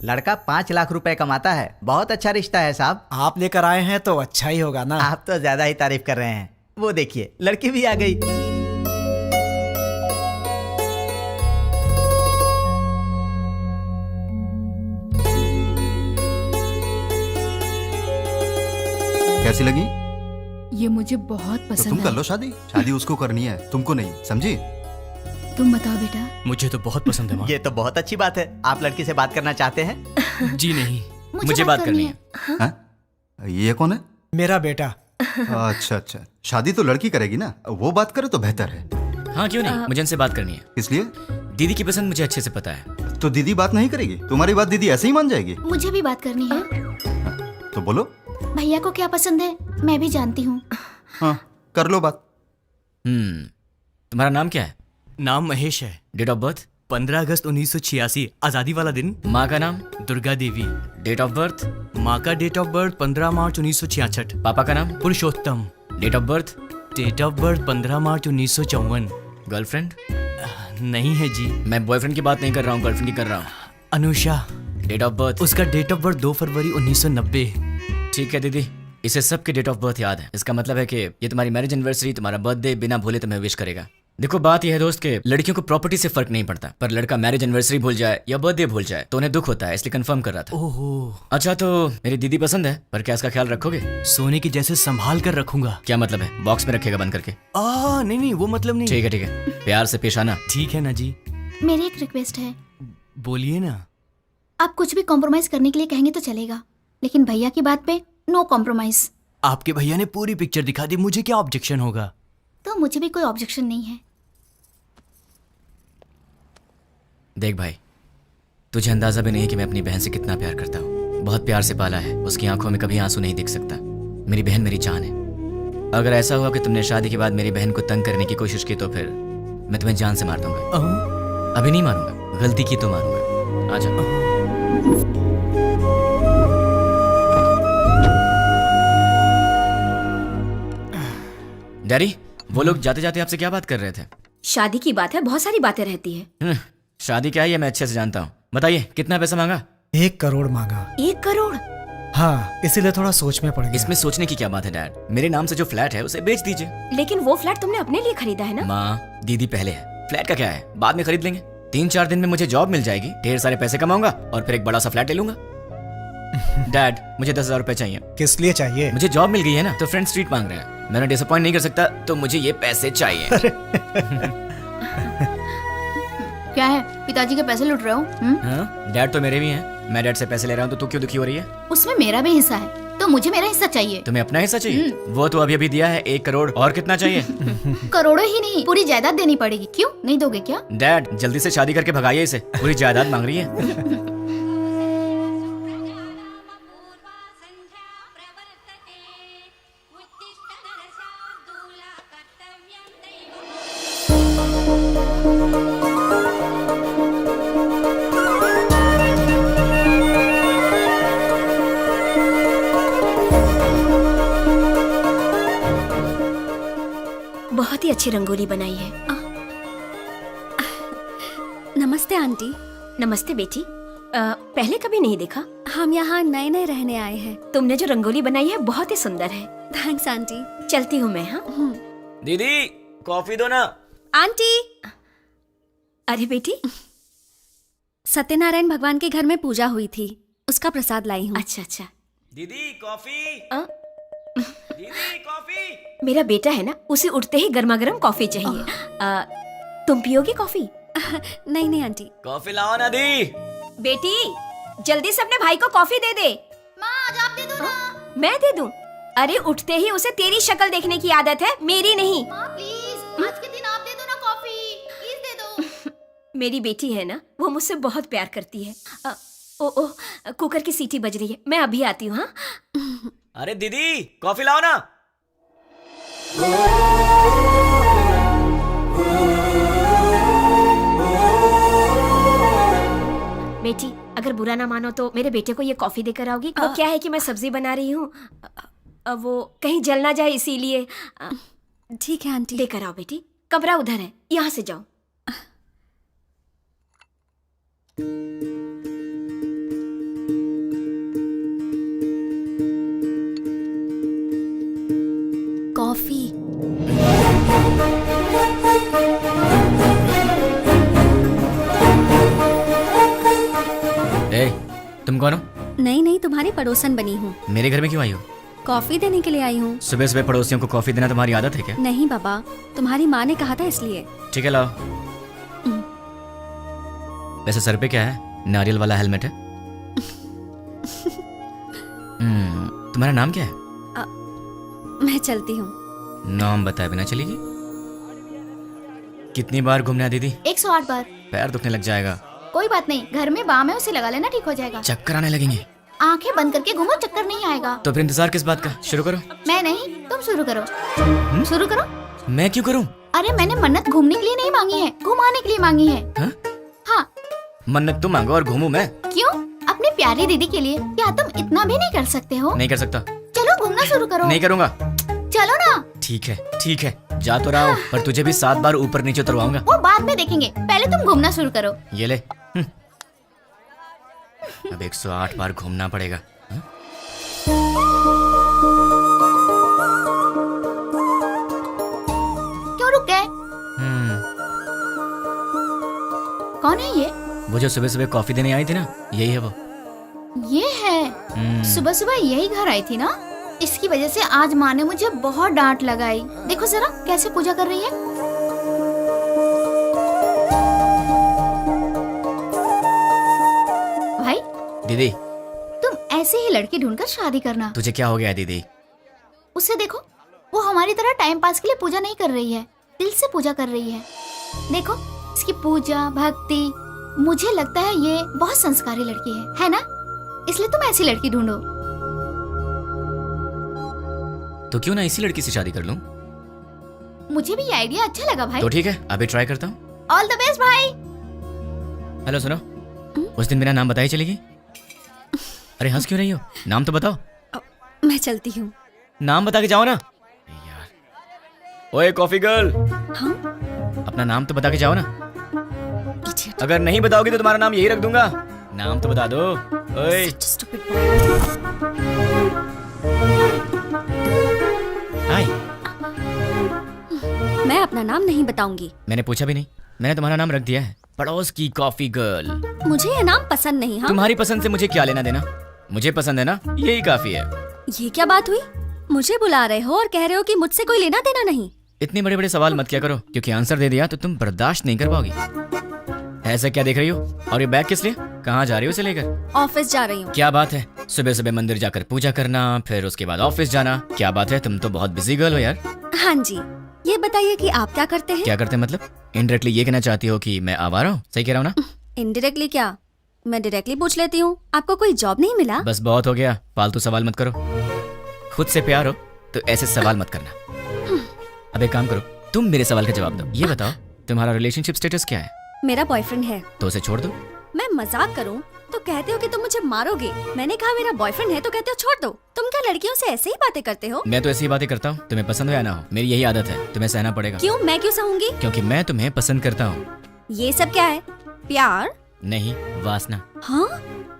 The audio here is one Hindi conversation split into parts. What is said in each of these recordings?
लड़का 5 लाख रुपए कमाता है, बहुत अच्छा रिश्ता है साहब। आप लेकर आए हैं तो अच्छा ही होगा ना। आप तो ज्यादा ही तारीफ कर रहे हैं। वो देखिए लड़की भी आ गई। कैसी लगी? ये मुझे बहुत तो पसंद तुम कर है। लो शादी। शादी उसको करनी है, तुमको नहीं, समझी? तुम बताओ बेटा। मुझे तो बहुत पसंद है माँ। ये तो बहुत अच्छी बात है। आप लड़की से बात करना चाहते हैं? जी नहीं, मुझे बात करनी है। हाँ? ये कौन है? मेरा बेटा। अच्छा अच्छा, शादी तो लड़की करेगी ना, वो बात करे तो बेहतर है। हाँ क्यों नहीं, मुझे इनसे बात करनी है। इसलिए दीदी की पसंद मुझे अच्छे से पता है। तो दीदी बात नहीं करेगी? तुम्हारी बात दीदी ऐसे ही मान जाएगी? मुझे भी बात करनी है। तो बोलो। भैया को क्या पसंद है मैं भी जानती हूँ। हाँ कर लो बात। तुम्हारा नाम क्या है? नाम महेश है। Date of birth? 15 अगस्त 1986, आजादी वाला दिन। माँ का नाम? Durga Devi. Date of birth? माँ का डेट ऑफ बर्थ 15 मार्च 1966। पापा का नाम? Purushottam. Date of birth? Date of birth 15 March 1954। Girlfriend? नहीं है जी। मैं बॉयफ्रेंड की बात नहीं कर रहा हूँ, गर्लफ्रेंड की कर रहा हूँ। अनुषा। Date of birth? उसका डेट ऑफ बर्थ 2 फरवरी 1990। ठीक है दीदी, इसे सबके डेट ऑफ बर्थ याद है। इसका मतलब है कि ये तुम्हारी मैरिज एनिवर्सरी, तुम्हारा बर्थडे बिना भूले तुम्हें विश करेगा। देखो बात यह है दोस्त के लड़कियों को प्रॉपर्टी से फर्क नहीं पड़ता, पर लड़का मैरिज एनिवर्सरी भूल जाए या बर्थडे भूल जाए तो उन्हें दुख होता है, इसलिए कंफर्म कर रहा था। ओहो। अच्छा तो मेरी दीदी पसंद है, पर क्या इसका ख्याल रखोगे? सोने की जैसे संभाल कर रखूंगा। क्या मतलब है? बॉक्स में रखेगा बंद करके? नहीं वो मतलब नहीं। ठीक है, प्यार से पेश आना। ठीक है ना जी। मेरी एक रिक्वेस्ट है। बोलिए ना। आप कुछ भी कॉम्प्रोमाइज करने के लिए कहेंगे तो चलेगा, लेकिन भैया की बात पे नो कॉम्प्रोमाइज। आपके भैया ने पूरी पिक्चर दिखा दी, मुझे क्या ऑब्जेक्शन होगा? तो मुझे भी कोई ऑब्जेक्शन नहीं है। देख भाई, तुझे अंदाजा भी नहीं कि मैं अपनी बहन से कितना प्यार करता हूँ। बहुत प्यार से पाला है, उसकी आंखों में कभी आंसू नहीं दिख सकता। मेरी बहन मेरी जान है। अगर ऐसा हुआ कि तुमने शादी के बाद मेरी बहन को तंग करने की कोशिश की तो फिर मैं तुम्हें जान से मार दूंगा। अभी नहीं मारूंगा, गलती की तो मारूंगा। आजा। डैडी, वो लोग जाते जाते आपसे क्या बात कर रहे थे? शादी की बात है, बहुत सारी बातें रहती है। शादी क्या है ये मैं अच्छे से जानता हूँ। बताइए कितना पैसा मांगा? 1 करोड़ मांगा। 1 करोड़? हाँ, इसीलिए थोड़ा सोच में पड़ गया। इसमें सोचने की क्या बात है डैड? मेरे नाम से जो फ्लैट है उसे बेच दीजिए। लेकिन वो फ्लैट तुमने अपने लिए खरीदा है ना? माँ दीदी पहले है, फ्लैट का क्या है, बाद में खरीद लेंगे। 3-4 दिन में मुझे जॉब मिल जाएगी, ढेर सारे पैसे कमाऊंगा और फिर एक बड़ा सा फ्लैट ले लूंगा। डैड मुझे 10,000 रुपए चाहिए। किस लिए चाहिए? मुझे जॉब मिल गई है ना, तो फ्रेंड स्ट्रीट मांग रहे हैं। मैंने डिसअपॉइंट नहीं कर सकता, तो मुझे ये पैसे चाहिए। क्या है, पिताजी के पैसे लूट रहे हो? हाँ, डैड तो मेरे भी हैं। मैं डैड से पैसे ले रहा हूँ तो तू क्यों दुखी हो रही है? उसमें मेरा भी हिस्सा है, तो मुझे मेरा हिस्सा चाहिए। तुम्हें अपना हिस्सा चाहिए? वो तो अभी अभी दिया है 1 करोड़, और कितना चाहिए? करोड़ों ही नहीं, पूरी जायदाद देनी पड़ेगी। क्यों नहीं दोगे क्या? डैड जल्दी से शादी करके भगाइए इसे, पूरी जायदाद मांग रही है। बहुत ही अच्छी रंगोली बनाई है। नमस्ते आंटी। नमस्ते बेटी। पहले कभी नहीं देखा। हम यहाँ नए नए रहने आए हैं। तुमने जो रंगोली बनाई है बहुत ही सुंदर है। Thanks aunty. चलती हूँ मैं। हाँ दीदी कॉफी दो ना। आंटी। अरे बेटी, सत्यनारायण भगवान के घर में पूजा हुई थी, उसका प्रसाद लाई हूँ। अच्छा अच्छा। दीदी कॉफी। दीदी कॉफी। मेरा बेटा है ना, उसे उठते ही गर्मा गर्म कॉफी चाहिए। तुम पियोगी कॉफी? नहीं नहीं आंटी। कॉफी लाओ ना दी। बेटी जल्दी से अपने भाई को कॉफी दे दे। माँ आज आप दे दो ना। मैं दे दूं? अरे उठते ही उसे तेरी शक्ल देखने की आदत है, मेरी नहीं। माँ प्लीज आज के दिन आप दे दो ना कॉफी, प्लीज दे दो। मेरी बेटी है ना, वो मुझसे बहुत प्यार करती है। ओ कुकर की सीटी बज रही है, मैं अभी आती हूँ। हाँ अरे दीदी कॉफी लाओ ना। बेटी अगर बुरा ना मानो तो मेरे बेटे को ये कॉफी देकर आओगी? वो क्या है कि मैं सब्जी बना रही हूँ, वो कहीं जल ना जाए इसीलिए। ठीक है आंटी। लेकर आओ बेटी। कमरा उधर है, यहाँ से जाओ। कौन हो? नहीं नहीं, तुम्हारी पड़ोसन बनी हूँ। मेरे घर में क्यों आई हो? कॉफी देने के लिए आई हूँ। सुबह सुबह पड़ोसियों को कॉफी देना तुम्हारी आदत है क्या? नहीं बाबा, तुम्हारी माँ ने कहा था इसलिए। ठीक है, लाओ। वैसे सर पे क्या है? नारियल वाला हेलमेट है? तुम्हारा नाम क्या है? मैं चलती हूँ। नाम बताए बिना चलेगी? कितनी बार घूमना है दीदी? 108 बार। पैर दुखने लग जाएगा। कोई बात नहीं, घर में बाम है, उसे लगा लेना, ठीक हो जाएगा। चक्कर आने लगेंगे। आंखें बंद करके घूमो, चक्कर नहीं आएगा। तो फिर इंतजार किस बात का? शुरू करो। मैं नहीं, तुम शुरू करो। शुरू करो। मैं क्यों करूं? अरे मैंने मन्नत घूमने के लिए नहीं मांगी है, घुमाने के लिए मांगी है। हाँ? हाँ। मन्नत तुम मांगो और घूमूं मैं? क्यों? अपनी प्यारी दीदी के लिए। क्या तुम इतना भी नहीं कर सकते हो? नहीं कर सकता। चलो घूमना शुरू करो। नहीं करूंगा। चलो ना। ठीक है ठीक है, जा तो रहा हूं, पर तुझे भी 7 बार ऊपर नीचे उतरवाऊंगा। वो बाद में देखेंगे, पहले तुम घूमना शुरू करो। ये ले। अब 108 बार घूमना पड़ेगा। हाँ? क्यों रुक गए? कौन है ये? वो जो सुबह सुबह कॉफी देने आई थी ना, यही है वो। ये है। सुबह सुबह यही घर आई थी ना, इसकी वजह से आज माँ ने मुझे बहुत डांट लगाई। देखो जरा कैसे पूजा कर रही है। भाई दीदी, तुम ऐसे ही लड़की ढूंढकर शादी करना। तुझे क्या हो गया दीदी? उसे देखो, वो हमारी तरह टाइम पास के लिए पूजा नहीं कर रही है, दिल से पूजा कर रही है। देखो इसकी पूजा भक्ति, मुझे लगता है ये बहुत संस्कारी लड़की है ना? इसलिए तुम ऐसी लड़की ढूंढो। तो क्यों ना इसी लड़की से शादी कर लूं? मुझे भी ये आइडिया अच्छा लगा भाई। तो ठीक है, अभी ट्राई करता हूँ। ऑल द बेस्ट भाई। हेलो सुनो, उस दिन मेरा नाम बताई चलेगी? अरे हंस क्यों रही हो? नाम तो बताओ। मैं चलती हूँ। नाम बता के जाओ ना यार। ओए कॉफी गर्ल, हाँ? अपना नाम तो बता के जाओ ना। Idiot. अगर नहीं बताओगी तो तुम्हारा नाम यही रख दूंगा। नाम तो बता दो। ओए Such a stupid boy. हाय। मैं अपना नाम नहीं बताऊंगी। मैंने पूछा भी नहीं, मैंने तुम्हारा नाम रख दिया है, पड़ोस की कॉफी गर्ल। मुझे ये नाम पसंद नहीं। हाँ? तुम्हारी पसंद से मुझे क्या लेना देना? मुझे पसंद है ना, यही काफी है। ये क्या बात हुई? मुझे बुला रहे हो और कह रहे हो कि मुझसे कोई लेना देना नहीं। इतने बड़े बड़े सवाल मत किया करो, क्योंकि आंसर दे दिया तो तुम बर्दाश्त नहीं कर पाओगी। ऐसा क्या देख रही हो? और ये बैग किस लिए? कहाँ जा रही हो इसे लेकर? ऑफिस जा रही हूँ। क्या बात है, सुबह सुबह मंदिर जाकर पूजा करना, फिर उसके बाद ऑफिस जाना। क्या बात है, तुम तो बहुत बिजी गर्ल हो यार। हाँ जी, ये बताइए कि आप क्या करते हैं? क्या करते हैं मतलब? इनडायरेक्टली ये कहना चाहती हो कि मैं आवारा हूँ? सही कह रहा हूँ ना? इनडायरेक्टली क्या? मैं डायरेक्टली पूछ लेती हूँ, आपको कोई जॉब नहीं मिला? बस बहुत हो गया, फालतू सवाल मत करो। खुद से प्यार हो तो ऐसे सवाल मत करना। अब एक काम करो, तुम मेरे सवाल का जवाब दो। ये बताओ, तुम्हारा रिलेशनशिप स्टेटस क्या है? मेरा बॉयफ्रेंड है। तो उसे छोड़ दो। मैं मजाक करूं तो कहते हो कि तुम मुझे मारोगे। मैंने कहा मेरा बॉयफ्रेंड है तो कहते हो छोड़ दो। तुम क्या लड़कियों से ऐसे ही बातें करते हो? मैं तो ऐसी ही बातें करता हूँ, तुम्हें पसंद हो या ना हो, मेरी यही आदत है, तुम्हें सहना पड़ेगा। क्यों? मैं क्यों सहूंगी? क्योंकि मैं तुम्हें पसंद करता हूँ। ये सब क्या है? प्यार नहीं, वासना। हाँ?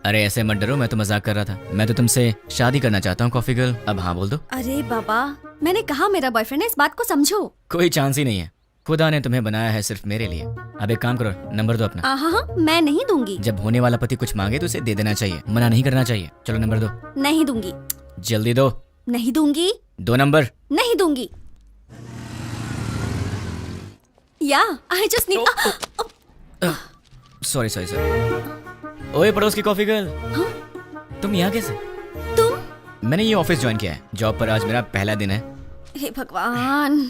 अरे ऐसे मत डरो, मैं तो मजाक कर रहा था। मैं तो तुमसे शादी करना चाहता हूँ कॉफी गर्ल, अब हाँ बोल दो। अरे बाबा, मैंने कहा मेरा बॉयफ्रेंड है, इस बात को समझो। कोई चांस ही नहीं है, खुदा ने तुम्हें बनाया है सिर्फ मेरे लिए। अब एक काम करो, नंबर दो अपना। हाँ, मैं नहीं दूंगी। जब होने वाला पति कुछ मांगे तो उसे दे देना चाहिए, मना नहीं करना चाहिए। चलो नंबर दो। नहीं दूंगी। जल्दी दो। नहीं दूंगी। 2 नंबर। नहीं दूंगी। या I just need. Sorry sorry sorry. ओए पड़ोस की कॉफी गर्ल, तुम यहाँ कैसे? तुम? मैंने ये ऑफिस ज्वाइन किया है, जॉब पर आज मेरा पहला दिन है। हे भगवान,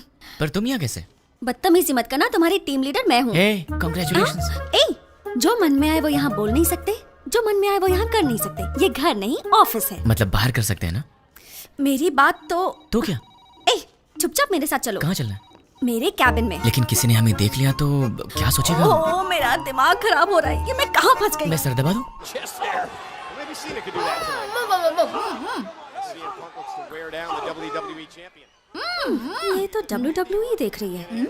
पर तुम यहाँ कैसे? बदतमीजी मत करना, तुम्हारी टीम लीडर मैं हूँ। हे कांग्रेचुलेशंस। ए, जो मन में आए वो यहाँ बोल नहीं सकते, जो मन में आए वो यहाँ कर नहीं सकते। ये घर नहीं ऑफिस है। मतलब बाहर कर सकते हैं ना? मेरी बात तो क्या? ए, चुपचाप मेरे साथ चलो। कहाँ चलना है? मेरे कैबिन में। लेकिन किसी ने हमें देख लिया तो क्या सोचेगा? ओ, मेरा दिमाग खराब हो रहा है, ये मैं कहाँ फंस गई? मैं सर दबा दूं? ये तो WWE देख रही है।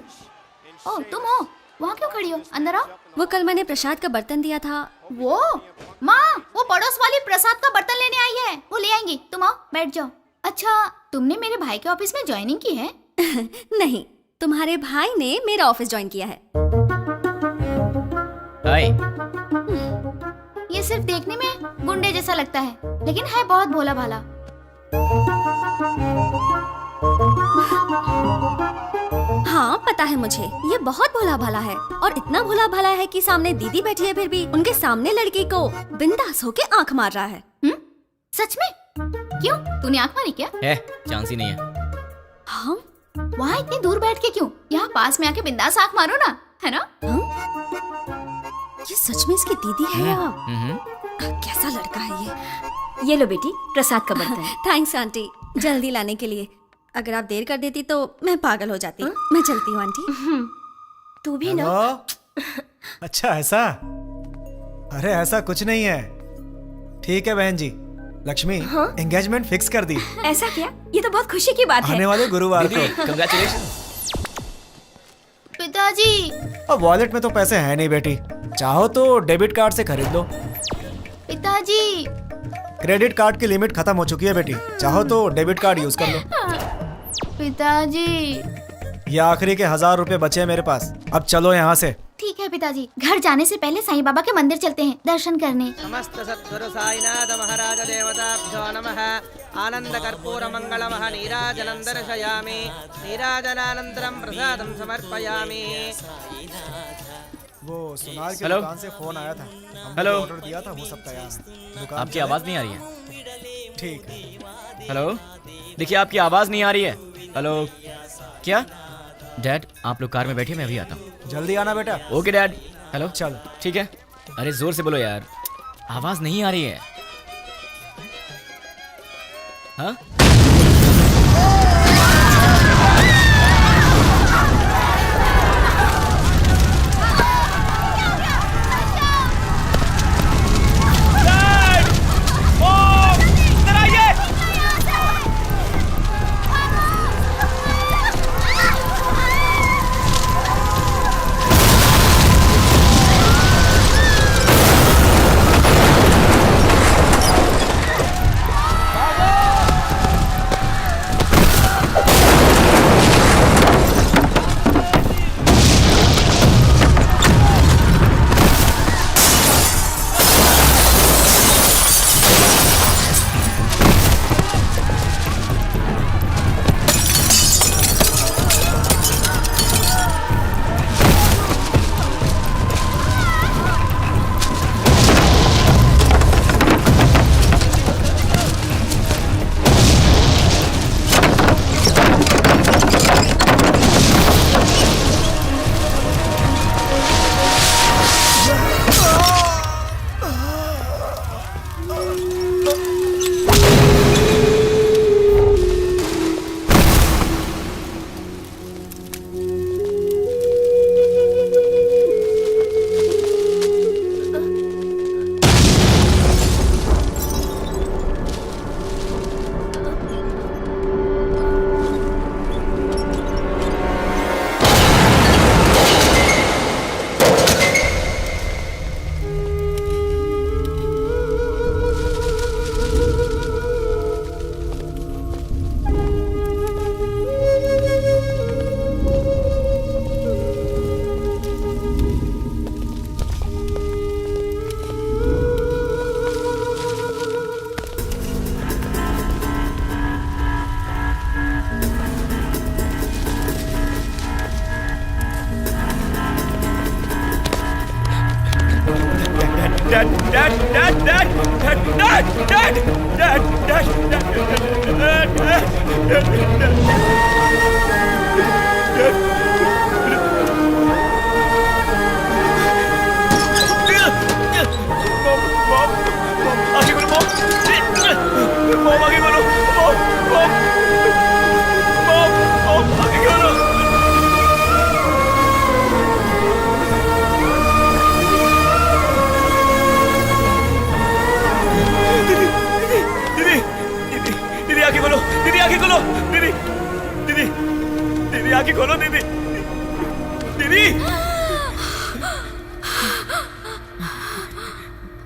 ओ तुम हो, वहाँ क्यों खड़ी हो? अंदर आओ। वो कल मैंने प्रसाद का बर्तन दिया था। वो माँ, वो पड़ोस वाली प्रसाद का बर्तन लेने आई है, वो ले आएंगी। तुम आओ, बैठ जाओ। अच्छा, तुमने मेरे भाई के ऑफिस में ज्वाइनिंग की है? नहीं, तुम्हारे भाई ने मेरा ऑफिस ज्वाइन किया है। हाय। ये सिर्फ देखने में गुंडे जैसा लगता है, लेकिन है बहुत भोला भाला। हाँ पता है मुझे, ये बहुत भोला भाला है और इतना भोला भाला है कि सामने दीदी बैठी है फिर भी उनके सामने लड़की को बिंदास होके आंख मार रहा है। सच में? क्यों, तूने आंख मारी क्या? है, चांस ही नहीं है। हाँ? वहाँ इतनी दूर बैठ के क्यों? यहाँ पास में आके बिंदास आंख मारो ना, है ना? ये सच में इसकी दीदी है या कैसा लड़का है ये? ये लो बेटी, प्रसाद का बर्तन। थैंक्स आंटी, जल्दी लाने के लिए। अगर आप देर कर देती तो मैं पागल हो जाती। मैं चलती हूँ आंटी। तू भी ना। हेलो? अच्छा ऐसा? अरे ऐसा कुछ नहीं है। ठीक है बहन जी, लक्ष्मी एंगेजमेंट फिक्स कर दी। ऐसा क्या? ये तो बहुत खुशी की बात है। आने वाले गुरुवार को। कंग्रेचुलेशन। पिताजी। अब वॉलेट में तो पैसे हैं नहीं बेटी, चाहो तो डेबिट कार्ड से खरीद लो। पिताजी। क्रेडिट कार्ड की लिमिट खत्म हो चुकी है बेटी, चाहो तो डेबिट कार्ड यूज कर लो। पिताजी। ये आखिरी के 1000 रुपए बचे हैं मेरे पास, अब चलो यहाँ से। ठीक है पिताजी, घर जाने से पहले साईं बाबा के मंदिर चलते हैं दर्शन करने। समस्त सद्गुरु साईनाथ महाराज देवताभ्यो नमः। आनंद कर्पूर मंगलमः नीराजनं दर्शयामि। नीराजनानन्तरं प्रसादं समर्पयामि। वो सुनार की हेलो? दुकान से फोन आया था, हमने हेलो? ऑर्डर दिया था, वो सब तैयार। दुकान आपकी चले? आवाज़ नहीं आ रही है। ठीक है। हेलो, देखिए आपकी आवाज़ नहीं आ रही है। हेलो, क्या? डैड, आप लोग कार में बैठिए, मैं अभी आता हूँ। जल्दी आना बेटा। Okay dad. हेलो, चलो। ठीक है। अरे जोर से बोलो यार, आवाज़ नहीं आ रही है। हाँ?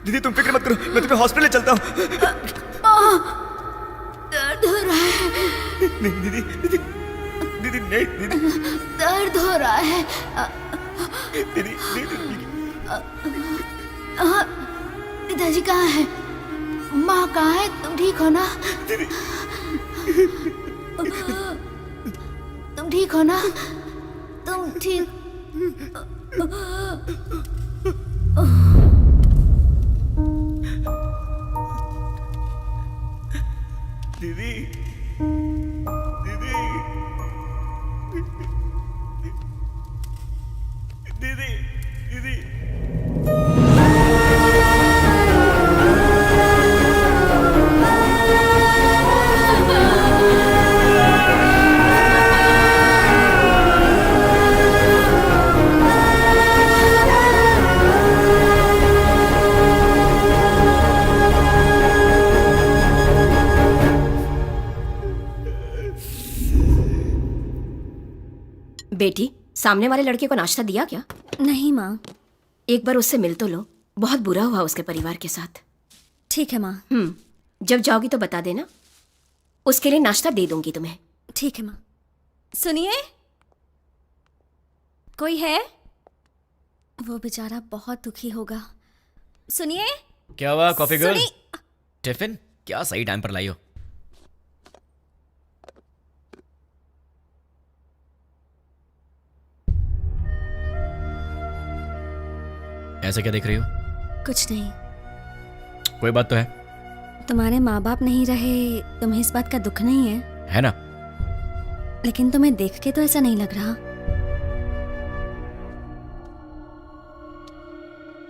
दीदी तुम फिक्र मत करो, मैं तुम्हें हॉस्पिटल चलता हूँ। दर्द हो रहा है। नहीं दीदी, दीदी दीदी नहीं दीदी, दर्द हो रहा है। दीदी दीदी इधर पिताजी कहाँ है? माँ कहाँ है? तुम ठीक हो ना? तुम ठीक हो ना? तुम ठीक? दीदी, दीदी, दीदी, दीदी। बेटी, सामने वाले लड़के को नाश्ता दिया क्या? नहीं माँ। एक बार उससे मिल तो लो, बहुत बुरा हुआ उसके परिवार के साथ। ठीक है माँ। जब जाओगी तो बता देना, उसके लिए नाश्ता दे दूंगी तुम्हें। ठीक है माँ। सुनिए, कोई है? वो बेचारा बहुत दुखी होगा। सुनिए। क्या हुआ कॉफी गर्ल? सुनी- टिफिन क्या सही टाइम पर लाई हो? ऐसे क्या देख रही हो? कुछ नहीं। कोई बात तो है? तुम्हारे माँ बाप नहीं रहे, तुम्हें इस बात का दुख नहीं है? है ना? लेकिन तुम्हें देख के तो ऐसा नहीं लग रहा।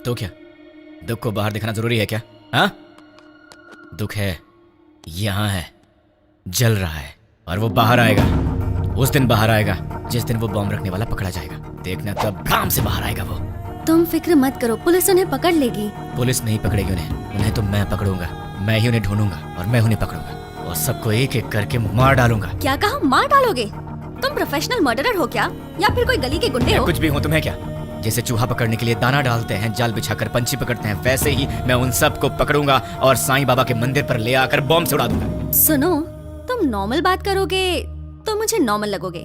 तो क्या दुख को बाहर दिखाना जरूरी है क्या? हाँ, दुख है, यहां है, जल रहा है, और वो बाहर आएगा। उस दिन बाहर आएगा जिस दिन वो बॉम्ब रखने वाला पकड़ा जाएगा। देखना तब काम से बाहर आएगा वो। तुम फिक्र मत करो, पुलिस उन्हें पकड़ लेगी। पुलिस नहीं पकड़ेगी उन्हें तो मैं पकड़ूंगा। मैं ही उन्हें ढूंढूंगा और मैं उन्हें पकड़ूंगा और सबको एक एक करके मार डालूंगा। क्या कहा? मार डालोगे? तुम प्रोफेशनल मर्डरर हो क्या, या फिर कोई गली के गुंडे हो? कुछ भी हूँ, तुम्हें क्या? जैसे चूहा पकड़ने के लिए दाना डालते हैं, जाल बिछाकर पंछी पकड़ते हैं, वैसे ही मैं उन सबको पकड़ूंगा और साईं बाबा के मंदिर पर ले आकर बॉम्ब से उड़ा दूंगा। सुनो, तुम नॉर्मल बात करोगे तो मुझे नॉर्मल लगोगे,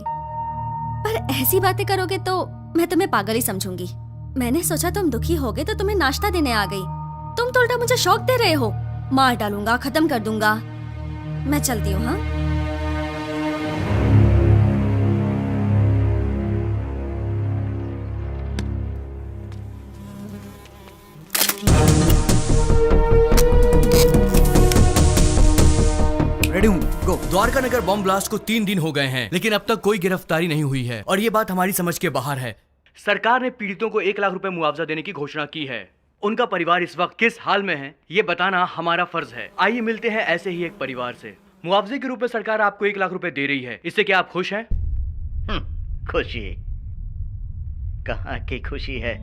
पर ऐसी बातें करोगे तो मैं तुम्हें पागल ही समझूंगी। मैंने सोचा तुम दुखी होगे तो तुम्हें नाश्ता देने आ गई। तुम तो उल्टा मुझे शौक दे रहे हो। मार डालूंगा, खत्म कर दूंगा। मैं चलती हूँ। हाँ, रेडी हूँ, गो। द्वारका नगर बॉम्ब ब्लास्ट को 3 दिन हो गए हैं, लेकिन अब तक कोई गिरफ्तारी नहीं हुई है और ये बात हमारी समझ के बाहर है। सरकार ने पीड़ितों को 1 लाख रुपए मुआवजा देने की घोषणा की है। उनका परिवार इस वक्त किस हाल में है, ये बताना हमारा फर्ज है। आइए मिलते हैं ऐसे ही एक परिवार से। मुआवजे के रूप में सरकार आपको 1 लाख रुपए दे रही है, इससे क्या आप खुश हैं? खुशी कहाँ की खुशी है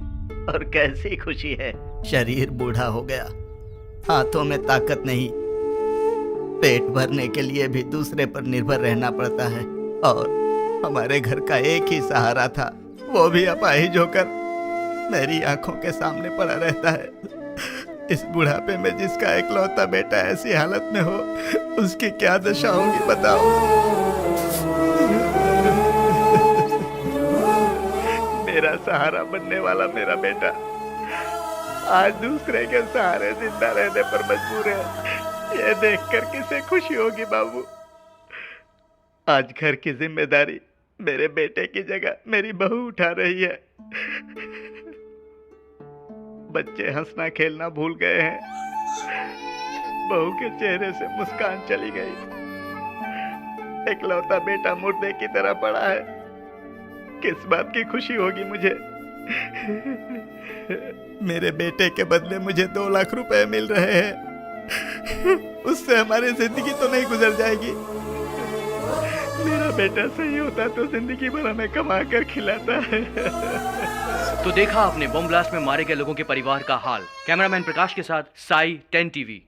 और कैसी खुशी है? शरीर बूढ़ा हो गया, हाथों में ताकत नहीं, पेट भरने के लिए भी दूसरे पर निर्भर रहना पड़ता है, और हमारे घर का एक ही सहारा था, वो भी अपाहिज होकर मेरी आंखों के सामने पड़ा रहता है। इस बुढ़ापे में जिसका इकलौता बेटा ऐसी हालत में हो, उसकी क्या दशा होगी बताओ। मेरा सहारा बनने वाला मेरा बेटा आज दूसरे के सहारे जिंदा रहने पर मजबूर है। ये देखकर किसे खुशी होगी बाबू। आज घर की जिम्मेदारी मेरे बेटे की जगह मेरी बहू उठा रही है। बच्चे हंसना खेलना भूल गए हैं, बहू के चेहरे से मुस्कान चली गई। इकलौता बेटा मुर्दे की तरह पड़ा है, किस बात की खुशी होगी मुझे। मेरे बेटे के बदले मुझे 2 लाख रुपए मिल रहे हैं, उससे हमारी जिंदगी तो नहीं गुजर जाएगी। मेरा बेटा सही होता तो जिंदगी भर हमें कमा कर खिलाता है। तो देखा आपने बॉम्ब ब्लास्ट में मारे गए लोगों के परिवार का हाल। कैमरामैन प्रकाश के साथ साई 10 टीवी।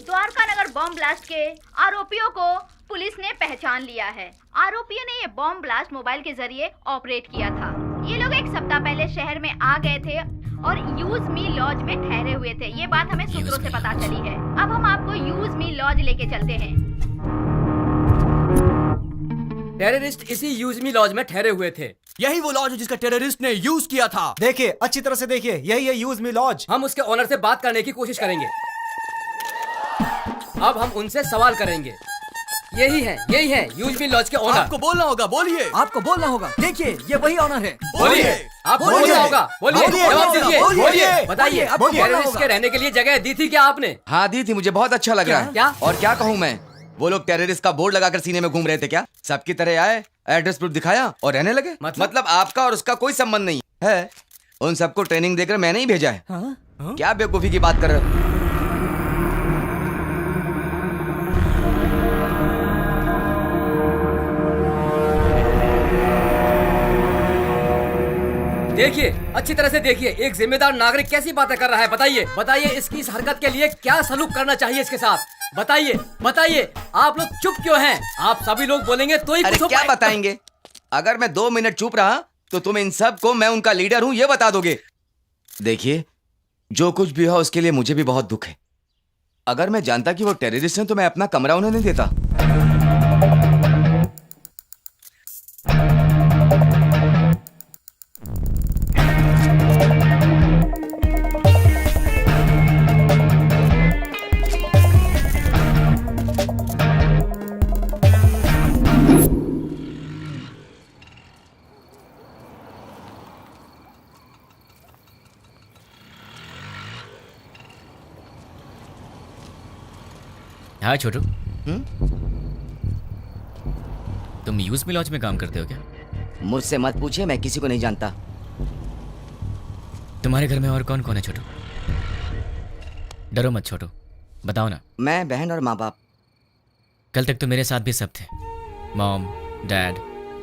द्वारका नगर बॉम्ब ब्लास्ट के आरोपियों को पुलिस ने पहचान लिया है। आरोपियों ने ये बॉम्ब ब्लास्ट मोबाइल के जरिए ऑपरेट किया था। ये लोग एक सप्ताह पहले शहर में आ गए थे और यूज मी लॉज में ठहरे हुए थे। ये बात हमें सूत्रों से पता चली है। अब हम आपको यूज मी लॉज लेके चलते हैं। टेररिस्ट इसी यूज मी लॉज में ठहरे हुए थे। यही वो लॉज है जिसका टेररिस्ट ने यूज किया था। देखिए, अच्छी तरह से देखिए, यही है यूज मी लॉज। हम उसके ओनर से बात करने की कोशिश करेंगे। अब हम उनसे सवाल करेंगे। यही है यूज मी लॉज के ओनर। आपको बोलना होगा, बोलिए। आपको बोलना होगा। देखिए, ये वही ओनर है। बोलिए। आपको बोलना होगा, बोलिए। जवाब दीजिए, बोलिए। बताइए, टेररिस्ट के रहने के लिए जगह दी थी क्या आपने? हाँ दी थी, मुझे बहुत अच्छा लग रहा है। क्या? और क्या कहूँ मैं, वो लोग टेररिस्ट का बोर्ड लगाकर सीने में घूम रहे थे क्या? सबकी तरह आए, एड्रेस प्रूफ दिखाया और रहने लगे। मतलब आपका और उसका कोई संबंध नहीं है। उन सबको ट्रेनिंग देकर मैंने ही भेजा है। क्या बेवकूफी की बात कर रहे हो? देखिए, अच्छी तरह से देखिए, एक जिम्मेदार नागरिक कैसी बातें कर रहा है। बताइए इसकी इस हरकत के लिए क्या सलूक करना चाहिए इसके साथ। बताइए, आप लोग चुप क्यों हैं? आप सभी लोग बोलेंगे तो ही कुछ हो क्या बताएंगे? अगर मैं 2 मिनट चुप रहा तो तुम इन सब को मैं उनका लीडर हूं ये बता दोगे। देखिए, जो कुछ भी हो उसके लिए मुझे भी बहुत दुख है। अगर मैं जानता कि वो टेररिस्ट हैं तो मैं अपना कमरा उन्हें नहीं देता। हाँ छोटू, तुम यूज मी लॉज में काम करते हो क्या? मुझसे मत पूछिए, मैं किसी को नहीं जानता। तुम्हारे घर में और कौन कौन है छोटू? डरो मत छोटू, बताओ ना। मैं, बहन और माँ बाप। कल तक तो मेरे साथ भी सब थे, मॉम, डैड,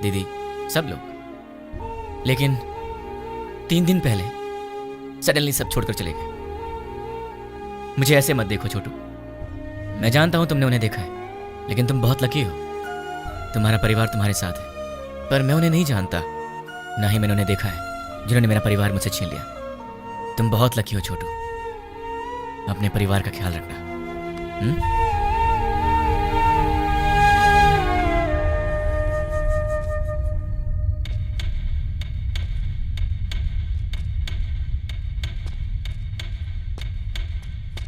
दीदी, सब लोग। लेकिन 3 दिन पहले सडनली सब छोड़कर चले गए। मुझे ऐसे मत देखो छोटू, मैं जानता हूं तुमने उन्हें देखा है, लेकिन तुम बहुत लकी हो, तुम्हारा परिवार तुम्हारे साथ है। पर मैं उन्हें नहीं जानता, ना ही मैंने उन्हें देखा है जिन्होंने मेरा परिवार मुझसे छीन लिया। तुम बहुत लकी हो छोटू, अपने परिवार का ख्याल रखना।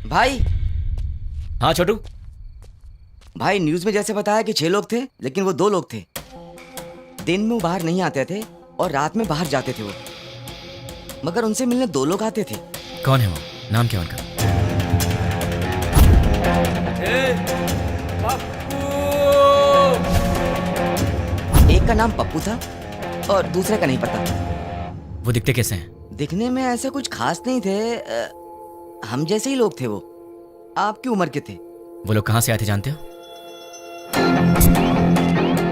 भाई। हाँ छोटू। भाई, न्यूज में जैसे बताया कि 6 लोग थे, लेकिन वो 2 लोग थे। दिन में वो बाहर नहीं आते थे और रात में बाहर जाते थे वो, मगर उनसे मिलने 2 लोग आते थे। कौन है वो? नाम क्या उनका? एक का नाम पप्पू था और दूसरे का नहीं पता। वो दिखते कैसे हैं? दिखने में ऐसे कुछ खास नहीं थे, हम जैसे ही लोग थे वो, आपकी उम्र के थे। वो लोग कहाँ से आए थे जानते हो?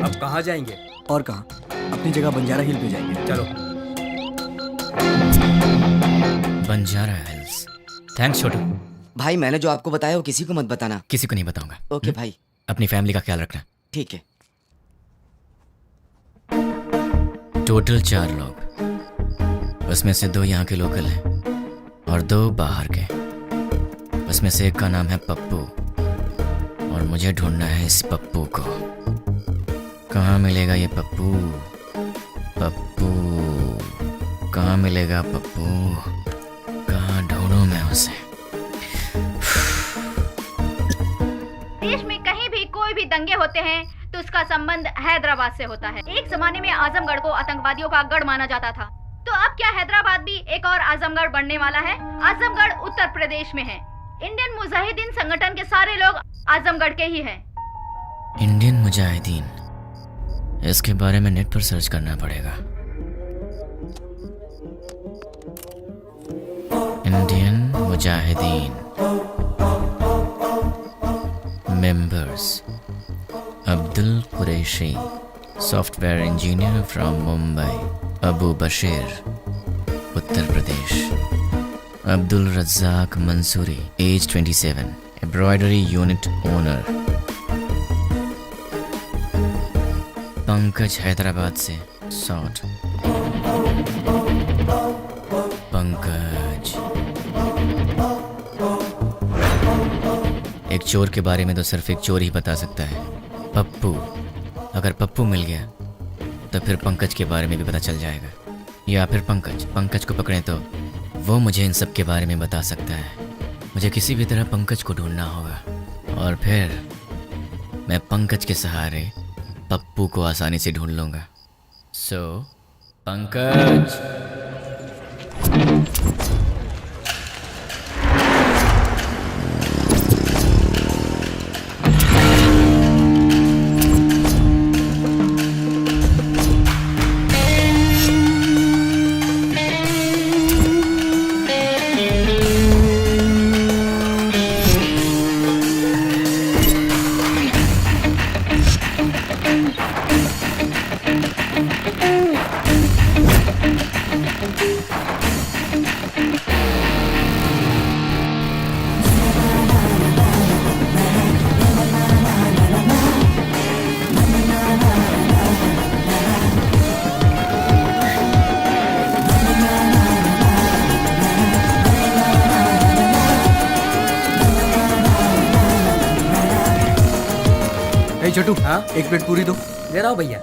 अब कहाँ जाएंगे? और कहाँ? अपनी जगह बंजारा हिल पे जाएंगे। चलो। बंजारा हिल्स। थैंक्स छोटू। भाई, मैंने जो आपको बताया वो किसी को मत बताना। किसी को नहीं बताऊंगा। ओके भाई। अपनी फैमिली का ख्याल रखना। ठीक है। टोटल 4 लोग, उसमें से 2 यहाँ के लोकल हैं और 2 बाहर के। उसमें से एक का नाम है पप्पू और मुझे ढूंढना है इस पप्पू को। कहाँ मिलेगा ये पप्पू? पप्पू कहाँ मिलेगा? पप्पू कहाँ ढूंढूं मैं उसे? देश में कहीं भी कोई भी दंगे होते हैं तो उसका संबंध हैदराबाद से होता है। एक जमाने में आजमगढ़ को आतंकवादियों का गढ़ माना जाता था, तो अब क्या हैदराबाद भी एक और आजमगढ़ बनने वाला है? आजमगढ़ उत्तर प्रदेश में है। इंडियन मुजाहिदीन संगठन के सारे लोग आजमगढ़ के ही हैं। इंडियन मुजाहिदीन, इसके बारे में नेट पर सर्च करना पड़ेगा। Indian Mujahideen members: Abdul Qureshi, software engineer from Mumbai, Abu Bashir, Uttar Pradesh, Abdul Razak Mansoori, age 27, embroidery unit owner. Pankaj Hyderabad से 60। पंकज। एक चोर के बारे में तो सिर्फ एक चोर ही बता सकता है, पप्पू। अगर पप्पू मिल गया तो फिर पंकज के बारे में भी पता चल जाएगा, या फिर पंकज को पकड़ें तो वो मुझे इन सब के बारे में बता सकता है। मुझे किसी भी तरह पंकज को ढूंढना होगा और फिर मैं पंकज के सहारे पप्पू को आसानी से ढूंढ लूंगा। सो पंकज। छोटू, हाँ, एक प्लेट पूरी दो। दे रहा हूँ भैया।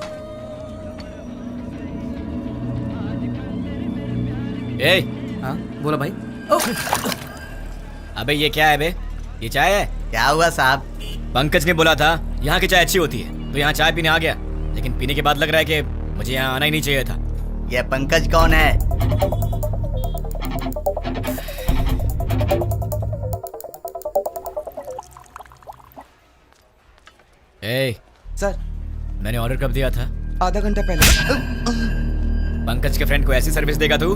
ए, हाँ बोलो भाई। अबे ये क्या है बे? ये चाय है? क्या हुआ साहब? पंकज ने बोला था यहाँ की चाय अच्छी होती है, तो यहाँ चाय पीने आ गया, लेकिन पीने के बाद लग रहा है कि मुझे यहाँ आना ही नहीं चाहिए था। ये पंकज कौन है? ए, सर, मैंने ऑर्डर कब दिया था? आधा घंटा पहले। पंकज के फ्रेंड को ऐसी सर्विस देगा तू?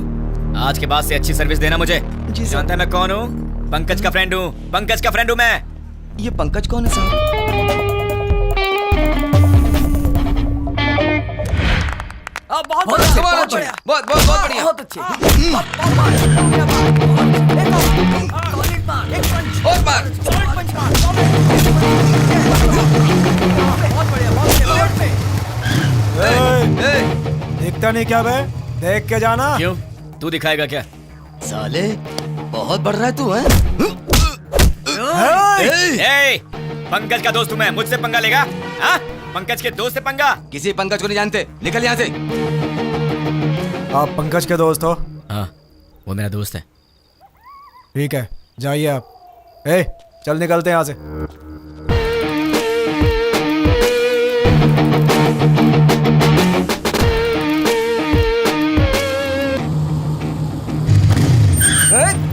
आज के बाद से अच्छी सर्विस देना मुझे। जी सर। जानता है मैं कौन हूँ? पंकज का फ्रेंड हूँ। पंकज का फ्रेंड हूँ मैं। ये पंकज कौन है साहब? बहुत अच्छे, बहुत बढ़िया, बहुत बहुत बहुत बढ़िया, बहुत अच्छे। और बार। दिखता नहीं क्या बे? देख के जाना। क्यों? तू दिखाएगा क्या? साले बहुत बढ़ रहा है तू, हैं? ए, पंकज का दोस्त हूँ मैं, मुझसे पंगा लेगा? हाँ? पंकज के दोस्त से पंगा? किसी पंकज को नहीं जानते, निकल यहाँ से। आप पंकज के दोस्त हो? हाँ, वो मेरा दोस्त है। ठीक है, जाइए आप। ए, चल निकलते हैं यहाँ से।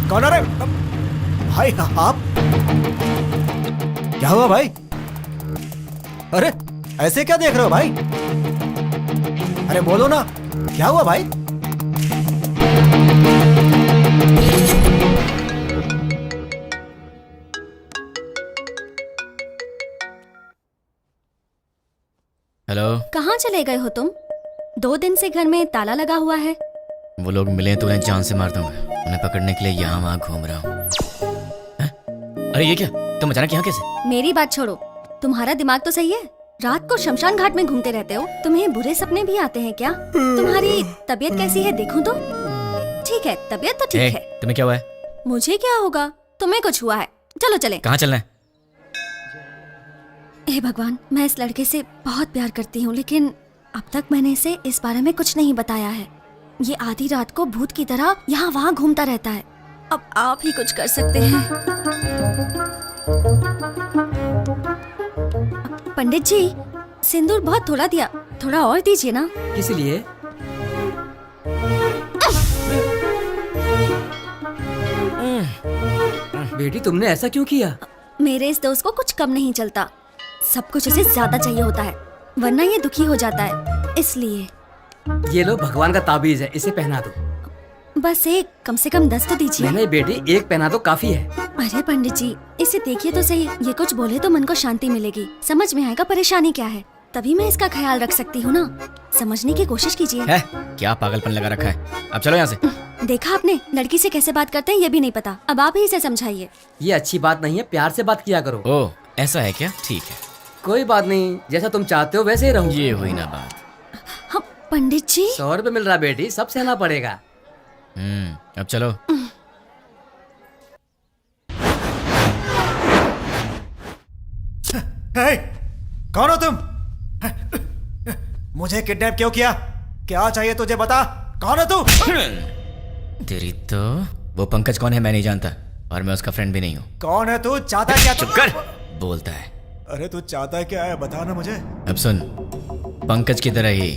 कौन है रे? भाई आप? क्या हुआ भाई? अरे ऐसे क्या देख रहे हो भाई? अरे बोलो ना, क्या हुआ भाई? हेलो। कहाँ चले गए हो तुम? 2 दिन से घर में ताला लगा हुआ है। वो लोग मिले तो उन्हें जान से मार दूंगा। उन्हें पकड़ने के लिए यहाँ वहाँ घूम रहा हूँ। अरे ये क्या? तुम अचानक यहाँ कैसे? मेरी बात छोड़ो, तुम्हारा दिमाग तो सही है। रात को शमशान घाट में घूमते रहते हो। तुम्हें बुरे सपने भी आते हैं क्या? तुम्हारी तबीयत कैसी है देखूं तो? ठीक है, तबीयत तो ठीक है। तुम्हें क्या हुआ है? मुझे क्या होगा? तुम्हें कुछ हुआ है। चलो चले। कहाँ चलना है? हे भगवान, मैं इस लड़के से बहुत प्यार करती हूँ, लेकिन अब तक मैंने इसे इस बारे में कुछ नहीं बताया है। ये आधी रात को भूत की तरह यहाँ वहाँ घूमता रहता है। अब आप ही कुछ कर सकते हैं। पंडित जी, सिंदूर बहुत थोड़ा दिया, थोड़ा और दीजिए ना। किस लिए? बेटी तुमने ऐसा क्यों किया? मेरे इस दोस्त को कुछ कम नहीं चलता, सब कुछ उसे ज्यादा चाहिए होता है, वरना ये दुखी हो जाता है, इसलिए। ये लो भगवान का ताबीज है, इसे पहना दो। बस एक, कम से कम 10 तो दीजिए। नहीं बेटी, एक पहना दो काफी है। अरे पंडित जी, इसे देखिए तो सही, ये कुछ बोले तो मन को शांति मिलेगी, समझ में आएगा परेशानी क्या है, तभी मैं इसका ख्याल रख सकती हूँ ना। समझने की कोशिश कीजिए। क्या पागलपन लगा रखा है? अब चलो यहाँ से। देखा आपने लड़की से कैसे बात करते हैं ये भी नहीं पता। अब आप ही इसे समझाइए। ये अच्छी बात नहीं है, प्यार से बात किया करो। ओह ऐसा है क्या? ठीक है, कोई बात नहीं, जैसा तुम चाहते हो वैसे ही रहूं। ये हुई ना बात। हाँ, पंडित जी 100 रुपए मिल रहा बेटी, सब सहना पड़ेगा। अब चलो। हे, कौन हो तुम? मुझे किडनैप क्यों किया? क्या चाहिए तुझे, बता। कौन है तू? तेरी तो वो पंकज कौन है मैं नहीं जानता, और मैं उसका फ्रेंड भी नहीं हूँ। कौन है तू? चाहता क्या? चुप कर, बोलता है। अरे तू चाहता क्या है, बता ना मुझे। अब सुन, पंकज की तरह ही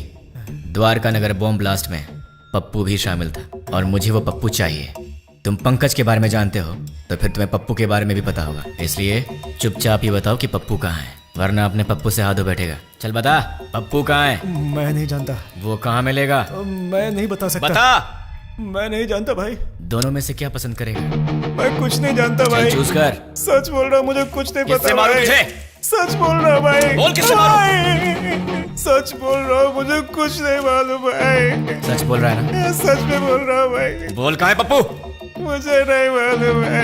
द्वारका नगर बॉम्ब ब्लास्ट में पप्पू भी शामिल था, और मुझे वो पप्पू चाहिए। तुम पंकज के बारे में जानते हो तो फिर तुम्हें पप्पू के बारे में भी पता होगा, इसलिए चुपचाप ये बताओ कि पप्पू कहाँ है, वरना अपने पप्पू से हाथ धो बैठेगा। चल बता, पप्पू कहाँ है? मैं नहीं जानता। वो कहाँ मिलेगा? मैं नहीं बता सकता। बता। मैं नहीं जानता भाई। दोनों में से क्या पसंद करेगा? मैं कुछ नहीं जानता भाई। चूज कर। सच बोल रहा, मुझे कुछ नहीं पता मालूम भाई। तुझे? सच बोल रहा भाई। बोल किससे मालूम? सच बोल रहा हूँ, मुझे कुछ नहीं मालूम भाई। सच बोल रहा है ना? सच में बोल रहा हूँ भाई। बोल कहाँ है पप्पू? मुझे नहीं मालूम है।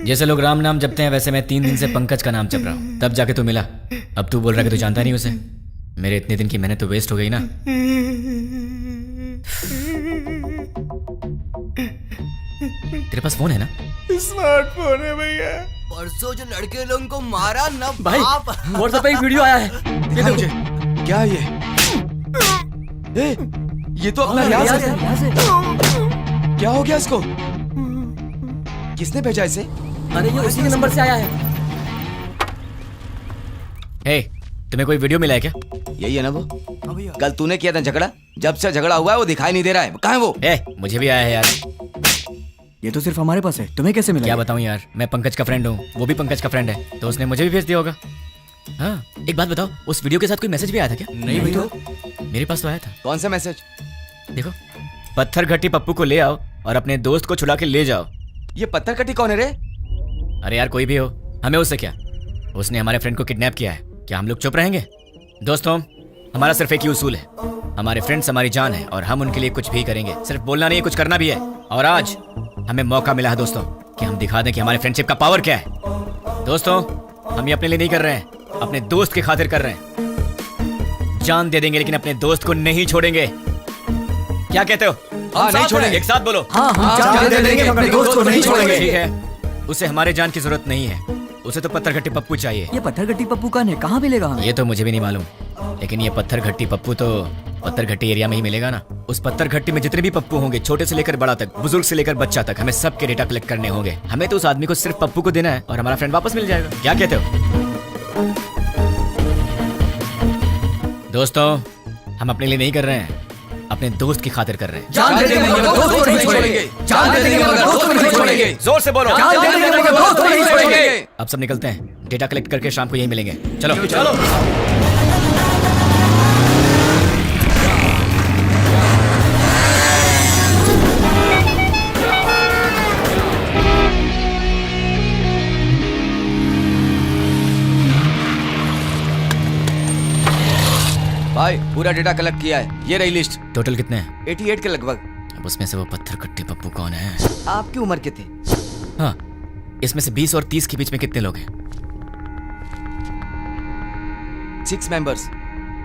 जैसे लोग राम नाम जपते हैं वैसे मैं 3 दिन से पंकज का नाम जप रहा हूँ, तब जाके तू मिला। अब तू बोल रहा है कि तू जानता नहीं उसे। मेरे इतने दिन की मेहनत तो वेस्ट हो गई ना। तेरे पास फोन है ना? स्मार्टफोन है भैया। परसों जो लड़के लोगों को मारा ना भाई व्हाट्सएप पे एक वीडियो आया है, ये देखो। क्या ये? ये तो अपना रियाज है। क्या हो गया इसको? किसने भेजा इसे? अरे ये उसी के नंबर से आया है। हे, तुम्हें कोई वीडियो मिला है क्या? यही है ना वो? कल तूने किया था झगड़ा, जब से झगड़ा हुआ है वो दिखाई नहीं दे रहा है। कहाँ है वो? मुझे भी आया है यार। ये तो सिर्फ हमारे पास है, तुम्हें कैसे मिला? क्या बताऊं यार, मैं पंकज का फ्रेंड हूँ, वो भी पंकज का फ्रेंड है, तो उसने मुझे भी भेज दिया होगा। हाँ, एक बात बताओ, उस वीडियो के साथ कोई मैसेज भी आया था क्या? नहीं भाई। तो मेरे पास तो आया था। कौन सा मैसेज? देखो, पत्थर घट्टी पप्पू को ले आओ और अपने दोस्त को छुड़ा के ले जाओ। ये पत्थर कट्टी कौन है रे? अरे यार कोई भी हो, हमें उससे क्या? उसने हमारे फ्रेंड को किडनैप किया है, क्या हम लोग चुप रहेंगे? दोस्तों, हमारा सिर्फ एक ही उसूल है, हमारे फ्रेंड्स हमारी जान है और हम उनके लिए कुछ भी करेंगे। सिर्फ बोलना नहीं, कुछ करना भी है। और आज हमें मौका मिला है दोस्तों कि हम दिखा दें कि हमारे फ्रेंडशिप का पावर क्या है। दोस्तों, हम ये अपने लिए नहीं कर रहे हैं, अपने दोस्त की खातिर कर रहे हैं। जान दे देंगे लेकिन अपने दोस्त को नहीं छोड़ेंगे। क्या कहते हो? हाँ, नहीं छोड़ेंगे। एक साथ बोलो। हाँ, जान दे देंगे, अपने दोस्त को नहीं छोड़ेंगे। ठीक है, उसे हमारे जान की जरूरत नहीं है, उसे तो पत्थर घट्टी पप्पू चाहिए। ये पत्थर घट्टी पप्पू कौन है, कहाँ मिलेगा हमें? ये तो मुझे भी नहीं मालूम, लेकिन ये पत्थर घट्टी पप्पू तो पत्थर घट्टी एरिया में ही मिलेगा ना। उस पत्थर घट्टी में जितने भी पप्पू होंगे, छोटे से लेकर बड़ा तक, बुजुर्ग से लेकर बच्चा तक, हमें सबके डेटा कलेक्ट करने होंगे। हमें तो उस आदमी को सिर्फ पप्पू को देना है और हमारा फ्रेंड वापस मिल जाएगा। क्या कहते हो दोस्तों? हम अपने लिए नहीं कर रहे हैं, अपने दोस्त की खातिर कर रहे हैं। जान दे देंगे मगर दोस्त को नहीं छोड़ेंगे। जान दे देंगे मगर दोस्त को नहीं छोड़ेंगे। जोर से बोलो। जान दे देंगे मगर दोस्त को नहीं छोड़ेंगे। अब सब निकलते हैं, डेटा कलेक्ट करके शाम को यही मिलेंगे। चलो चलो। भाई पूरा डेटा कलेक्ट किया है, ये रही लिस्ट। टोटल कितने हैं? 88 के लगभग। अब उसमें से वो पत्थर कट्टी पप्पू कौन है? आपकी उम्र के थे? हाँ, इसमें से 20 और 30 के बीच में कितने लोग हैं? 6 मेंबर्स।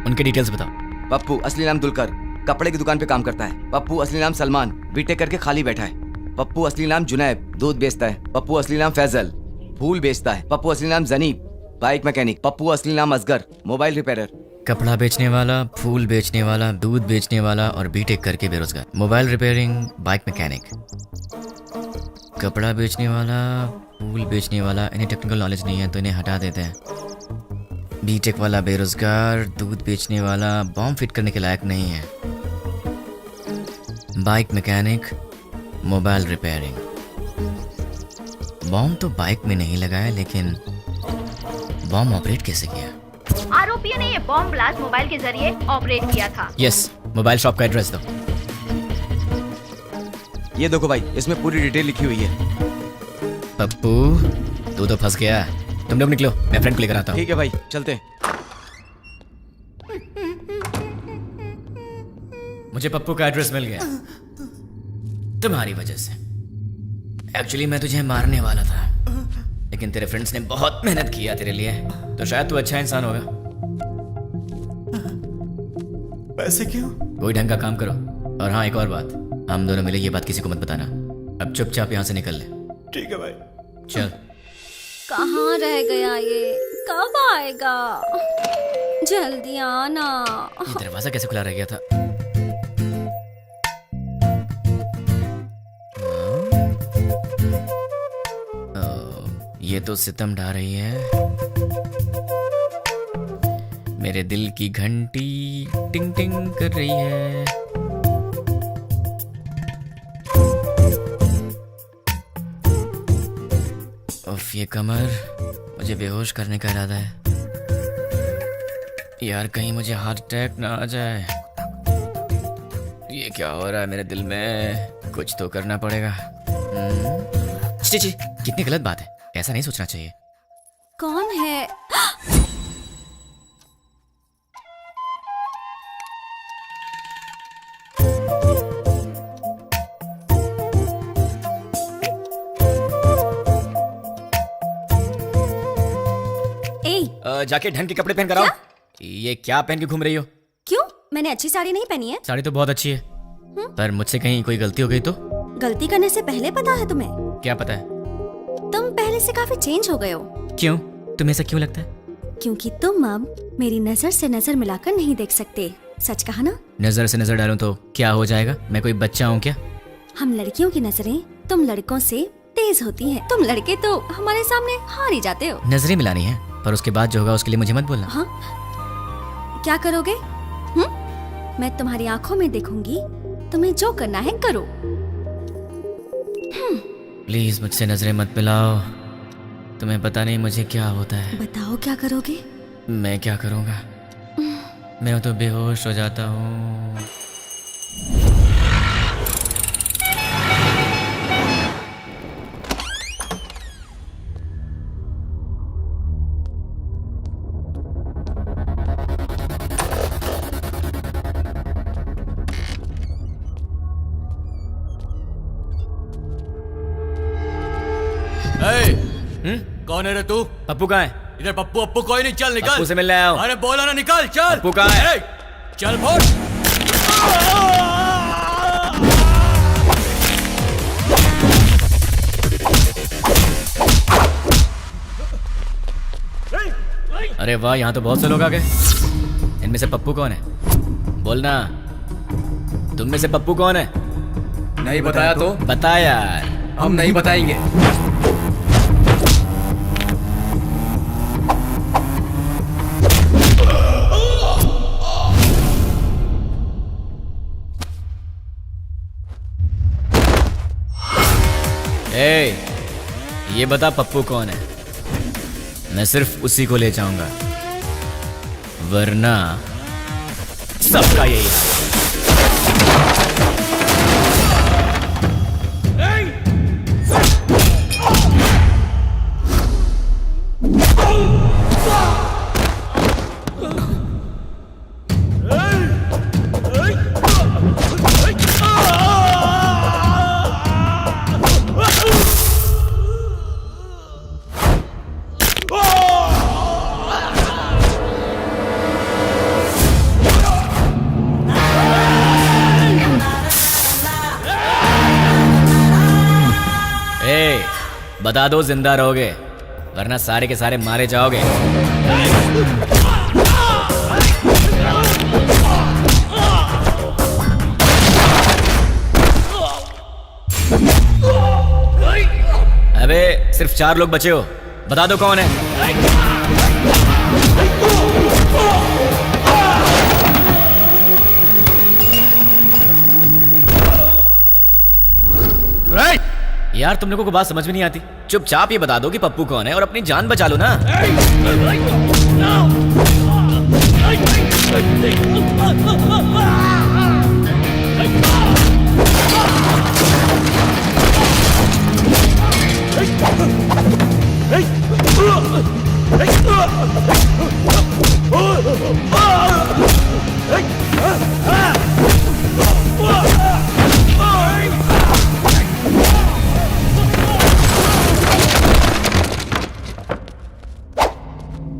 उनके डिटेल्स बताओ। पप्पू असली नाम दुलकर, कपड़े की दुकान पे काम करता है। पप्पू असली नाम सलमान, बीटेक करके खाली बैठा है। पप्पू असली नाम जुनैब, दूध बेचता है। पप्पू असली नाम फैजल, फूल बेचता है। पप्पू असली नाम जनीब, बाइक मैकेनिक। पप्पू असली नाम असगर, मोबाइल रिपेयरर। कपड़ा बेचने वाला, फूल बेचने वाला, दूध बेचने वाला और बीटेक करके बेरोजगार। Mobile repairing, bike mechanic. कपड़ा बेचने वाला, फूल बेचने वाला, इन्हें टेक्निकल नॉलेज नहीं है तो इन्हें हटा देते हैं। बीटेक वाला बेरोजगार, दूध बेचने वाला बॉम्ब फिट करने के लायक नहीं है। Bike mechanic, mobile repairing. Bomb तो बाइक में नहीं लगाया, लेकिन बॉम्ब ऑपरेट कैसे किया? आरोपी ने ये बॉम्ब ब्लास्ट मोबाइल के जरिए ऑपरेट किया था। यस, मोबाइल शॉप का एड्रेस दो। ये देखो भाई, इसमें पूरी डिटेल लिखी हुई है। पप्पू, तू तो फंस गया। तुम लोग निकलो, मैं फ्रेंड को लेकर आता हूँ। ठीक है भाई, चलते हैं। मुझे पप्पू का एड्रेस मिल गया तुम्हारी वजह से। एक्चुअली मैं तुझे मारने वाला था, लेकिन तेरे फ्रेंड्स ने बहुत मेहनत किया तेरे लिए, तो शायद तू अच्छा इंसान होगा। पैसे क्यों? कोई ढंग का काम करो। और हाँ, एक और बात, हम दोनों मिले ये बात किसी को मत बताना। अब चुपचाप यहाँ से निकल ले। ठीक है भाई। चल। कहाँ रह गया ये? कब आएगा? जल्दी आना। ये दरवाजा कैसे खुला रह गया था? ये तो सितम ढा रही है। मेरे दिल की घंटी टिंग टिंग कर रही है। उफ, ये कमर, मुझे बेहोश करने का इरादा है। यार कहीं मुझे हार्ट अटैक ना आ जाए। ये क्या हो रहा है मेरे दिल में? कुछ तो करना पड़ेगा। छी, कितनी गलत बात है, ऐसा नहीं सोचना चाहिए। कौन है? जाके ढंग के कपड़े पहन कर आओ। ये क्या पहन के घूम रही हो? क्यों? मैंने अच्छी साड़ी नहीं पहनी है। साड़ी तो बहुत अच्छी है, पर मुझसे कहीं कोई गलती हो गई तो? गलती करने से पहले पता है तुम्हें? क्या पता है? तुम पहले से काफी चेंज हो गए हो। क्यों? तुम्हें ऐसा क्यों लगता है? क्योंकि तुम अब मेरी नजर से नजर मिलाकर नहीं देख सकते। सच कहा ना? नजर से नजर डालूं तो क्या हो जाएगा? मैं कोई बच्चा हूँ क्या? हम लड़कियों की नजरें तुम लड़कों से तेज होती हैं। तुम लड़के तो हमारे सामने हार ही जाते हो। नजरें मिलानी है, पर उसके बाद जो होगा उसके लिए मुझे मत बोलना। हाँ? क्या करोगे? मैं तुम्हारी आंखों में देखूंगी, तुम्हें जो करना है करो। प्लीज मुझसे नजरें मत मिलाओ। तुम्हें पता नहीं मुझे क्या होता है। बताओ क्या करोगे? मैं क्या करूँगा? मैं तो बेहोश हो जाता हूँ। कौन है रे तू? पप्पू कहाँ है? इधर पप्पू अप्पू कोई नहीं, चल निकल। पप्पू से मिलने आया हूँ। अरे बोला ना निकल, चल। पप्पू कहाँ है? चल फोड़। अरे वाह, यहाँ तो बहुत से लोग आ गए। इनमें से पप्पू कौन है? बोलना। तुम में से पप्पू कौन है? नहीं बताया तो? बता यार। हम नहीं बताएंगे। ये बता पप्पू कौन है? मैं सिर्फ उसी को ले जाऊंगा, वरना सबका यही है। बता दो जिंदा रहोगे, वरना सारे के सारे मारे जाओगे। अबे सिर्फ 4 लोग बचे हो, बता दो कौन है? यार तुम लोगों को बात समझ में नहीं आती। चुपचाप ये बता दो कि पप्पू कौन है और अपनी जान बचा लो ना।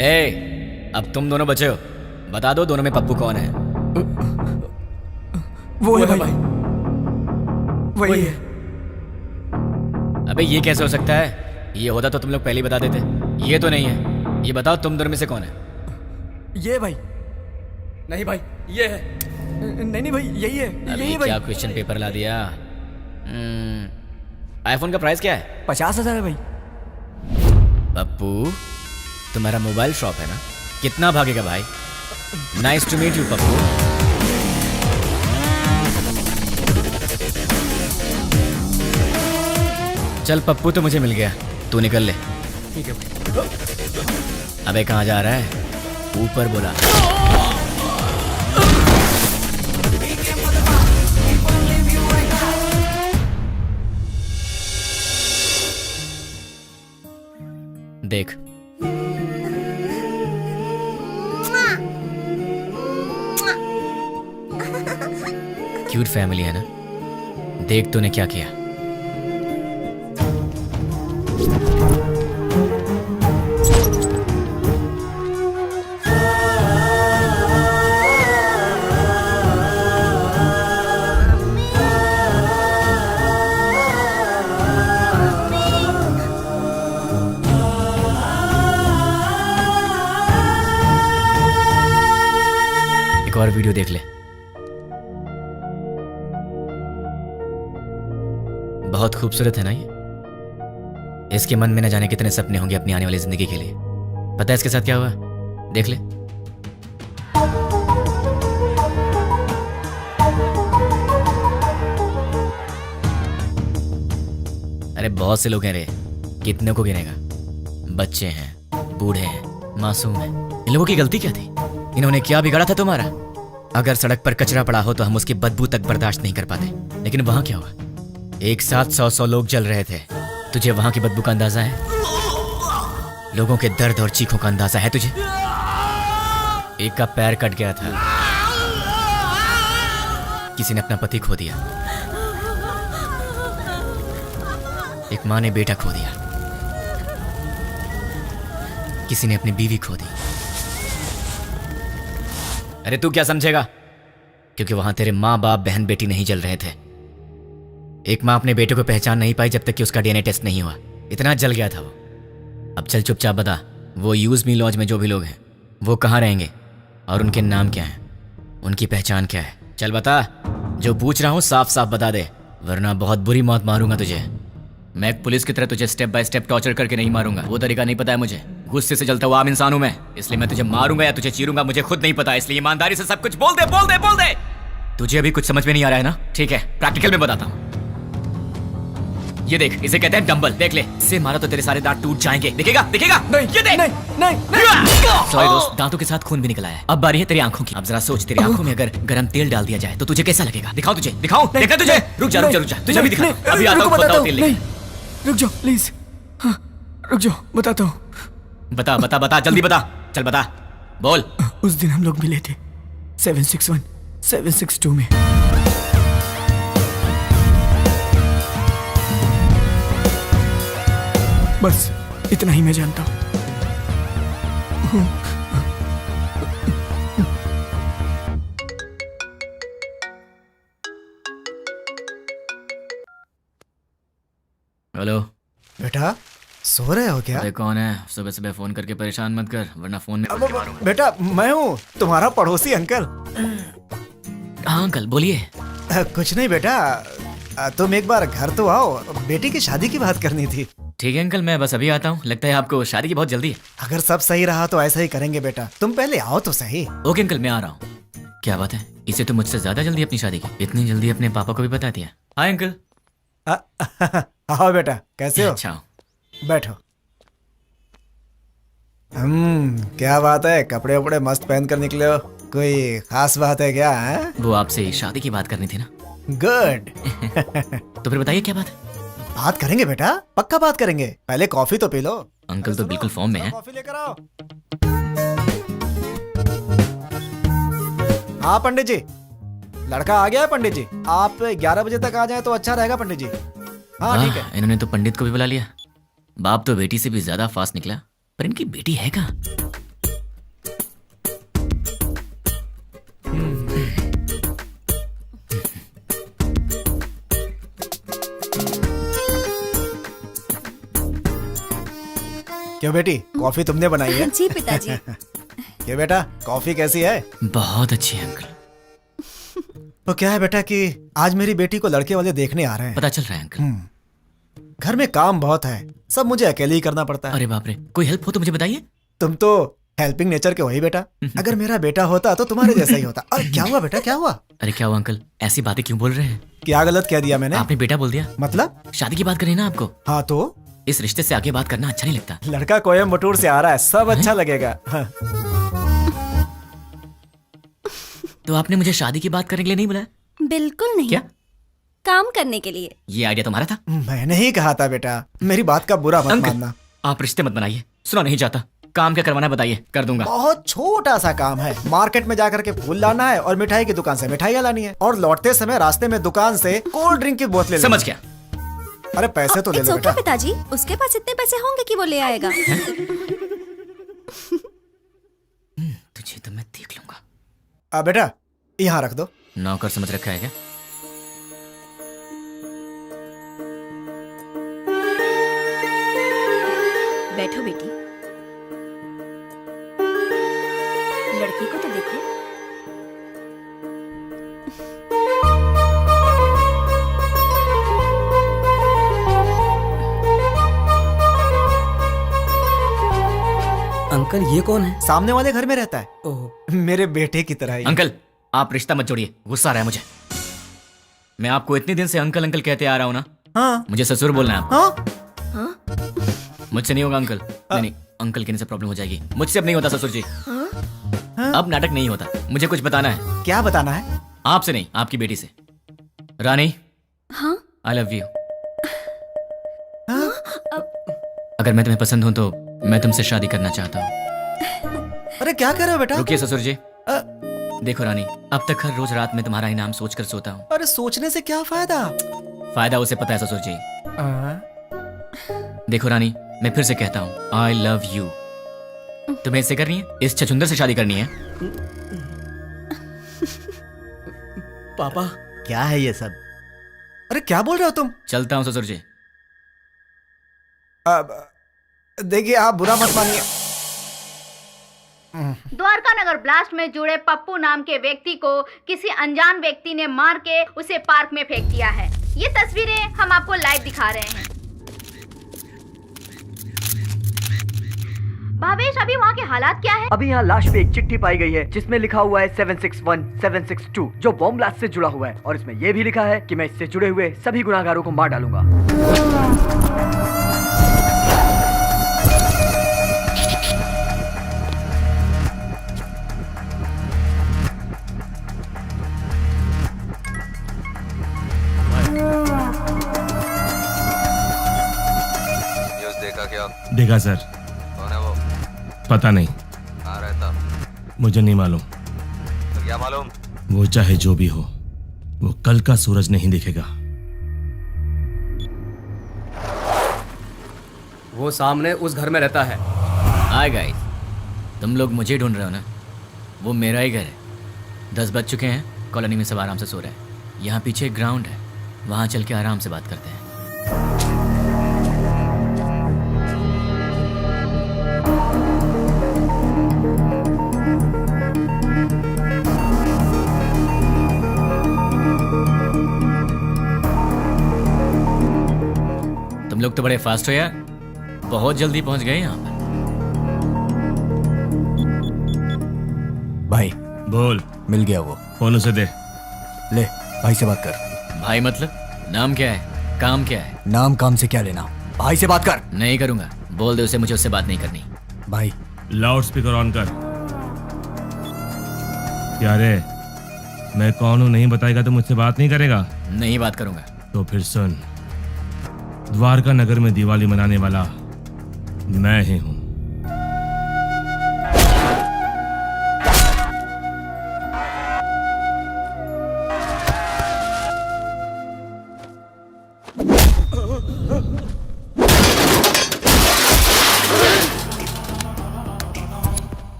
ए, अब तुम दोनों बचे हो, बता दो दोनों में पप्पू कौन है? वो है भाई, वही है। अबे ये कैसे हो सकता है? ये होता तो तुम लोग पहले ही बता देते। ये तो नहीं है। ये बताओ तुम दोनों में से कौन है? ये भाई। नहीं भाई, ये है। नहीं भाई, यही है, अभी यही है भाई। क्या क्वेश्चन पेपर ला दिया? आईफोन का प्राइस क्या है? 50,000 है भाई। पप्पू, तुम्हारा मोबाइल शॉप है ना? कितना भागेगा भाई? Nice to meet you Pappu. चल पप्पू तो मुझे मिल गया, तू निकल ले। ठीक है भाई। अबे कहाँ जा रहा है? ऊपर बोला। देख, क्यूट फैमिली है ना? देख तूने क्या किया। एक और वीडियो देख ले। बहुत खूबसूरत है ना ये? इसके मन में न जाने कितने सपने होंगे अपनी आने वाली जिंदगी के लिए। पता है इसके साथ क्या हुआ? देख ले। अरे बहुत से लोग हैं रे, कितने को गिनेगा? बच्चे हैं, बूढ़े हैं, मासूम हैं। इन लोगों की गलती क्या थी? इन्होंने क्या बिगाड़ा था तुम्हारा? अगर सड़क पर कचरा पड़ा हो तो हम उसकी बदबू तक बर्दाश्त नहीं कर पाते, लेकिन वहां क्या हुआ? एक साथ 100 लोग जल रहे थे। तुझे वहां की बदबू का अंदाजा है? लोगों के दर्द और चीखों का अंदाजा है तुझे? एक का पैर कट गया था, किसी ने अपना पति खो दिया, एक माँ ने बेटा खो दिया, किसी ने अपनी बीवी खो दी। अरे तू क्या समझेगा? क्योंकि वहां तेरे माँ बाप बहन बेटी नहीं जल रहे थे। एक माँ अपने बेटे को पहचान नहीं पाई जब तक कि उसका डीएनए टेस्ट नहीं हुआ। इतना जल गया था वो। अब चल चुपचाप बता, वो यूज मी लॉज में जो भी लोग हैं वो कहाँ रहेंगे और उनके नाम क्या हैं, उनकी पहचान क्या है? चल बता। जो पूछ रहा हूँ साफ साफ बता दे, वरना बहुत बुरी मौत मारूंगा तुझे। मैं एक पुलिस की तरह तुझे स्टेप बाय स्टेप टॉर्चर करके नहीं मारूंगा, वो तरीका नहीं पता है मुझे। गुस्से से जलता हुआ आम इंसान हूं मैं, इसलिए मैं तुझे मारूंगा या तुझे चीरूंगा मुझे खुद नहीं पता। इसलिए ईमानदारी से सब कुछ बोल दे, बोल दे, बोल दे। तुझे अभी कुछ समझ में नहीं आ रहा है ना? ठीक है, प्रैक्टिकल में बताता हूँ। ये देख, इसे कहते हैं डंबल। देख ले, इससे मारा तो तेरे सारे दांत टूट जाएंगे। दिखेगा? दिखेगा? नहीं, ये देख। नहीं। सॉरी दोस्त, दांतों के साथ खून भी निकला है। अब बारी है तेरी आंखों की। अब जरा सोच, तेरी आंखों में अगर गरम तेल डाल दिया जाए तो तुझे कैसा लगेगा? दिखाओ तुझे, दिखाओ। देखा तुझे? रुक जा, रुक जा, रुक जा। तुझे अभी दिखा, अभी आता हूँ। बताओ तेल लेके। रुक जाओ प्लीज। हाँ, रुक जाओ, बताता हूँ। बता बता बता, जल्दी बता। चल बता, बोल। उस दिन हम लोग मिले थे 761 762 में। बस इतना ही मैं जानता हूँ। हेलो बेटा, सो रहे हो क्या? अरे कौन है? सुबह सुबह फोन करके परेशान मत कर, वरना फोन में बेटा मैं हूँ, तुम्हारा पड़ोसी अंकल। हाँ अंकल बोलिए। कुछ नहीं बेटा, तुम एक बार घर तो आओ, बेटी की शादी की बात करनी थी। ठीक है अंकल, मैं बस अभी आता हूँ। लगता है आपको शादी की बहुत जल्दी है। अगर सब सही रहा तो ऐसा ही करेंगे बेटा, तुम पहले आओ तो सही। ओके अंकल, मैं आ रहा हूँ। क्या बात है, इसे तो मुझसे ज्यादा जल्दी अपनी शादी की। इतनी जल्दी अपने पापा को भी बता दिया। Hi uncle. आओ बेटा, कैसे हो? अच्छा, बैठो। क्या बात है, कपड़े वपड़े मस्त पहन कर निकले हो, कोई खास बात है क्या? है? वो आपसे शादी की बात करनी थी ना। गुड। तो फिर बताइए क्या बात है? बात करेंगे बेटा, पक्का बात करेंगे। पहले कॉफी तो पी लो। अंकल तो बिल्कुल फॉर्म में है। कॉफी लेकर आओ। हाँ पंडित जी, लड़का आ गया है पंडित जी, आप 11 बजे तक आ जाए तो अच्छा रहेगा पंडित जी। हाँ ठीक है। इन्होंने तो पंडित को भी बुला लिया। बाप तो बेटी से भी ज्यादा फास्ट निकला, पर इनकी बेटी है कहाँ? क्यों बेटी, कॉफी तुमने बनाई है? जी पिताजी। क्या बेटा, कॉफी कैसी है? बहुत अच्छी है अंकल। तो क्या है बेटा कि आज मेरी बेटी को लड़के वाले देखने आ रहे हैं। पता चल रहा है अंकल। घर में काम बहुत है, सब मुझे अकेले ही करना पड़ता है। अरे बाप रे, कोई हेल्प हो तो मुझे बताइए। तुम तो हेल्पिंग नेचर के हो ही बेटा। अगर मेरा बेटा होता तो तुम्हारे जैसा ही होता। अरे क्या हुआ बेटा, क्या हुआ? अरे क्या हुआ अंकल, ऐसी बातें क्यों बोल रहे हैं? क्या गलत कह दिया मैंने? आपने बेटा बोल दिया। मतलब? शादी की बात करें ना आपको। हाँ तो इस रिश्ते से आगे बात करना अच्छा नहीं लगता। लड़का कोयम्बटूर से आ रहा है, सब अच्छा लगेगा। हाँ। तो आपने मुझे शादी की बात करने के लिए नहीं बुलाया? बिल्कुल नहीं। क्या? काम करने के लिए। ये आइडिया तुम्हारा था? मैंने ही कहा था बेटा, मेरी बात का बुरा मत मानना। आप रिश्ते मत बनाइए, सुना नहीं चाहता। काम क्या करवाना बताइए, कर दूंगा। बहुत छोटा सा काम है, मार्केट में जाकर के फूल लाना है और मिठाई की दुकान से मिठाइयाँ लानी है, और लौटते समय रास्ते में दुकान से कोल्ड ड्रिंक की बोतलें। समझ गया। अरे पैसे तो ले लो बेटा। पिताजी, उसके पास इतने पैसे होंगे कि वो ले आएगा। तुझे तो मैं देख लूंगा। बेटा यहाँ रख दो। नौकर समझ रखा है क्या? बैठो बेटी। लड़की को तो देखो। अंकल ये कौन है? सामने वाले घर में रहता है। ओह, मेरे बेटे की तरह ही। अंकल आप रिश्ता मत जोड़िए, गुस्सा आ रहा है मुझे। मैं आपको इतने दिन से अंकल अंकल कहते आ रहा हूँ ना। हाँ। मुझे ससुर बोलना है आपको। हाँ? मुझसे नहीं होगा अंकल। नहीं, अंकल कहने से प्रॉब्लम हो जाएगी। मुझसे अब नहीं होता ससुर जी। अब नाटक नहीं होता। मुझे कुछ बताना है। क्या बताना है? आपसे नहीं, आपकी बेटी से। रानी। हाँ? I love you. अगर मैं तुम्हें पसंद हूं तो मैं तुमसे शादी करना चाहता हूँ। अरे क्या कर रहे हो बेटा? रुकिए ससुर जी। देखो रानी, अब तक हर रोज रात में तुम्हारा ही नाम सोचकर सोता हूँ। अरे सोचने से क्या फायदा? फायदा उसे पता है ससुर जी। देखो रानी, मैं फिर से कहता हूँ, आई लव यू। तुम्हें इससे करनी है? इस छछुंदर से शादी करनी है? पापा क्या है ये सब? अरे क्या बोल रहे हो तुम? चलता हूँ ससुर जी। देखिए आप बुरा मत मानिए। द्वारका नगर ब्लास्ट में जुड़े पप्पू नाम के व्यक्ति को किसी अनजान व्यक्ति ने मार के उसे पार्क में फेंक दिया है। ये तस्वीरें हम आपको लाइव दिखा रहे हैं। भावेश, अभी वहाँ के हालात क्या है? अभी यहाँ लाश पे एक चिट्ठी पाई गई है जिसमें लिखा हुआ है 761 762 जो बॉम्ब ब्लास्ट से जुड़ा हुआ है, और इसमें यह भी लिखा है कि मैं इससे जुड़े हुए सभी गुनाहगारों को मार डालूंगा। देखा सर। कौन है वो? पता नहीं, कहाँ रहता? मुझे नहीं मालूम। तो क्या मालूम? वो चाहे जो भी हो, वो कल का सूरज नहीं दिखेगा। वो सामने उस घर में रहता है। हाय गाइस, तुम लोग मुझे ढूंढ रहे हो ना? वो मेरा ही घर है। 10 बज चुके हैं, कॉलोनी में सब आराम से सो रहे हैं। यहाँ पीछे एक ग्राउंड है, वहाँ चल के आराम से बात करते हैं। तुम लोग तो बड़े फास्ट हो यार, बहुत जल्दी पहुंच गए यहाँ पर। भाई बोल। मिल गया वो। फोन उसे दे। ले भाई से बात कर। भाई मतलब? नाम क्या है, काम क्या है? नाम काम से क्या लेना, भाई से बात कर। नहीं करूंगा, बोल दे उसे मुझे उससे बात नहीं करनी। भाई लाउड स्पीकर ऑन कर। क्या रे, मैं कौन हूँ नहीं बताएगा तो मुझसे बात नहीं करेगा? नहीं बात करूंगा। तो फिर सुन, द्वारका नगर में दिवाली मनाने वाला मैं ही हूं।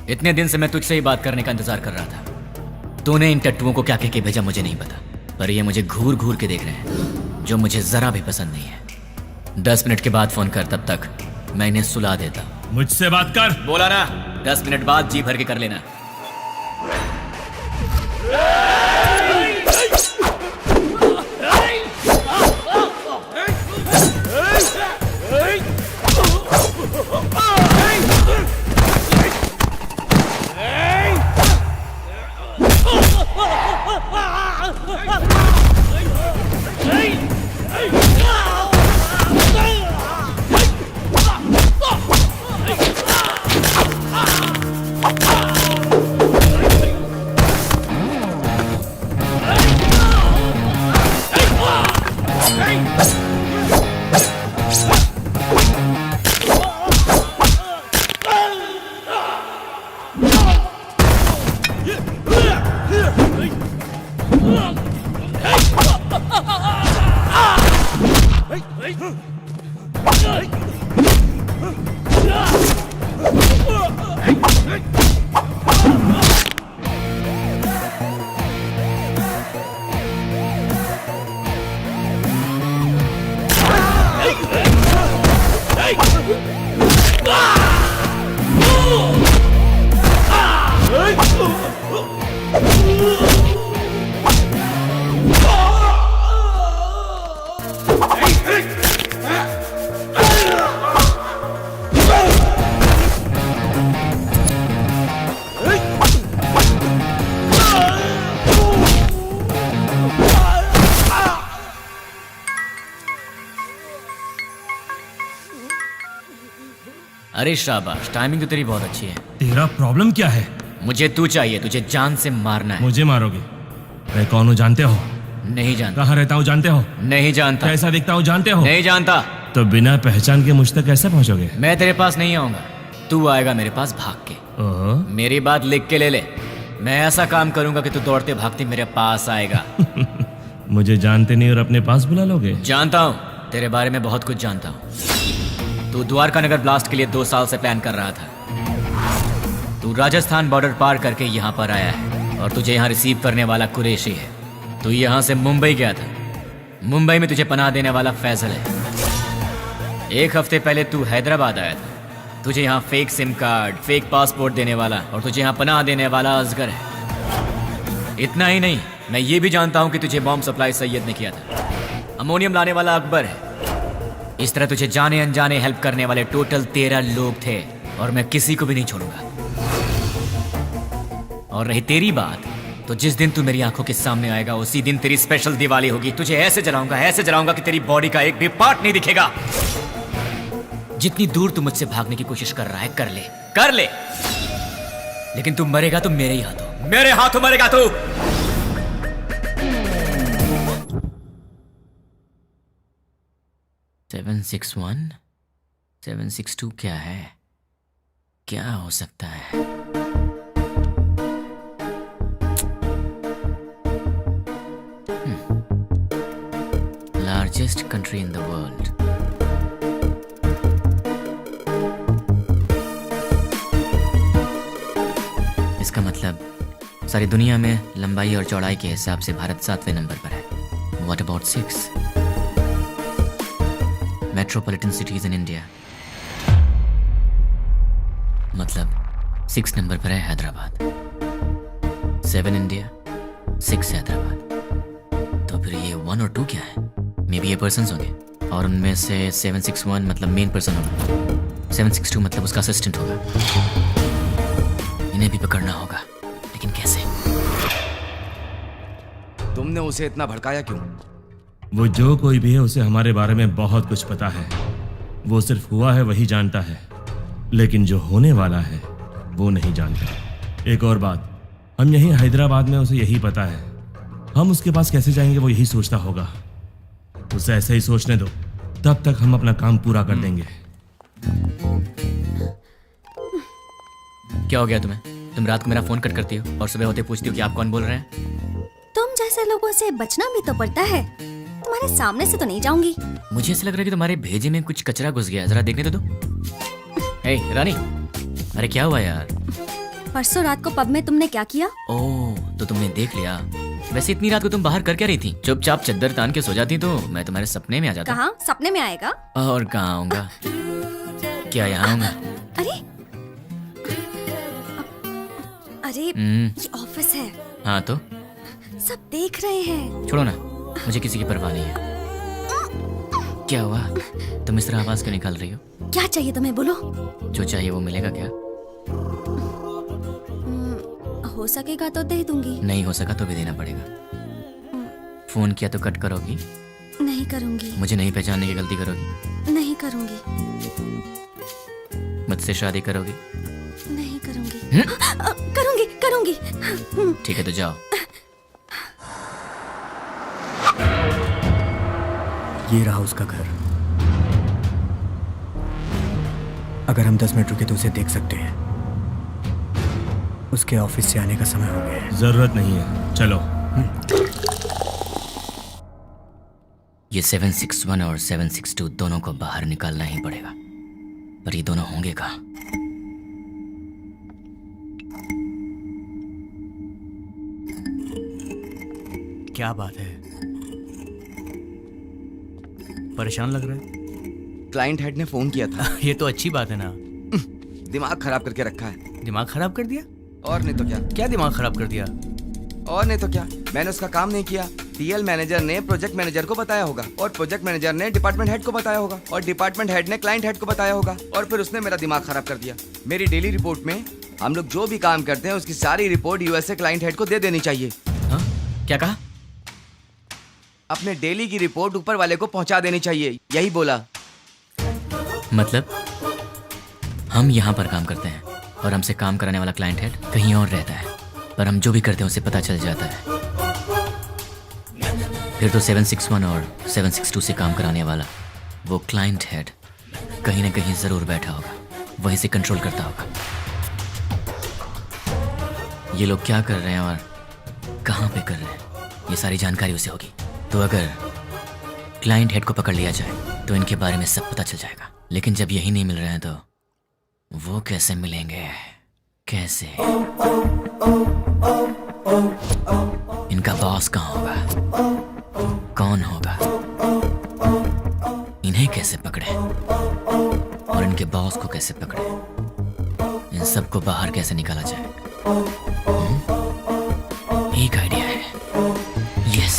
इतने दिन से मैं तुझसे ही बात करने का इंतजार कर रहा था। तूने इन टट्टुओं को क्या कह के भेजा मुझे नहीं पता, पर ये मुझे घूर घूर के देख रहे हैं, जो मुझे जरा भी पसंद नहीं है। 10 मिनट के बाद फोन कर, तब तक मैं इन्हें सुला देता। मुझसे बात कर। बोला ना, 10 मिनट बाद जी भर के कर लेना। अरे शाबाश, टाइमिंग तो तेरी बहुत अच्छी है। तेरा प्रॉब्लम क्या है? मुझे तू चाहिए, तुझे जान से मारना है। मुझे मारोगे? मैं कौन हूँ जानते हो? नहीं जानता। कहाँ रहता हूँ जानते हो? नहीं जानता। कैसा दिखता हूँ जानते हो? नहीं जानता। तो बिना पहचान के मुझ तक कैसे पहुँचोगे? मैं तेरे पास नहीं आऊंगा, तू आएगा मेरे पास भाग के। ओहो। मेरी बात लिख के ले ले। मैं ऐसा काम करूंगा कि तू दौड़ते भागते मेरे पास आएगा। मुझे जानते नहीं और अपने पास बुला लोगे? जानता हूँ, तेरे बारे में बहुत कुछ जानता हूँ। तू द्वारका नगर ब्लास्ट के लिए 2 साल से प्लान कर रहा था। तू राजस्थान बॉर्डर पार करके यहाँ पर आया है और तुझे यहाँ रिसीव करने वाला कुरैशी है। तू यहाँ से मुंबई गया था। मुंबई में तुझे पनाह देने वाला फैजल है। 1 हफ्ते पहले तू हैदराबाद आया था। तुझे यहाँ fake SIM card, fake passport देने वाला और तुझे यहाँ पनाह देने वाला असगर है। इतना ही नहीं, मैं ये भी जानता हूँ कि तुझे बॉम्ब सप्लाई सैयद ने किया था। अमोनियम लाने वाला अकबर है। इस तरह तुझे जाने अनजाने हेल्प करने वाले टोटल 13 लोग थे और मैं किसी को भी नहीं छोड़ूंगा। और रही तेरी बात, तो जिस दिन तू मेरी आंखों के सामने आएगा उसी दिन तेरी स्पेशल दिवाली होगी। तुझे ऐसे जलाऊंगा कि तेरी बॉडी का एक भी पार्ट नहीं दिखेगा। जितनी दूर तू मुझसे भागने की कोशिश कर रहा है, कर ले, लेकिन तू मरेगा तो मेरे ही हाथों, मेरे हाथों मरेगा तू। सेवन 6-1 762 क्या है? क्या हो सकता है? Largest country in the world. इसका मतलब सारी दुनिया में लंबाई और चौड़ाई के हिसाब से भारत 7वें नंबर पर है। What about 6? Metropolitan cities in India, मतलब 6 नंबर पर है हैदराबाद। 7 इंडिया, 6 हैदराबाद। तो फिर ये 1 और 2 क्या है? मे बी ये पर्सन्स होंगे और उनमें से 761 मतलब मेन पर्सन होगा, 762 मतलब उसका असिस्टेंट होगा। इन्हें भी पकड़ना होगा, लेकिन कैसे? तुमने उसे इतना भड़काया क्यों? वो जो कोई भी है उसे हमारे बारे में बहुत कुछ पता है। वो सिर्फ हुआ है वही जानता है, लेकिन जो होने वाला है वो नहीं जानता। एक और बात, हम यहीं हैदराबाद में उसे यही पता है। हम उसके पास कैसे जाएंगे वो यही सोचता होगा। उसे ऐसे ही सोचने दो, तब तक हम अपना काम पूरा कर देंगे। क्या हो गया तुम्हें? तुम रात को मेरा फोन कट करती हो और सुबह होते पूछती हो कि आप कौन बोल रहे हैं। तुम जैसे लोगों से बचना भी तो पड़ता है। तुम्हारे सामने से तो नहीं जाऊंगी। मुझे ऐसा लग रहा है कि तुम्हारे भेजे में कुछ कचरा घुस गया। जरा देखने तो दो। हे रानी, अरे क्या हुआ यार? परसों रात को पब में तुमने क्या किया? ओह, तो तुमने देख लिया। वैसे इतनी रात को तुम बाहर कर क्या रही थी? चुपचाप चद्दर तान के सो जाती तो मैं तुम्हारे सपने में आ जाता। कहाँ? सपने में आएगा? और कहाँ आऊंगा? क्या यहाँ आऊंगा? अरे ये ऑफिस है। हाँ तो सब देख रहे हैं। छोड़ो ना, मुझे किसी की परवाह नहीं है। क्या हुआ? तुम इस तरह आवाज क्यों निकाल रही हो? क्या चाहिए तुम्हें, बोलो। जो चाहिए वो मिलेगा क्या? हो सकेगा तो दे दूंगी। नहीं हो सका तो भी देना पड़ेगा। फोन किया तो कट करोगी? नहीं करूंगी। मुझे नहीं पहचानने की गलती करोगी? नहीं करूंगी। मुझसे शादी करोगी? नहीं करूंगी। करूंगी करूंगी। ठीक है तो जाओ। ये रहा उसका घर। अगर हम 10 मिनट रुके तो उसे देख सकते हैं। उसके ऑफिस से आने का समय हो गया है। जरूरत नहीं है, चलो। ये 761 और 762 दोनों को बाहर निकालना ही पड़ेगा, पर ये दोनों होंगे कहाँ? क्या बात है, परेशान लग रहा है? क्लाइंट हेड ने फोन किया था। ये तो अच्छी बात है ना। दिमाग खराब करके रखा है। दिमाग खराब कर दिया? और नहीं तो क्या। क्या दिमाग खराब कर दिया? और नहीं तो क्या, मैंने उसका काम नहीं किया। टीएल मैनेजर ने प्रोजेक्ट मैनेजर को बताया होगा, और प्रोजेक्ट मैनेजर ने डिपार्टमेंट हेड को बताया होगा, और डिपार्टमेंट हेड ने क्लाइंट हेड को बताया होगा, और फिर उसने मेरा दिमाग खराब कर दिया। मेरी डेली रिपोर्ट में हम लोग जो भी काम करते हैं उसकी सारी रिपोर्ट यूएसए क्लाइंट हेड को दे देनी चाहिए। हाँ? क्या कहा? अपने डेली की रिपोर्ट ऊपर वाले को पहुंचा देनी चाहिए, यही बोला। मतलब हम यहाँ पर काम करते हैं और हमसे काम कराने वाला क्लाइंट हेड कहीं और रहता है, पर हम जो भी करते हैं उसे पता चल जाता है। फिर तो 761 और 762 से काम कराने वाला वो क्लाइंट हेड कहीं ना कहीं जरूर बैठा होगा, वहीं से कंट्रोल करता होगा। ये लोग क्या कर रहे हैं और कहाँ पे कर रहे हैं, ये सारी जानकारी उसे होगी। तो अगर क्लाइंट हेड को पकड़ लिया जाए तो इनके बारे में सब पता चल जाएगा। लेकिन जब यही नहीं मिल रहे हैं तो वो कैसे मिलेंगे? कैसे? इनका बॉस कहाँ होगा? कौन होगा? इन्हें कैसे पकड़े और इनके बॉस को कैसे पकड़े? इन सबको बाहर कैसे निकाला जाए? एक आइडिया है। यस।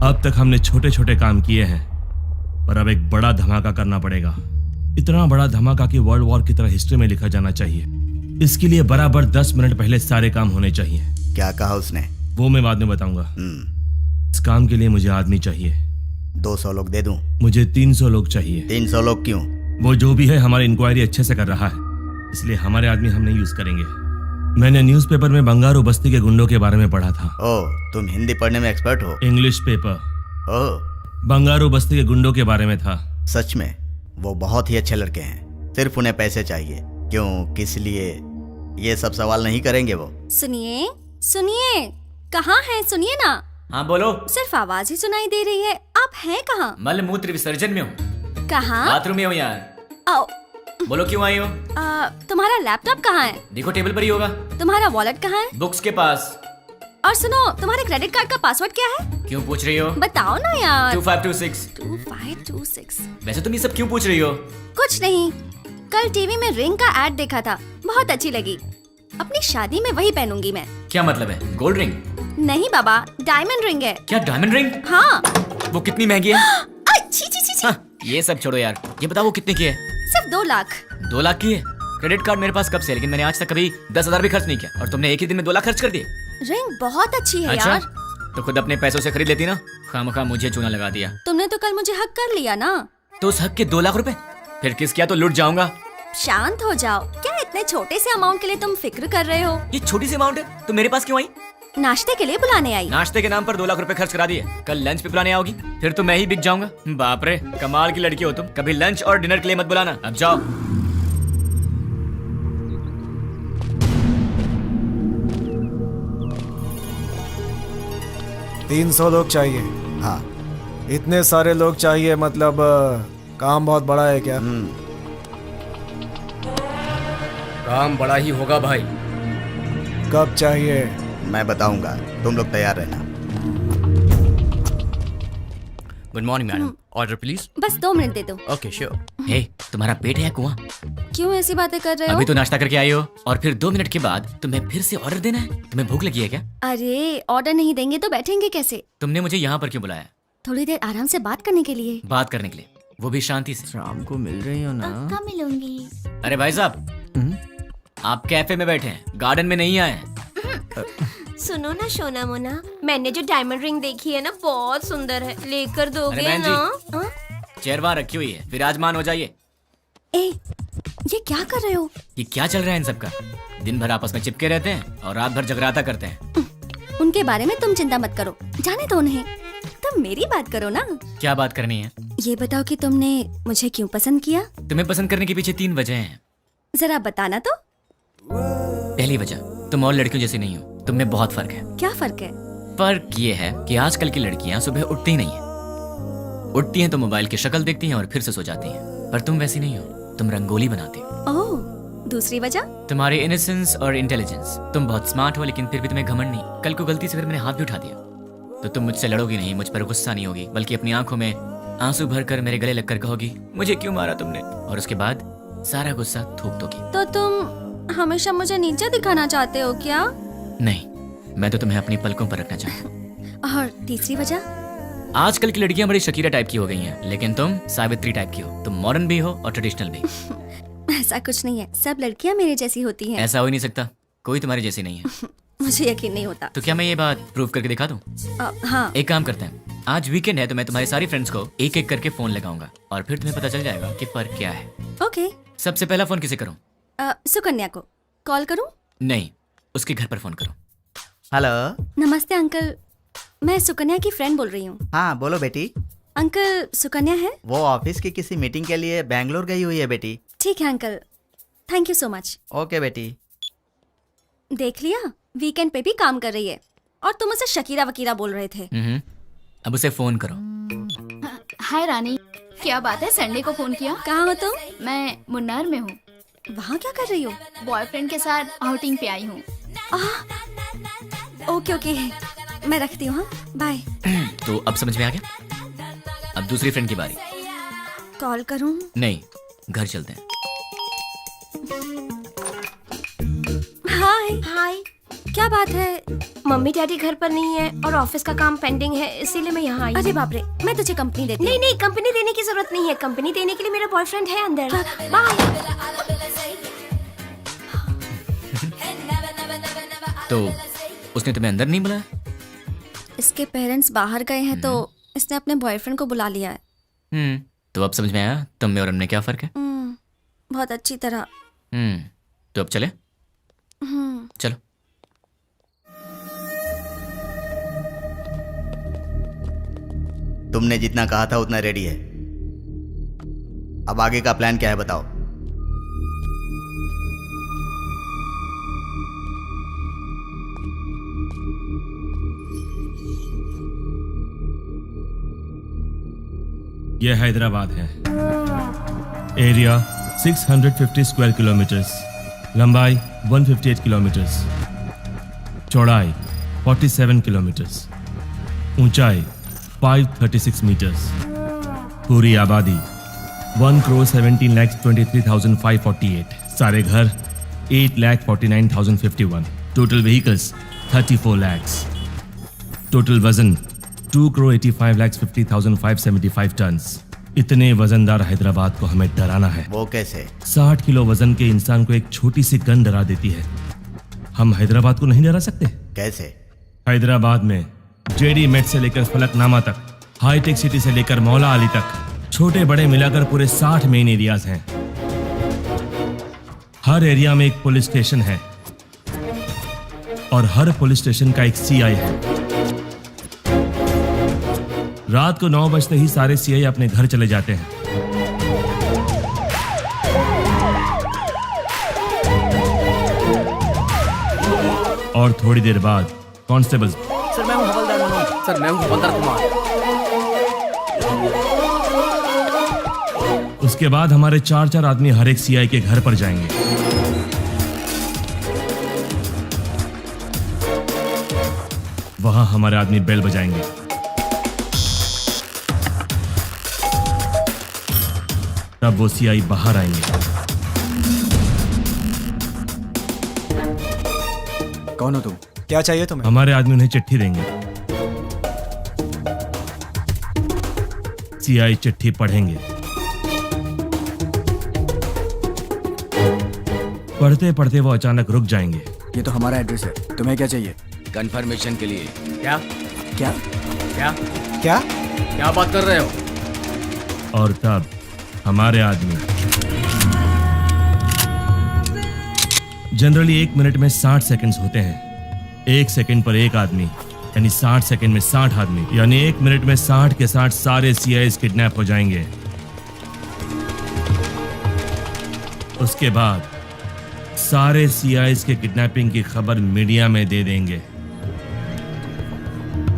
अब तक हमने छोटे छोटे काम किए हैं, पर अब एक बड़ा धमाका करना पड़ेगा। इतना बड़ा धमाका कि वर्ल्ड वॉर की तरह हिस्ट्री में लिखा जाना चाहिए। इसके लिए बराबर 10 मिनट पहले सारे काम होने चाहिए। क्या कहा उसने? वो मैं बाद में बताऊंगा। इस काम के लिए मुझे आदमी चाहिए। 200 लोग दे दूं? मुझे 300 लोग चाहिए। 300 लोग क्यों? वो जो भी है हमारी इंक्वायरी अच्छे से कर रहा है, इसलिए हमारे आदमी हम नहीं यूज करेंगे। मैंने न्यूज़पेपर में बंगारू बस्ती के गुंडों के बारे में पढ़ा था। ओह, तुम हिंदी पढ़ने में एक्सपर्ट हो? English paper. ओह, बंगारू बस्ती के गुंडों के बारे में था। सच में? वो बहुत ही अच्छे लड़के हैं, सिर्फ उन्हें पैसे चाहिए। क्यों, किस लिए, ये सब सवाल नहीं करेंगे वो। सुनिए सुनिए, कहाँ हैं? सुनिए ना। हाँ बोलो। सिर्फ आवाज ही सुनाई दे रही है, आप हैं कहाँ? मल मूत्र विसर्जन में हूँ। कहाँ? बाथरूम में हूँ यार। आओ। बोलो क्यों आई हो? तुम्हारा लैपटॉप कहाँ है? देखो टेबल पर ही होगा। तुम्हारा वॉलेट कहाँ है? बुक्स के पास। और सुनो, तुम्हारे क्रेडिट कार्ड का पासवर्ड क्या है? क्यों पूछ रही हो? बताओ ना यार। 2526। 2526। वैसे तुम ये सब क्यों पूछ रही हो? कुछ नहीं, कल टीवी में रिंग का एड देखा था, बहुत अच्छी लगी। अपनी शादी में वही पहनूंगी मैं। क्या मतलब है? Gold ring? नहीं बाबा, डायमंड रिंग है। क्या डायमंड रिंग? हाँ। वो कितनी महंगी है? छी छी छी छी। हाँ, ये सब छोड़ो यार, ये बताओ वो कितने की है? सिर्फ 2 लाख। 2 लाख की है? क्रेडिट कार्ड मेरे पास कब से, लेकिन मैंने आज तक कभी 10,000 भी खर्च नहीं किया, और तुमने एक ही दिन में 2 लाख खर्च कर दिए। रिंग बहुत अच्छी है अच्छा? यार। तो खुद अपने पैसों से खरीद लेती ना, खामखा मुझे चूना लगा दिया। तुमने तो कल मुझे हक कर लिया ना। तो उस हक के 2 लाख रुपए फिर किस क्या, तो लुट जाऊंगा। शांत हो जाओ, क्या इतने छोटे से अमाउंट के लिए तुम फिक्र कर रहे हो? ये छोटी सी अमाउंट है, तो मेरे पास क्यों आई? नाश्ते के लिए बुलाने आई। नाश्ते के नाम पर 2 लाख रुपए खर्च करा दिए, कल लंच पे बुलाने आओगी, फिर तो मैं ही बिक जाऊंगा। बाप रे, कमाल की लड़की हो तुम। कभी लंच और डिनर के लिए मत बुलाना, अब जाओ। तीन 300 लोग चाहिए। हाँ। इतने सारे लोग चाहिए, मतलब काम बहुत बड़ा है क्या? काम बड़ा ही होगा भाई। कब चाहिए? मैं बताऊंगा, तुम लोग तैयार रहना। Good morning madam, order please. बस 2 मिनट दे दो। Okay sure. हे, तुम्हारा पेट है या कुआं? क्यों ऐसी बातें कर रहे हो? अभी तो नाश्ता करके आई हो और फिर 2 मिनट के बाद तुम्हें फिर से ऑर्डर देना है? तुम्हें भूख लगी है क्या? अरे ऑर्डर नहीं देंगे तो बैठेंगे कैसे? तुमने मुझे यहाँ पर क्यों बुलाया? थोड़ी देर आराम से बात करने के लिए। बात करने के लिए, वो भी शांति से। शाम को मिल रही हो ना? कब मिलूंगी? अरे भाई साहब, आप कैफे में बैठे हैं, गार्डन में नहीं आए हैं। सुनो ना सोना मोना, मैंने जो डायमंड रिंग देखी है ना बहुत सुंदर है, लेकर दोगे बहन ना? हाँ? चेयर वहाँ रखी हुई है, विराजमान हो जाइए। ए, ये क्या कर रहे हो? ये क्या चल रहा है इन सबका? दिन भर आपस में चिपके रहते हैं और रात भर जगराता करते हैं। उनके बारे में तुम चिंता मत करो, जाने दो उन्हें। तुम मेरी बात करो ना। क्या बात करनी है? ये बताओ कि तुमने मुझे क्यों पसंद किया? तुम्हें पसंद करने के पीछे 3 वजह हैं। जरा बताना तो। पहली वजह, तुम और लड़कियों जैसी नहीं हो, तुम में बहुत फर्क है। क्या फर्क है? फर्क ये है कि आजकल की लड़कियां सुबह उठती ही नहीं है। उठती हैं तो मोबाइल की शक्ल देखती हैं और फिर से सो जाती हैं। पर तुम वैसी नहीं हो, तुम रंगोली बनाती हो। ओह, दूसरी वजह? तुम्हारे इनोसेंस और इंटेलिजेंस। तुम बहुत स्मार्ट हो लेकिन फिर भी तुम्हें घमंड नहीं। कल को गलती से फिर मैंने हाथ भी उठा दिया तो तुम मुझसे लड़ोगी नहीं, मुझ पर गुस्सा नहीं होगी, बल्कि अपनी आंखों में आंसू भरकर मेरे गले लगकर कहोगी मुझे क्यों मारा तुमने, और उसके बाद सारा गुस्सा थूक दोगी। तो तुम हमेशा मुझे नीचे दिखाना चाहते हो क्या? नहीं, मैं तो तुम्हें अपनी पलकों पर रखना चाहता हूँ। और तीसरी वजह? आजकल की लड़कियां बड़ी शकीरा टाइप की हो गई हैं, लेकिन तुम सावित्री टाइप की हो। तुम मॉडर्न भी हो और ट्रेडिशनल भी। ऐसा कुछ नहीं है, सब लड़कियां मेरे जैसी होती हैं। ऐसा हो ही नहीं सकता, कोई तुम्हारी जैसी नहीं है। मुझे यकीन नहीं होता। तो क्या मैं ये बात प्रूव करके दिखा दूं? हाँ। एक काम करते हैं, आज वीकेंड है तो मैं तुम्हारी सारी फ्रेंड्स को एक एक करके फोन लगाऊंगा और फिर तुम्हें पता चल जाएगा कि फर्क क्या है। ओके। सबसे पहला फोन किसे करूं? सुकन्या को कॉल करूं? नहीं, उसके घर पर फोन करो। हेलो। नमस्ते अंकल, मैं सुकन्या की फ्रेंड बोल रही हूँ। हाँ बोलो बेटी। अंकल, सुकन्या है? वो ऑफिस की किसी मीटिंग के लिए बैंगलोर गई हुई है बेटी। ठीक है uncle, thank you so much. Okay बेटी। देख लिया, वीकेंड पे भी काम कर रही है और तुम उसे शकीरा वकीरा बोल रहे थे। अब उसे फोन करो। हाय रानी, क्या बात है, संडे को फोन किया? कहाँ हो तुम? मैं मुन्नार में हूँ। वहाँ क्या कर रही हो? बॉयफ्रेंड के साथ आउटिंग पे आई हूँ। ओके ओके, मैं रखती हूँ। बाय। तो अब समझ में आ गया? अब दूसरी फ्रेंड की बारी। कॉल करूँ? नहीं, घर चलते हैं। हाय हाय, क्या बात है? मम्मी डैडी घर पर नहीं है और ऑफिस का काम पेंडिंग है, इसीलिए मैं यहाँ आई। अरे बाप रे, मैं तुझे कंपनी देती हूँ। नहीं, कंपनी देने की जरूरत नहीं है। कंपनी देने के लिए मेरा बॉयफ्रेंड है अंदर। बाय। तो उसने तुम्हें अंदर नहीं बुलाया? इसके पेरेंट्स बाहर गए हैं तो इसने अपने बॉयफ्रेंड को बुला लिया है। तो अब समझ में आया तुम में और हमने क्या फर्क है? बहुत अच्छी तरह। तो अब चले? चलो। तुमने जितना कहा था उतना रेडी है। अब आगे का प्लान क्या है बताओ। यह हैदराबाद है। एरिया 650 स्क्वायर किलोमीटर्स, लंबाई 158 किलोमीटर्स, चौड़ाई 47 किलोमीटर्स, ऊंचाई 536 मीटर्स, पूरी आबादी 1,17,23,548, सारे घर 8,49,051, टोटल व्हीकल्स 34 lakhs, टोटल वजन 2,85,50,575 टन्स। इतने वजनदार हैदराबाद को हमें डराना है। वो कैसे? 60 किलो वजन के इंसान को एक छोटी सी गन डरा देती है। हम हैदराबाद को नहीं डरा सकते? कैसे? हैदराबाद में जेडी मेट से लेकर फलकनामा तक, हाईटेक सिटी से लेकर मौला अली तक, छोटे बड़े मिलाकर पूरे 60 मेन एरियाज हैं। हर एरिया में एक पुलिस स्टेशन है और हर पुलिस स्टेशन का एक सीआई है। रात को 9 बजते ही सारे सीआई अपने घर चले जाते हैं। और थोड़ी देर बाद कांस्टेबल। सर मैं हूं हवलदार मनोज। सर मैं हूं हवलदार कुमार। उसके बाद हमारे 4 आदमी हर एक सीआई के घर पर जाएंगे। वहां हमारे आदमी बेल बजाएंगे। तब वो सीआई बाहर आएंगे। कौन हो तुम? क्या चाहिए तुम्हें? हमारे आदमी उन्हें चिट्ठी देंगे। सीआई चिट्ठी पढ़ेंगे। पढ़ते पढ़ते वो अचानक रुक जाएंगे। ये तो हमारा एड्रेस है, तुम्हें क्या चाहिए? कंफर्मेशन के लिए। क्या क्या क्या क्या क्या बात कर रहे हो? और तब हमारे आदमी जनरली 1 मिनट में 60 सेकंड्स होते हैं। 1 सेकंड पर एक आदमी यानी 60 सेकंड में 60 आदमी, यानी 1 मिनट में 60 के 60 सारे सीआईएस किडनैप हो जाएंगे। उसके बाद सारे सीआईएस के किडनैपिंग की खबर मीडिया में दे देंगे।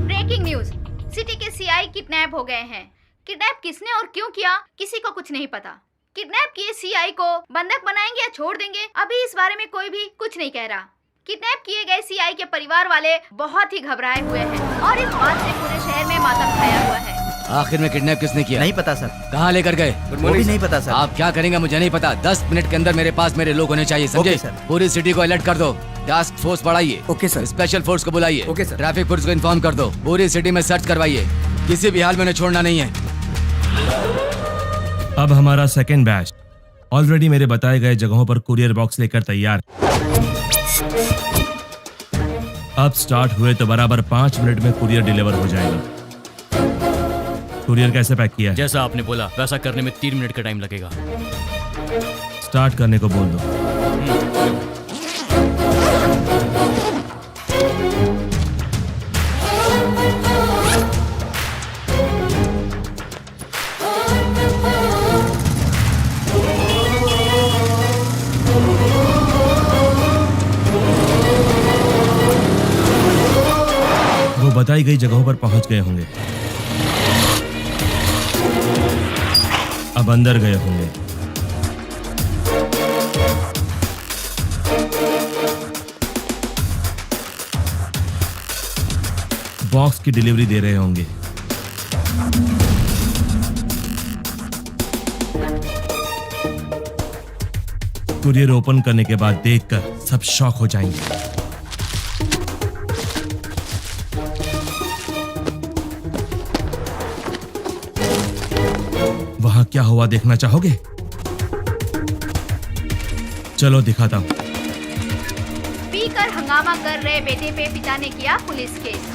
ब्रेकिंग न्यूज, सिटी के सीआई किडनैप हो गए हैं। किडनैप किसने और क्यों किया किसी को कुछ नहीं पता। किडनैप किए सीआई को बंधक बनाएंगे या छोड़ देंगे, अभी इस बारे में कोई भी कुछ नहीं कह रहा। किडनैप किए गए सीआई के परिवार वाले बहुत ही घबराए हुए हैं और इस बात से पूरे शहर में मातम छाया हुआ है। आखिर में किडनैप किसने किया? नहीं पता सर। कहाँ लेकर गए? वो भी नहीं पता सर। आप क्या करेंगे मुझे नहीं पता। 10 मिनट के अंदर मेरे पास मेरे लोग होने चाहिए, समझे? Okay sir. पूरी सिटी को अलर्ट कर दो। टास्क फोर्स बढ़ाइए। Okay sir. स्पेशल फोर्स को बुलाइए। Okay sir. ट्रैफिक पुलिस को इन्फॉर्म कर दो। पूरी सिटी में सर्च करवाइए, किसी भी हाल में उन्हें छोड़ना नहीं है। अब हमारा सेकेंड बैच ऑलरेडी मेरे बताए गए जगहों पर कुरियर बॉक्स लेकर तैयार। अब स्टार्ट हुए तो बराबर 5 मिनट में कुरियर डिलीवर हो जाएगा। कुरियर कैसे पैक किया है? जैसा आपने बोला वैसा करने में 3 मिनट का टाइम लगेगा। स्टार्ट करने को बोल दो। वो बताई गई जगहों पर पहुंच गए होंगे। अब अंदर गए होंगे। बॉक्स की डिलीवरी दे रहे होंगे। कुरियर ओपन करने के बाद देखकर सब शॉक हो जाएंगे। वहां क्या हुआ देखना चाहोगे? चलो दिखाता हूं। पीकर हंगामा कर रहे बेटे पे पिता ने किया पुलिस केस।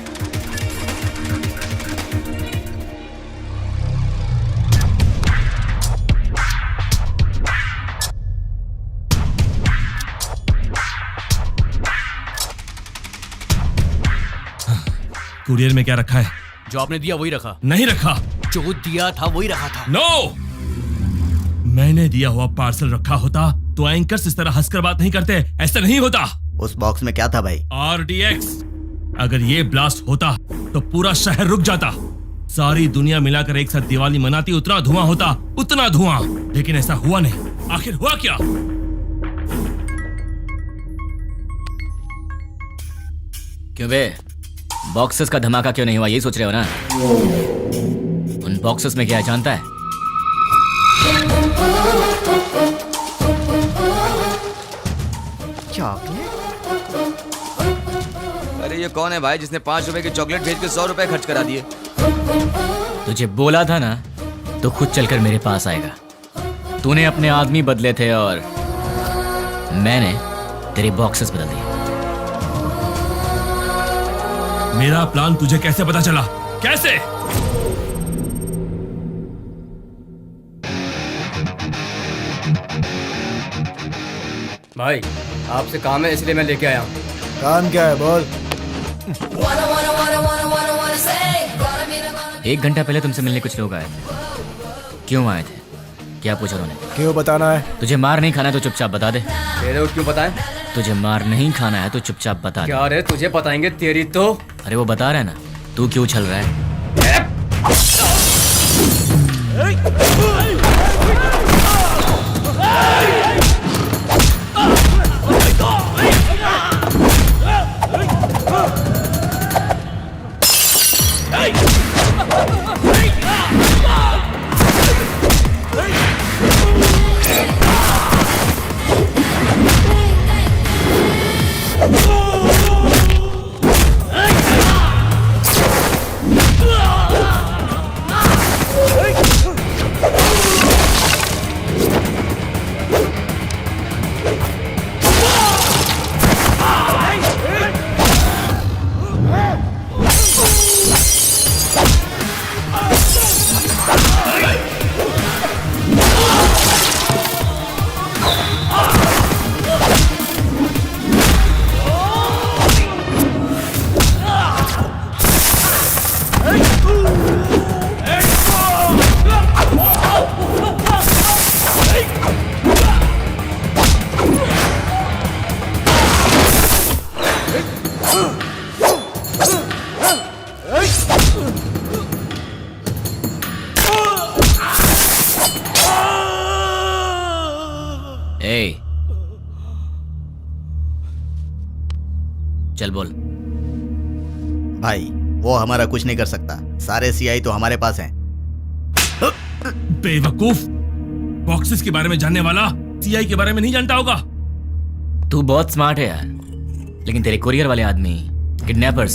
कुरियर में क्या रखा है? जो आपने दिया वही रखा। नहीं रखा। जो दिया था वही रखा था। नो! मैंने दिया हुआ पार्सल रखा होता तो एंकर्स इस तरह हंसकर बात नहीं करते, ऐसा नहीं होता। उस बॉक्स में क्या था भाई? RDX। अगर ये ब्लास्ट होता तो पूरा शहर रुक जाता। सारी दुनिया मिलाकर एक साथ दिवाली मनाती, उतना धुआं होता, उतना धुआं। लेकिन ऐसा हुआ नहीं। आखिर हुआ क्या? क्यों बे, बॉक्सेस का धमाका क्यों नहीं हुआ, यही सोच रहे हो ना? उन बॉक्सेस में क्या है जानता है? चॉकलेट? अरे ये कौन है भाई जिसने 5 रुपए की चॉकलेट भेज के 100 रुपए खर्च करा दिए? तुझे बोला था ना तो खुद चलकर मेरे पास आएगा। तूने अपने आदमी बदले थे और मैंने तेरे बॉक्सेस बदल दिए। मेरा प्लान तुझे कैसे पता चला? कैसे? भाई आपसे काम है इसलिए मैं लेके आया हूँ। काम क्या है बोल? 1 घंटा पहले तुमसे मिलने कुछ लोग आए थे। क्यों आए थे? क्या पूछा उन्होंने? क्यों बताना है? तुझे मार नहीं खाना है तो चुपचाप बता दे। तेरे को क्यों बताएं? तुझे मार नहीं खाना है तो चुपचाप बता दे। क्या रे तुझे बताएंगे तेरी तो। अरे वो बता रहा है ना, तू क्यों उछल रहा है? ए, चल बोल। भाई वो हमारा कुछ नहीं कर सकता, सारे सीआई तो हमारे पास हैं। बेवकूफ, बॉक्सेस के बारे में जानने वाला सीआई के बारे में नहीं जानता होगा। तू बहुत स्मार्ट है यार, लेकिन तेरे कोरियर वाले आदमी, किडनैपर्स,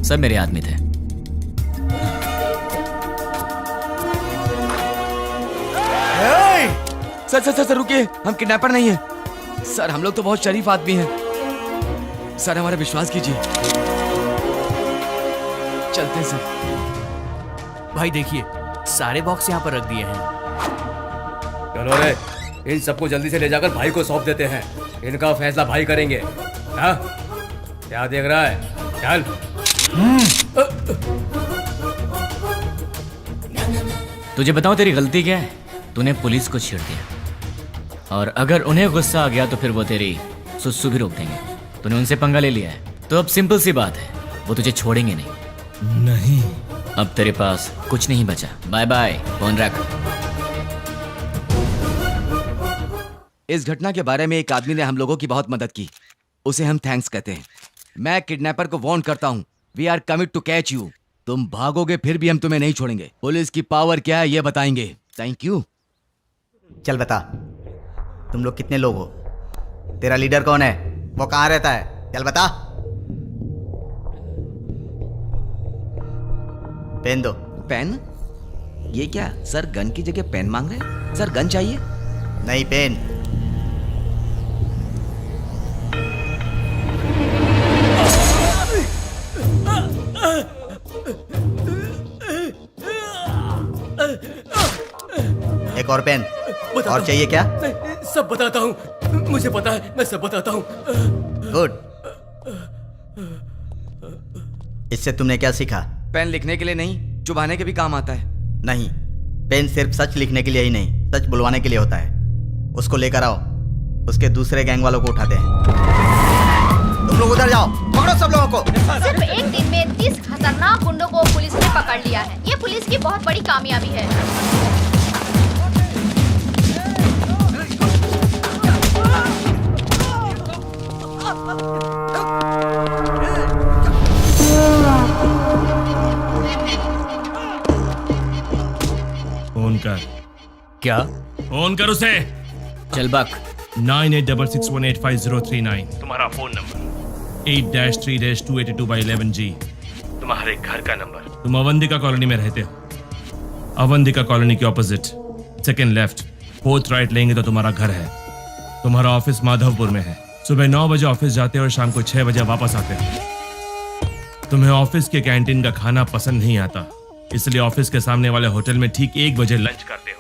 सब मेरे आदमी थे। सर सर सर सर रुकिए, हम किडनैपर नहीं हैं। सर हम लोग तो बहुत शरीफ आदमी हैं। सर हमारा विश्वास कीजिए। चलते हैं सर। भाई देखिए, सारे बॉक्स यहाँ पर रख दिए हैं। चलो रे, इन सबको जल्दी से ले जाकर भाई को सौंप देते हैं। इनका फैसला भाई करेंगे। हाँ? क्या देख रहा है? चल। तुझे बताऊं तेरी गलती क्या है? तूने पुलिस को छेड़ दिया, और अगर उन्हें गुस्सा आ गया तो फिर वो तेरी सुसु भी रोक देंगे। तूने उनसे पंगा ले लिया है, तो अब सिंपल सी बात है, वो तुझे छोड़ेंगे नहीं। नहीं, अब तेरे पास कुछ नहीं बचा। बाय बाय, फोन रख। इस घटना के बारे में एक आदमी ने हम लोगों की बहुत मदद की, उसे हम थैंक्स कहते हैं। मैं किडनैपर को वार्न करता हूँ, we are commit to catch you. तुम भागोगे फिर भी हम तुम्हें नहीं छोड़ेंगे। पुलिस की पावर क्या है ये बताएंगे। Thank you. चल बता, तुम लोग कितने लोग हो? तेरा लीडर कौन है? वो कहाँ रहता है? चल बता। पेन दो। पेन? ये क्या सर, गन की जगह पेन मांग रहे हैं? सर गन चाहिए? नहीं, पेन। एक और पेन। और चाहिए क्या? सब बताता हूँ, मुझे पता है, मैं सब बताता हूँ। गुड। इससे तुमने क्या सीखा? पेन लिखने के लिए नहीं, चुभाने के भी काम आता है। नहीं, पेन सिर्फ सच लिखने के लिए ही नहीं, सच बुलवाने के लिए होता है। उसको लेकर आओ, उसके दूसरे गैंग वालों को उठाते हैं। तुम लोग उधर जाओ, पकड़ो सब लोगों को। सिर्फ एक दिन में 30 खतरनाक गुंडों को पुलिस ने पकड़ लिया है। ये पुलिस की बहुत बड़ी कामयाबी है। फोन कर। क्या? फोन कर उसे। चल बक। 9866185039 तुम्हारा फोन नंबर। 8-3-282/11G तुम्हारे घर का नंबर। तुम अवंतिका कॉलोनी में रहते हो। अवंतिका कॉलोनी के opposite, second left, fourth right लेंगे तो तुम्हारा घर है। तुम्हारा ऑफिस माधवपुर में है। सुबह 9 बजे ऑफिस जाते हो और शाम को 6 बजे वापस आते हो। तुम्हें ऑफिस के कैंटीन का खाना पसंद नहीं आता, इसलिए ऑफिस के सामने वाले होटल में ठीक 1 बजे लंच करते हो।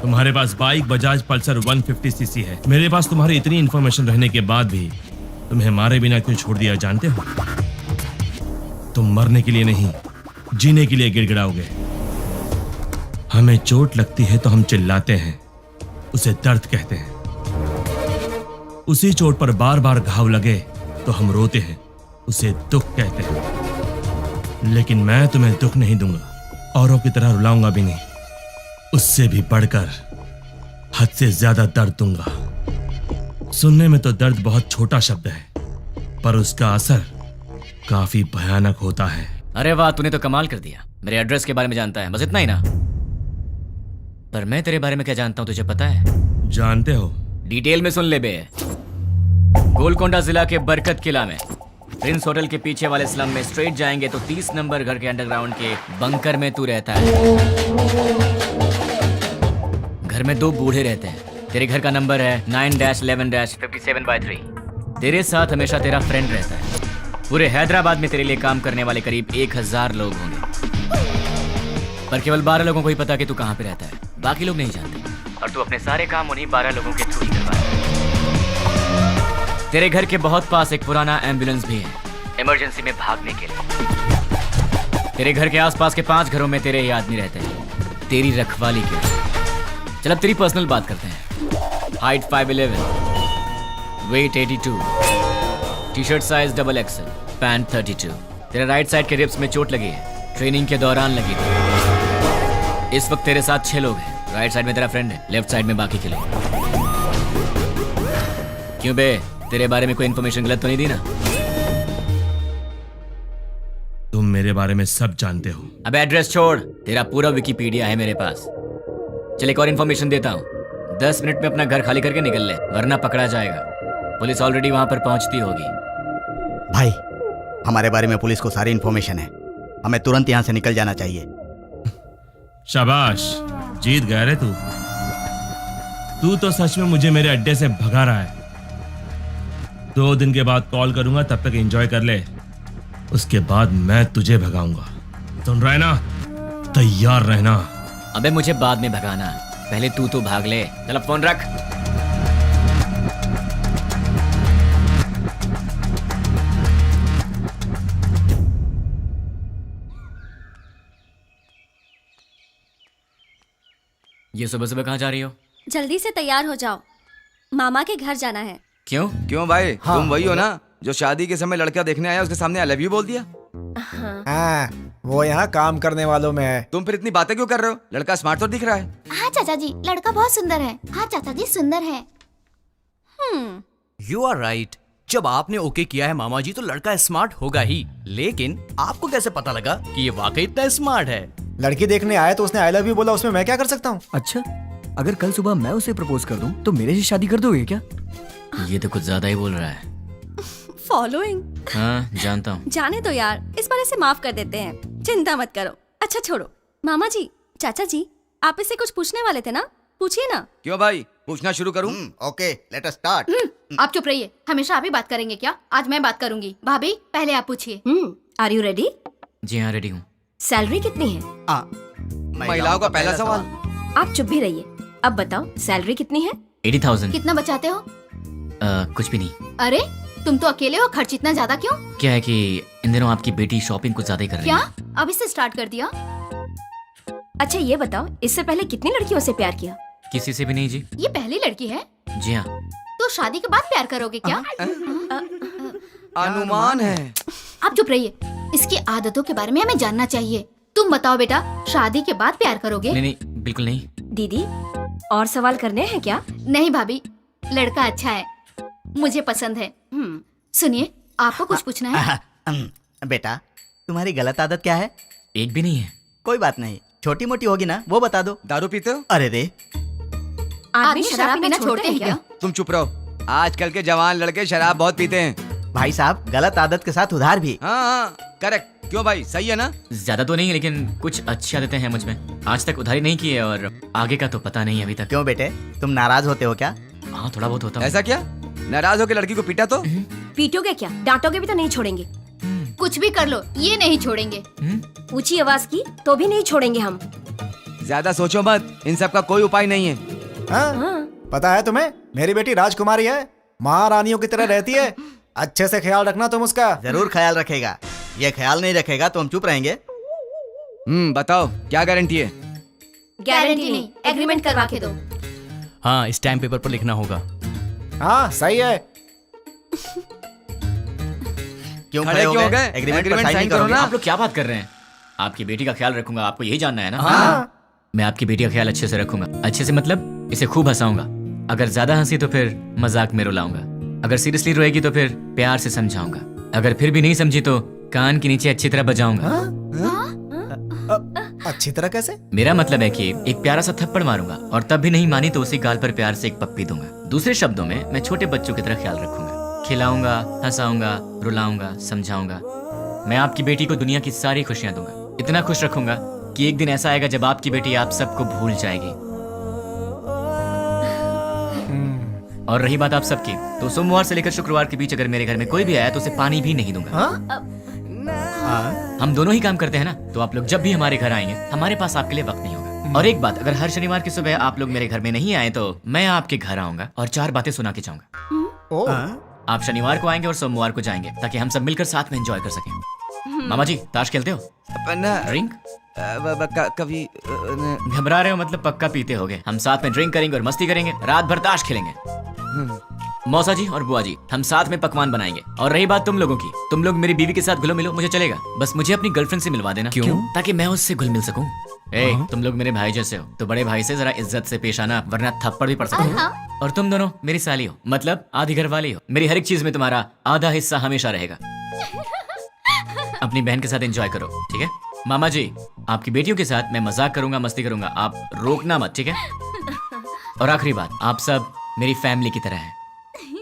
तुम्हारे पास बाइक बजाज पल्सर 150cc है। मेरे पास तुम्हारी इतनी इंफॉर्मेशन रहने के बाद भी तुम्हें मारे बिना क्यों छोड़ दिया जानते हो? तुम मरने के लिए नहीं, जीने के लिए गिड़गिड़ाओगे। हमें चोट लगती है तो हम चिल्लाते हैं, उसे दर्द कहते हैं। उसी चोट पर बार बार घाव लगे तो हम रोते हैं, उसे दुख कहते हैं। लेकिन मैं तुम्हें दुख नहीं दूंगा, औरों की तरह रुलाऊंगा भी नहीं। उससे भी बढ़कर हद से ज्यादा दर्द दूंगा। सुनने में तो दर्द बहुत छोटा शब्द है, पर उसका असर काफी भयानक होता है। अरे वाह, तूने तो कमाल कर दिया। मेरे एड्रेस के बारे में जानता है, बस इतना ही ना? पर मैं तेरे बारे में क्या जानता हूं तुझे पता है? जानते हो? डिटेल में सुन ले बे। गोलकोंडा जिला के बरकत किला में प्रिंस होटल के पीछे वाले स्लम में स्ट्रेट जाएंगे तो 30 नंबर घर के अंडरग्राउंड के बंकर में तू रहता है। घर में 2 बूढ़े रहते हैं। तेरे घर का नंबर है 9-11-57/3। तेरे साथ हमेशा तेरा फ्रेंड रहता है। पूरे हैदराबाद में तेरे लिए काम करने वाले करीब 1000 लोग होंगे, पर केवल 12 लोगों को ही पता कि तू कहाँ पे रहता है। बाकी लोग नहीं जानते, और तू अपने सारे काम उन्हीं 12 लोगों के थ्रू ही करवाता है। तेरे घर के बहुत पास एक पुराना एम्बुलेंस भी है, इमरजेंसी में भागने के लिए। तेरे घर के आसपास के 5 घरों में तेरे ही आदमी रहते हैं, तेरी रखवाली के लिए। चल अब तेरी पर्सनल बात करते हैं। Height 5'11", weight 82, T-shirt size XXL, pant 32। तेरे राइट साइड के रिब्स में चोट लगी है, ट्रेनिंग के दौरान लगी थी। इस वक्त तेरे साथ 6 लोग हैं। राइट साइड में तेरा फ्रेंड है, लेफ्ट साइड में बाकी के लोग। क्यों बे, तेरे बारे में कोई इन्फॉर्मेशन गलत तो नहीं दी ना? तुम मेरे बारे में सब जानते हो। अबे एड्रेस छोड़, तेरा पूरा विकिपीडिया है मेरे पास। चल एक और इन्फॉर्मेशन देता हूँ, 10 मिनट में अपना घर खाली करके निकल ले, वरना पकड़ा जाएगा। पुलिस ऑलरेडी वहां पर पहुंचती होगी। भाई, हमारे बारे में पुलिस को सारी इन्फॉर्मेशन है, हमें तुरंत यहाँ से निकल जाना चाहिए। शाबाश, जीत गया रे तू। तू तो सच में मुझे मेरे अड्डे से भगा रहा है। 2 दिन के बाद कॉल करूंगा, तब तक एंजॉय कर ले, उसके बाद मैं तुझे भगाऊंगा। सुन रहा है ना? तैयार रहना। अबे मुझे बाद में भगाना, पहले तू तो भाग ले। चल अब फोन रख। ये सुबह सुबह कहाँ जा रही हो? जल्दी से तैयार हो जाओ, मामा के घर जाना है। क्यों? क्यों भाई? तुम वही हो ना जो शादी के समय लड़का देखने आया, उसके सामने आई लव यू बोल दिया? हाँ, वो यहाँ काम करने वालों में है। तुम फिर इतनी बातें क्यों कर रहे हो? लड़का स्मार्ट तो दिख रहा है। हाँ चाचा जी, लड़का बहुत सुंदर है। हाँ चाचा जी, सुंदर है। You are right. जब आपने ओके किया है मामा जी, तो लड़का स्मार्ट होगा ही। लेकिन आपको कैसे पता लगा कि ये वाकई इतना स्मार्ट है? लड़की देखने आया तो उसने आई लव यू बोला, उसमें मैं क्या कर सकता हूँ? अच्छा, अगर कल सुबह मैं उसे प्रपोज कर दूं तो मेरे से शादी कर दोगे क्या? ये तो कुछ ज्यादा ही बोल रहा है। फॉलोइंग। हाँ जानता हूँ। जाने दो यार, इस बार इसे माफ कर देते हैं, चिंता मत करो। अच्छा छोड़ो, मामा जी, चाचा जी, आप इससे कुछ पूछने वाले थे ना, पूछिए ना। क्यों भाई, पूछना शुरू करूं? Okay, let us start. आप चुप रहिए, हमेशा आप ही बात करेंगे क्या? आज मैं बात करूंगी। भाभी पहले आप पूछिए। Are you ready? जी हाँ, रेडी हूँ। सैलरी कितनी है? महिलाओं का पहला सवाल। आप चुप भी रहिए। अब बताओ, सैलरी कितनी है? 80,000। कितना बचाते हो? कुछ भी नहीं। अरे तुम तो अकेले हो, खर्च इतना ज्यादा क्यों? क्या है कि इन दिनों आपकी बेटी शॉपिंग कुछ ज्यादा ही कर रही क्या? है। अभी से स्टार्ट कर दिया? अच्छा ये बताओ, इससे पहले कितनी लड़कियों से प्यार किया? किसी से भी नहीं जी। ये पहली लड़की है? जी हाँ। तो शादी के बाद प्यार करोगे क्या? अनुमान है। आप चुप रहिए, इसकी आदतों के बारे में हमें जानना चाहिए। तुम बताओ बेटा, शादी के बाद प्यार करोगे? नहीं नहीं, बिल्कुल नहीं। दीदी, और सवाल करने हैं क्या? नहीं भाभी, लड़का अच्छा है, मुझे पसंद है। सुनिए, आपको कुछ पूछना है? बेटा, तुम्हारी गलत आदत क्या है? एक भी नहीं है। कोई बात नहीं, छोटी मोटी होगी ना, वो बता दो। दारू पीते हो? अरे रे, आदमी शराब पीना छोड़ते हैं क्या? तुम चुप रहो, आजकल के जवान लड़के शराब बहुत पीते हैं। भाई साहब, गलत आदत के साथ उधार भी। हाँ, करेक्ट। क्यों भाई, सही है ना? ज्यादा तो नहीं, लेकिन कुछ अच्छी आदतें हैं मुझ में। आज तक उधारी नहीं की है और आगे का तो पता नहीं अभी तक। क्यों बेटे, तुम नाराज होते हो क्या? हाँ, थोड़ा बहुत होता है। ऐसा क्या? नाराज होकर लड़की को पीटा तो? पीटोगे क्या? डांटोगे भी तो नहीं छोड़ेंगे। कुछ भी कर लो, ये नहीं छोड़ेंगे। ऊंची आवाज की तो भी नहीं छोड़ेंगे हम। ज्यादा सोचो मत, इन सब का कोई उपाय नहीं है। हाँ? पता है तुम्हें, मेरी बेटी राजकुमारी है, महारानियों की तरह रहती है। अच्छे से ख्याल रखना तुम उसका। जरूर ख्याल रखेगा, ये ख्याल नहीं रखेगा तो हम चुप रहेंगे। बताओ क्या गारंटी है? गारंटी नहीं, एग्रीमेंट करवा के दो। हाँ, स्टैम्प पेपर पर लिखना होगा। हाँ सही है। क्यों खड़े हो गए? एग्रीमेंट पर साइन करो ना। आप लोग क्या बात कर रहे हैं? आपकी बेटी का ख्याल रखूंगा, आपको यही जानना है ना? हाँ। मैं आपकी बेटी का ख्याल अच्छे से रखूंगा। अच्छे से मतलब इसे खूब हंसाऊंगा। अगर ज्यादा हंसी तो फिर मजाक में रुलाऊंगा। अगर सीरियसली रोएगी तो फिर प्यार से समझाऊंगा। अगर फिर भी नहीं समझी तो कान के नीचे अच्छी तरह बजाऊंगा। अच्छी तरह कैसे? मेरा मतलब है कि एक प्यारा सा थप्पड़ मारूंगा और तब भी नहीं मानी तो उसी गाल पर प्यार से एक पप्पी दूंगा। दूसरे शब्दों में, मैं छोटे बच्चों की तरह ख्याल रखूंगा, खिलाऊंगा, हंसाऊंगा, रुलाऊंगा, समझाऊंगा। मैं आपकी बेटी को दुनिया की सारी खुशियां दूंगा। इतना खुश रखूंगा कि एक दिन ऐसा आएगा जब आपकी बेटी आप सबको भूल जाएगी। और रही बात आप सबकी, तो सोमवार से लेकर शुक्रवार के बीच अगर मेरे घर में कोई भी आया तो उसे पानी भी नहीं दूंगा। हम दोनों ही काम करते हैं ना, तो आप लोग जब भी हमारे घर आएंगे हमारे पास आपके लिए वक्त नहीं होगा। और एक बात, अगर हर शनिवार की सुबह आप लोग मेरे घर में नहीं आए तो मैं आपके घर आऊंगा और 4 बातें सुना के जाऊंगा। आप शनिवार को आएंगे और सोमवार को जाएंगे ताकि हम सब मिलकर साथ में एंजॉय कर सकें। मामा जी, ताश खेलते हो? ड्रिंक? कभी घबरा रहे हो मतलब पक्का पीते होगे। हम साथ में ड्रिंक करेंगे और मस्ती करेंगे, रात भर ताश खेलेंगे। मौसा जी और बुआ जी, हम साथ में पकवान बनाएंगे। और रही बात तुम लोगों की, तुम लोग मेरी बीवी के साथ घुलो मिलो, मुझे चलेगा। बस मुझे अपनी गर्लफ्रेंड से मिलवा देना। क्यों? ताकि मैं उससे घुल मिल सकूं। तुम लोग मेरे भाई जैसे हो तो बड़े भाई से जरा इज्जत से पेश आना, वरना थप्पड़ भी पड़ सकता है। और तुम दोनों मेरी साली हो, मतलब आधी घर वाली हो। मेरी हर एक चीज में तुम्हारा आधा हिस्सा हमेशा रहेगा। अपनी बहन के साथ एंजॉय करो, ठीक है? मामा जी, आपकी बेटियों के साथ मैं मजाक करूंगा, मस्ती करूंगा, आप रोकना मत, ठीक है? और आखिरी बात, आप सब मेरी फैमिली की तरह हैं।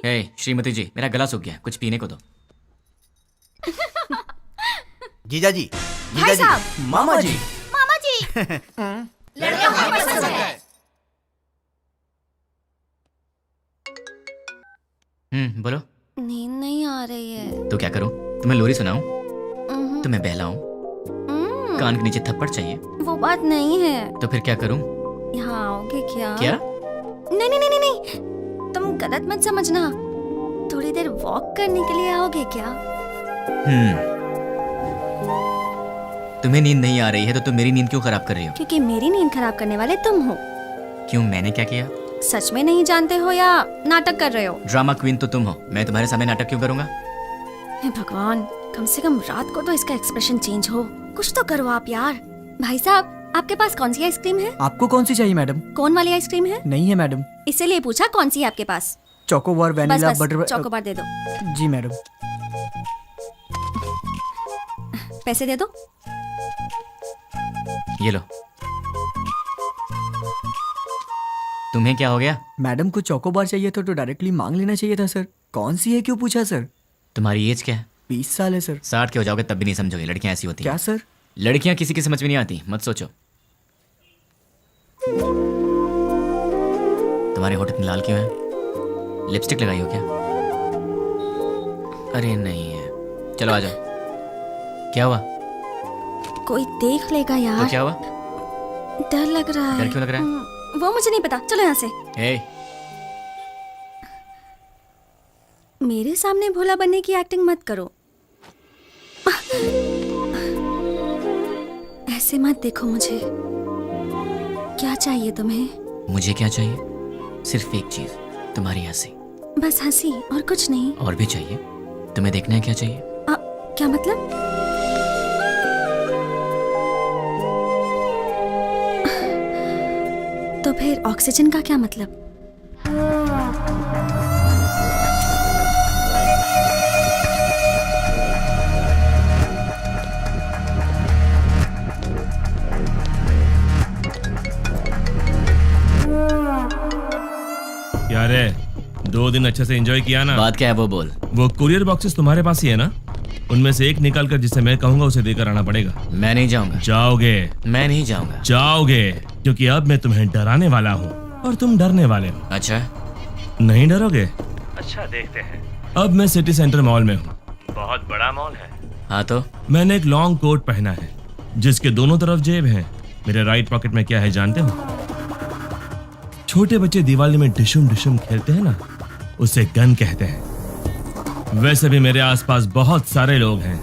हे श्रीमती जी, मेरा गला सूख गया, कुछ पीने को दो। जीजा जी, भाई साहब, मामा जी, मामा जी लड़का हमें पसंद है। बोलो। नींद नहीं आ रही है। तो क्या करूं? तुम्हें लोरी सुनाऊं? तुम्हें बहलाऊं? कान के नीचे थप्पड़ चाहिए? वो बात नहीं है। तो फिर क्या करूं? यहाँ आओगे क्या? क्या? नहीं नहीं नहीं नहीं, तुम गलत मत समझना। थोड़ी देर वॉक करने के लिए आओगे क्या? तुम्हें नींद नहीं आ रही है तो तुम मेरी नींद क्यों खराब कर रही हो? क्योंकि मेरी नींद खराब करने वाले तुम हो। क्यों, मैंने क्या किया? सच में नहीं जानते हो या नाटक कर रहे हो? ड्रामा क्वीन तो तुम हो, मैं तुम्हारे सामने नाटक क्यों करूंगा? हे भगवान, कम से कम रात को तो इसका एक्सप्रेशन चेंज हो। कुछ तो करो आप यार। भाई साहब, आपके पास कौन सी आइसक्रीम है? आपको कौन सी चाहिए मैडम? कौन वाली आइसक्रीम है? नहीं है मैडम। इसीलिए पूछा कौन सी है आपके पास? चोकोबार, वैनिला, बस बटर। चोकोबार दे दो। जी मैडम। पैसे दे दो। ये लो। तुम्हें क्या हो गया? मैडम को चोकोबार चाहिए था तो डायरेक्टली मांग लेना चाहिए था सर। कौन सी है क्यों पूछा सर? तुम्हारी एज क्या है? 20 साल है सर। 60 के हो जाओगे तब भी नहीं समझोगे, लड़कियां ऐसी होती हैं। क्या सर? लड़कियां किसी की समझ में नहीं आती, मत सोचो। तुम्हारे होठ इतने लाल क्यों हैं? लिपस्टिक लगाई हो क्या? अरे नहीं है। चलो आ जाओ। क्या हुआ? कोई देख लेगा यार। तो क्या हुआ? डर लग रहा है। डर क्यों लग रहा है? वो मुझे नहीं पता, चलो यहाँ से। मेरे सामने भोला बनने की एक्टिंग मत करो। ऐसे मत देखो मुझे। क्या चाहिए तुम्हें? मुझे क्या चाहिए? सिर्फ एक चीज, तुम्हारी हंसी। बस हंसी और कुछ नहीं? और भी चाहिए। तुम्हें देखना है क्या चाहिए? क्या मतलब? तो फिर ऑक्सीजन का क्या मतलब? क्या रे, 2 दिन अच्छे से एंजॉय किया ना? बात क्या है वो बोल। वो कुरियर बॉक्सेस तुम्हारे पास ही है ना? उनमें से एक निकाल कर जिसे मैं कहूंगा उसे देकर आना पड़ेगा। मैं नहीं जाऊंगा। जाओगे? मैं नहीं जाऊंगा। जाओगे, क्योंकि अब मैं तुम्हें डराने वाला हूँ और तुम डरने वाले हो। अच्छा, नहीं डरोगे? अच्छा, देखते हैं। अब मैं सिटी सेंटर मॉल में हूँ। बहुत बड़ा मॉल है। हाँ तो? मैंने एक लॉन्ग कोट पहना है जिसके दोनों तरफ जेब है। मेरे राइट पॉकेट में क्या है जानते हो? छोटे बच्चे दिवाली में डिशुम डिशुम खेलते हैं ना, उसे गन कहते हैं। वैसे भी मेरे आसपास बहुत सारे लोग हैं।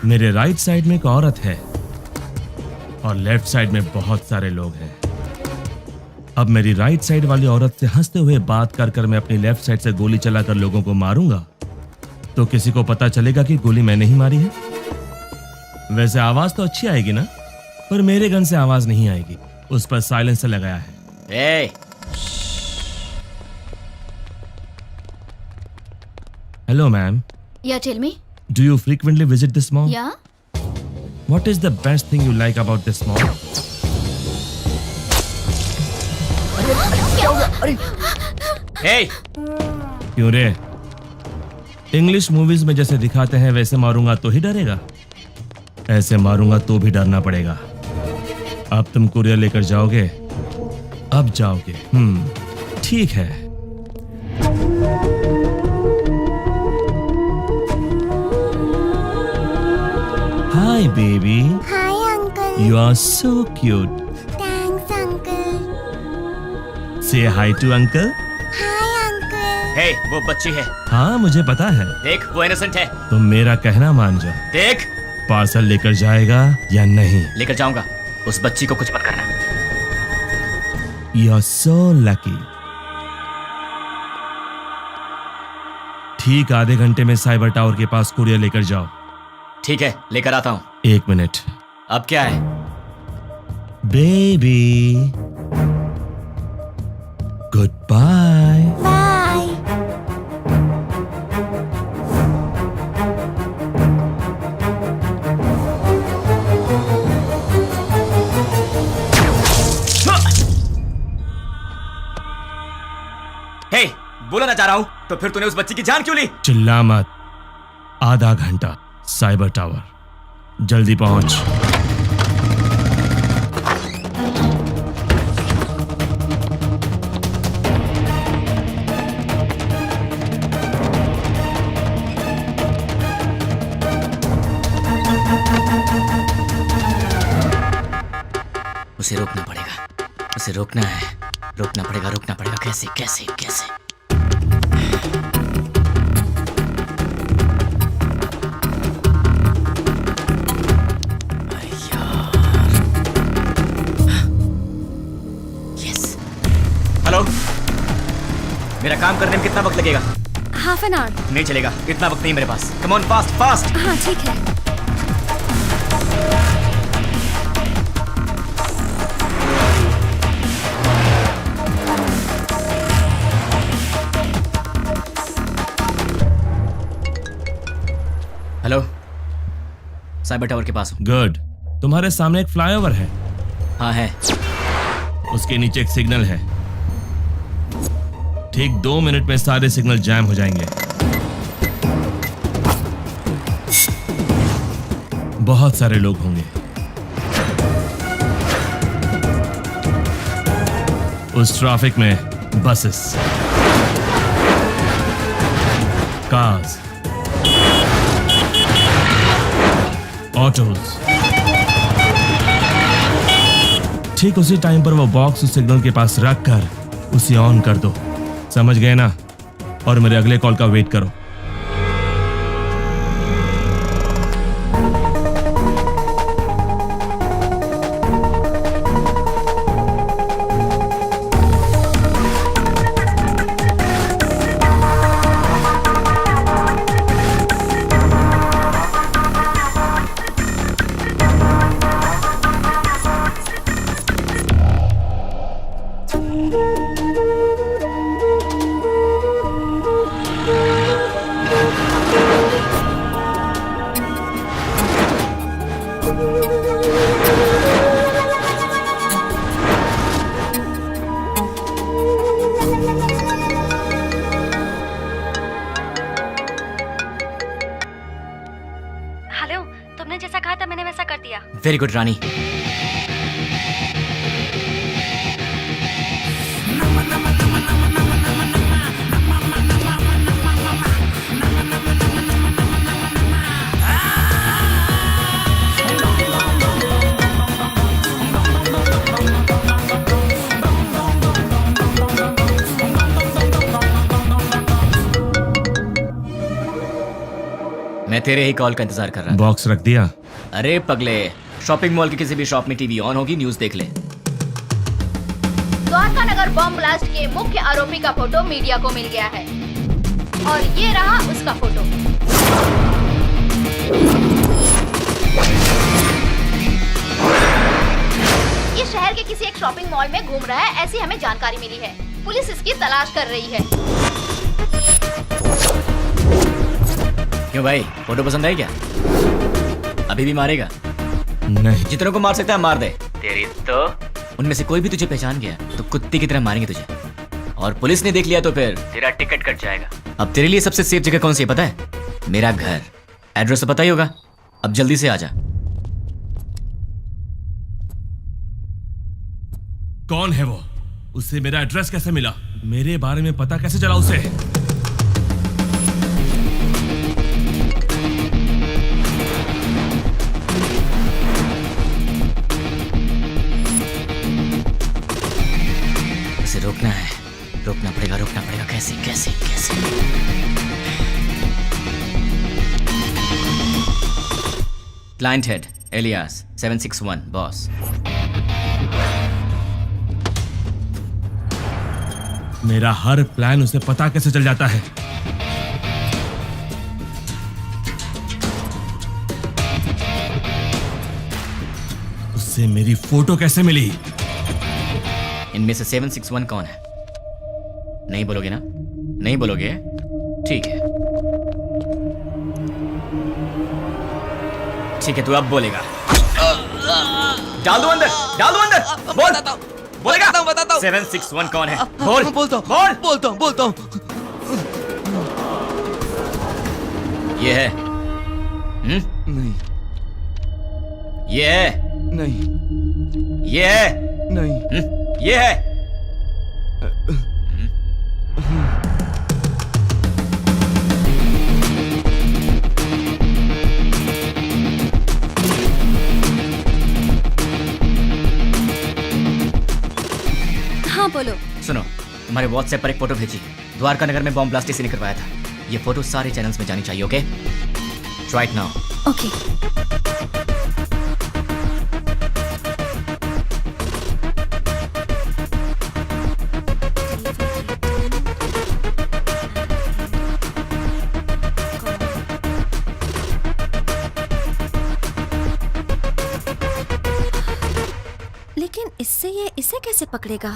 मेरे राइट साइड में एक औरत है और लेफ्ट साइड में बहुत सारे लोग हैं। अब मेरी राइट साइड वाली औरत से हंसते हुए बात कर कर मैं अपनी लेफ्ट साइड से गोली चलाकर लोगों को मारूंगा तो किसी को पता चलेगा कि गोली मैंने ही मारी है। वैसे आवाज तो अच्छी आएगी ना, पर मेरे गन से आवाज नहीं आएगी, उस पर साइलेंसर लगाया है। Hello, ma'am. Yeah, tell me. Do you frequently visit this mall? Yeah. What is the best thing you like about this mall? Hey! क्यों रे? इंग्लिश मूवीज में जैसे दिखाते हैं वैसे मारूंगा तो ही डरेगा, ऐसे मारूंगा तो भी डरना पड़ेगा। अब तुम कुरियर लेकर जाओगे? अब जाओगे? ठीक है। Hi, baby. Hi, uncle. You are so cute. Thanks, uncle. Say hi to uncle. Hi, uncle. Hey, वो बच्ची है। हाँ, मुझे पता है। देख, वो इनोसेंट है। तुम मेरा कहना मान जाओ। देख, पार्सल लेकर जाएगा या नहीं? लेकर जाऊंगा। उस बच्ची को कुछ मत करना। You are so lucky. ठीक आधे घंटे में साइबर टावर के पास कुरियर लेकर जाओ। ठीक है, लेकर आता हूँ। 1 मिनट। अब क्या है? Baby, good bye. Bye. Hey, बोला ना चाह रहा हूं, तो फिर तूने उस बच्ची की जान क्यों ली? चिल्ला मत। आधा घंटा साइबर टावर, जल्दी पहुंच। उसे रोकना पड़ेगा, उसे रोकना है, रोकना पड़ेगा। कैसे कैसे कैसे? यस। हेलो, मेरा काम करने में कितना वक्त लगेगा? Half an hour. नहीं चलेगा, इतना वक्त नहीं मेरे पास। Come on, fast fast. हाँ ठीक है। हेलो, साइबर टावर के पास हूँ। गुड। तुम्हारे सामने एक फ्लाईओवर है। हाँ है। उसके नीचे एक सिग्नल है। ठीक 2 मिनट में सारे सिग्नल जैम हो जाएंगे। बहुत सारे लोग होंगे। उस ट्रैफिक में बसेस, कार्स, ऑटोज। ठीक उसी टाइम पर वो बॉक्स उस सिग्नल के पास रख कर उसे ऑन कर दो। समझ गए ना? और मेरे अगले कॉल का वेट करो। हेलो, तुमने जैसा कहा था मैंने वैसा कर दिया। वेरी गुड रानी। मैं तेरे ही कॉल का इंतजार कर रहा था। बॉक्स रख दिया? अरे पगले, शॉपिंग मॉल की किसी भी शॉप में टीवी ऑन होगी, न्यूज़ देख ले। द्वारका नगर बम ब्लास्ट के मुख्य आरोपी का फोटो मीडिया को मिल गया है और ये रहा उसका फोटो। ये शहर के किसी एक शॉपिंग मॉल में घूम रहा है, ऐसी हमें जानकारी मिली है। पुलिस इसकी तलाश कर रही है। क्यों भाई, फोटो पसंद आई क्या? अभी भी मारेगा? नहीं। जितनों को मार सकता है मार दे। तेरी तो उनमें से कोई भी तुझे पहचान गया तो कुत्ते की तरह मारेंगे तुझे, और पुलिस ने देख लिया तो फिर तेरा टिकट कट जाएगा। अब तेरे लिए सबसे सेफ जगह कौन सी है पता है? मेरा घर। एड्रेस तो पता ही होगा। अब जल्दी से आ जा। कौन है वो? उसे मेरा एड्रेस कैसे मिला? मेरे बारे में पता कैसे चला उसे? उसे रोकना है, रोकना पड़ेगा। कैसे कैसे कैसे? Client head alias 761 boss. मेरा हर प्लान उसे पता कैसे चल जाता है? उससे मेरी फोटो कैसे मिली? इनमें से 761 कौन है? नहीं बोलोगे ना? नहीं बोलोगे? ठीक है, ठीक है, तू अब बोलेगा। डाल दो अंदर, डाल दो अंदर। बोल, बोलेगा? बताता हूँ। 761 कौन है? बोल, बोलता हूँ, बोल। बोलता हूँ। ये है? नहीं, ये है? नहीं, ये है? नहीं, ये है? हाँ बोलो। सुनो, तुम्हारे व्हाट्सएप पर एक फोटो भेजी, द्वारका नगर में बॉम्ब ब्लास्ट इसी ने करवाया था। ये फोटो सारे चैनल्स में जानी चाहिए, okay? Try it now. Okay. लेकिन इससे ये इसे कैसे पकड़ेगा?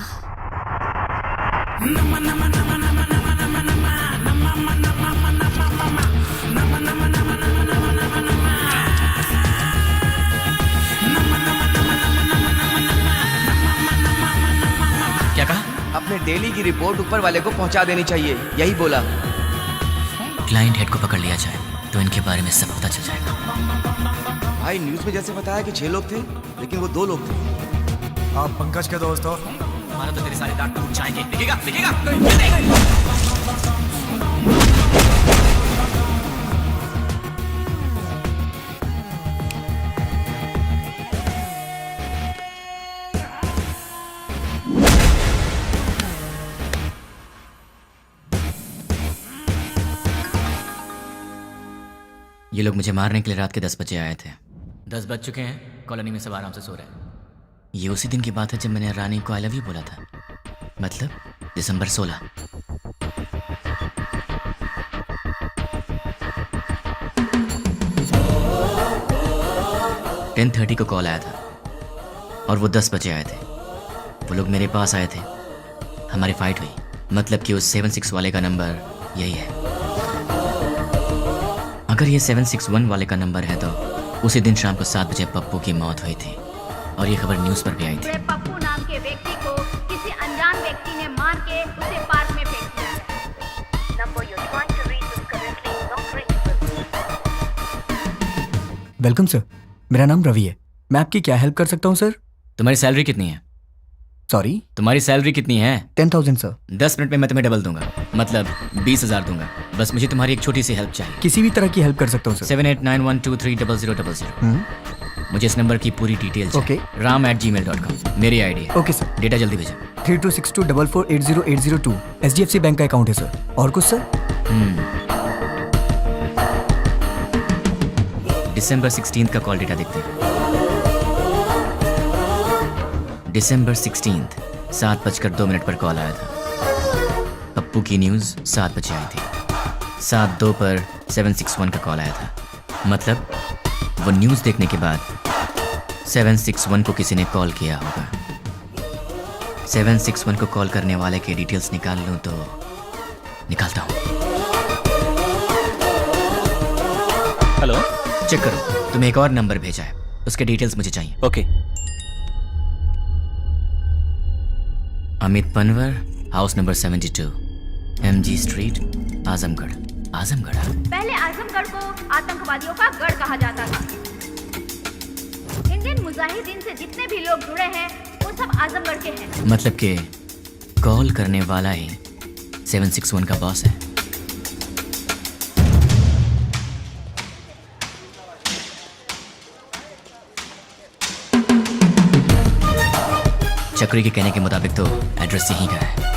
क्या कहा? अपने डेली की रिपोर्ट ऊपर वाले को पहुंचा देनी चाहिए, यही बोला। क्लाइंट हेड को पकड़ लिया जाए तो इनके बारे में सब पता चल जाएगा। भाई न्यूज में जैसे बताया कि 6 लोग थे, लेकिन वो 2 लोग थे। आप पंकज के दोस्त हो? हमारा तो तेरे सारे दांत टूट जाएंगे। दिखेगा, दिखेगा। ये लोग मुझे मारने के लिए रात के 10 बजे आए थे। 10 बज चुके हैं, कॉलोनी में सब आराम से सो रहे हैं। ये उसी दिन की बात है जब मैंने रानी को आई लव यू बोला था, मतलब दिसंबर 16। (10:30) को कॉल आया था और वो 10 बजे आए थे। वो लोग मेरे पास आए थे, हमारी फाइट हुई। मतलब कि उस 76 वाले का नंबर यही है। अगर ये 761 वाले का नंबर है तो उसी दिन शाम को 7 बजे पप्पू की मौत हुई थी और ये खबर न्यूज़ पर भी आई थी। पप्पू नाम के व्यक्ति को किसी अनजान व्यक्ति ने मार के उसे पार्क में फेंक दिया है। Number you trying to reach is currently not reachable. Welcome sir, मेरा नाम रवि है। मैं आपकी क्या हेल्प कर सकता हूँ सर? तुम्हारी सैलरी कितनी है? सॉरी? तुम्हारी सैलरी कितनी है? 10,000 सर। 10 मिनट में मैं तुम्हें डबल दूंगा, मतलब 20,000 दूंगा। बस मुझे तुम्हारी एक छोटी सी हेल्प चाहिए। किसी भी तरह की हेल्प कर सकता हूँ सर। 7891230000। मुझे इस नंबर की पूरी डिटेल चाहिए। ram@gmail.com मेरी आईडी है। Okay sir. डेटा जल्दी भेजो। 326244808002 HDFC बैंक का अकाउंट है सर। और कुछ सर? दिसंबर 16 का कॉल डेटा देखते हैं। दिसंबर 16 7:02 पर कॉल आया था। पप्पू की न्यूज़ 7 बजे आई थी। 7:02 पर 761 का कॉल आया था। मतलब वो न्यूज़ देखने के बाद 761 को किसी ने कॉल किया होगा। 761 को कॉल करने वाले के डिटेल्स निकाल लूँ तो निकालता हूँ। हेलो, चेक करो, तुम्हें एक और नंबर भेजा है, उसके डिटेल्स मुझे चाहिए। Okay. Amit Panwar, house number 72, MG street, Azamgarh. Azamgarh? पहले आजमगढ़ को आतंकवादियों का गढ़ कहा जाता था। इंडियन मुजाहिदीन से जितने भी लोग जुड़े हैं वो सब आजमगढ़ के हैं। मतलब कि कॉल करने वाला ही 761 का बॉस है। चक्री के कहने के मुताबिक तो एड्रेस यहीं का है।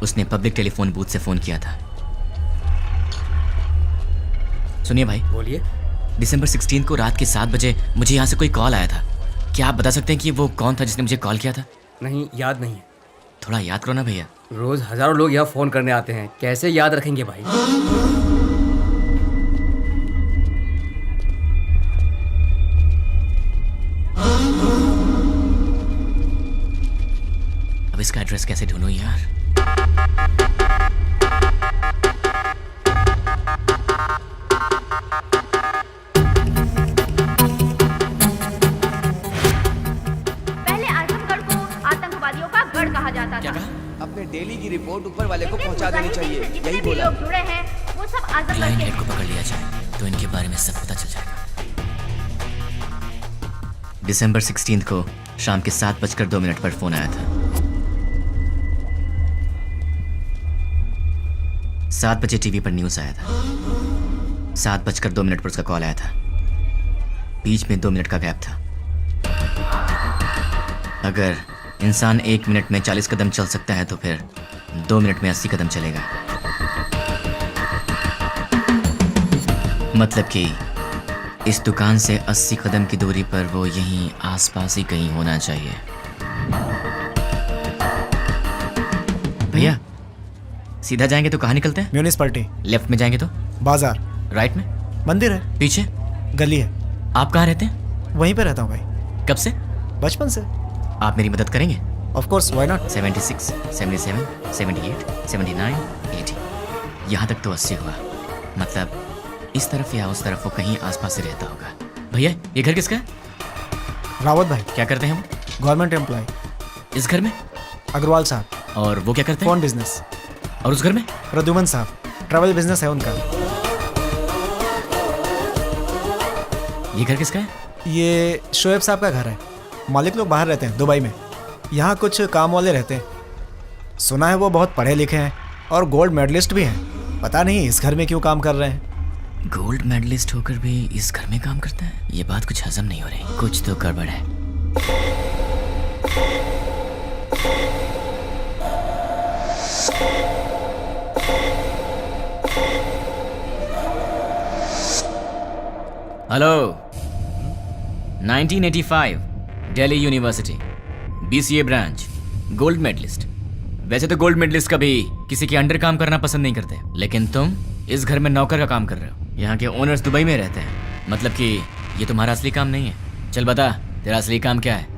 उसने पब्लिक टेलीफोन बूथ से फोन किया था। सुनिए भाई। बोलिए। दिसंबर 16 को रात के 7 बजे मुझे यहाँ से कोई कॉल आया था। क्या आप बता सकते हैं कि वो कौन था जिसने मुझे कॉल किया था? नहीं, याद नहीं है। थोड़ा याद करो ना भैया। रोज हजारों लोग यहाँ फोन करने आते हैं, कैसे याद रखेंगे भाई? अब इसका एड्रेस कैसे ढूंढूं यार? पहले आजमगढ़ को आतंकवादियों का गढ़ कहा जाता था। अपने डेली की रिपोर्ट ऊपर वाले को लेकिन पहुंचा देनी मुजाहिदीन चाहिए, से जितने यही भी बोला। लोग जुड़े हैं वो सब आजमगढ़ क्लाइंट के हेड को पकड़ लिया जाए तो इनके बारे में सब पता चल जाएगा। दिसंबर 16 को शाम के 7:02 पर फोन आया था। 7 बजे टीवी पर न्यूज आया था। 7:02 पर उसका कॉल आया था। बीच में 2 मिनट का गैप था। अगर इंसान 1 मिनट में 40 कदम चल सकता है तो फिर 2 मिनट में 80 कदम चलेगा। मतलब कि इस दुकान से 80 कदम की दूरी पर वो यहीं आसपास ही कहीं होना चाहिए। भैया सीधा जाएंगे तो कहाँ निकलते हैं? म्यूनिसिपैलिटी। लेफ्ट में जाएंगे तो बाजार। राइट में मंदिर है। पीछे गली है। आप कहाँ रहते हैं? वहीं पे रहता हूँ भाई। कब से? बचपन से। आप मेरी मदद करेंगे? Of course, why not. 76, 77, 78, 79, 80। यहाँ तक तो 80 हुआ। मतलब इस तरफ या उस तरफ वो कहीं आसपास ही रहता होगा। भैया ये घर किसका है? रावत भाई। क्या करते हैं वो? Government employee. इस घर में? अग्रवाल साहब। और वो क्या करते हैं? Phone business. और उस घर में? प्रद्युमन साहब, ट्रैवल बिजनेस है उनका। ये घर किसका है? ये शोएब साहब का घर है। मालिक लोग बाहर रहते हैं, दुबई में। यहाँ कुछ काम वाले रहते हैं। सुना है वो बहुत पढ़े लिखे हैं और गोल्ड मेडलिस्ट भी हैं। पता नहीं इस घर में क्यों काम कर रहे हैं। गोल्ड मेडलिस्ट होकर भी इस घर में काम करता है? ये बात कुछ हजम नहीं हो रही। कुछ तो गड़बड़ है। Hello. 1985 Delhi university, BCA branch, gold medallist. वैसे तो गोल्ड मेडलिस्ट कभी किसी के अंडर काम करना पसंद नहीं करते, लेकिन तुम इस घर में नौकर का काम कर रहे हो। यहाँ के ओनर्स दुबई में रहते हैं। मतलब कि ये तुम्हारा असली काम नहीं है। चल बता, तेरा असली काम क्या है?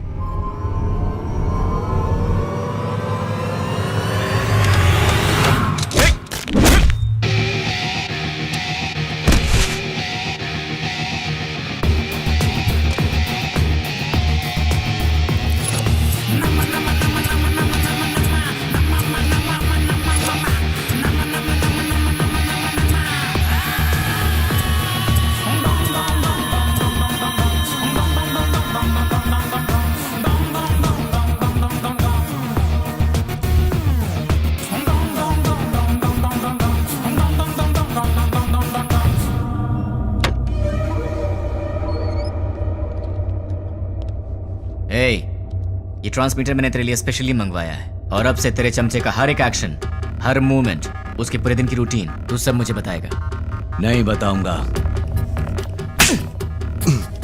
ये ट्रांसमीटर मैंने तेरे लिए स्पेशली मंगवाया है और अब से तेरे चमचे का हर एक एक्शन, हर मूवमेंट, उसके पूरे दिन की रूटीन तू सब मुझे बताएगा। नहीं बताऊंगा।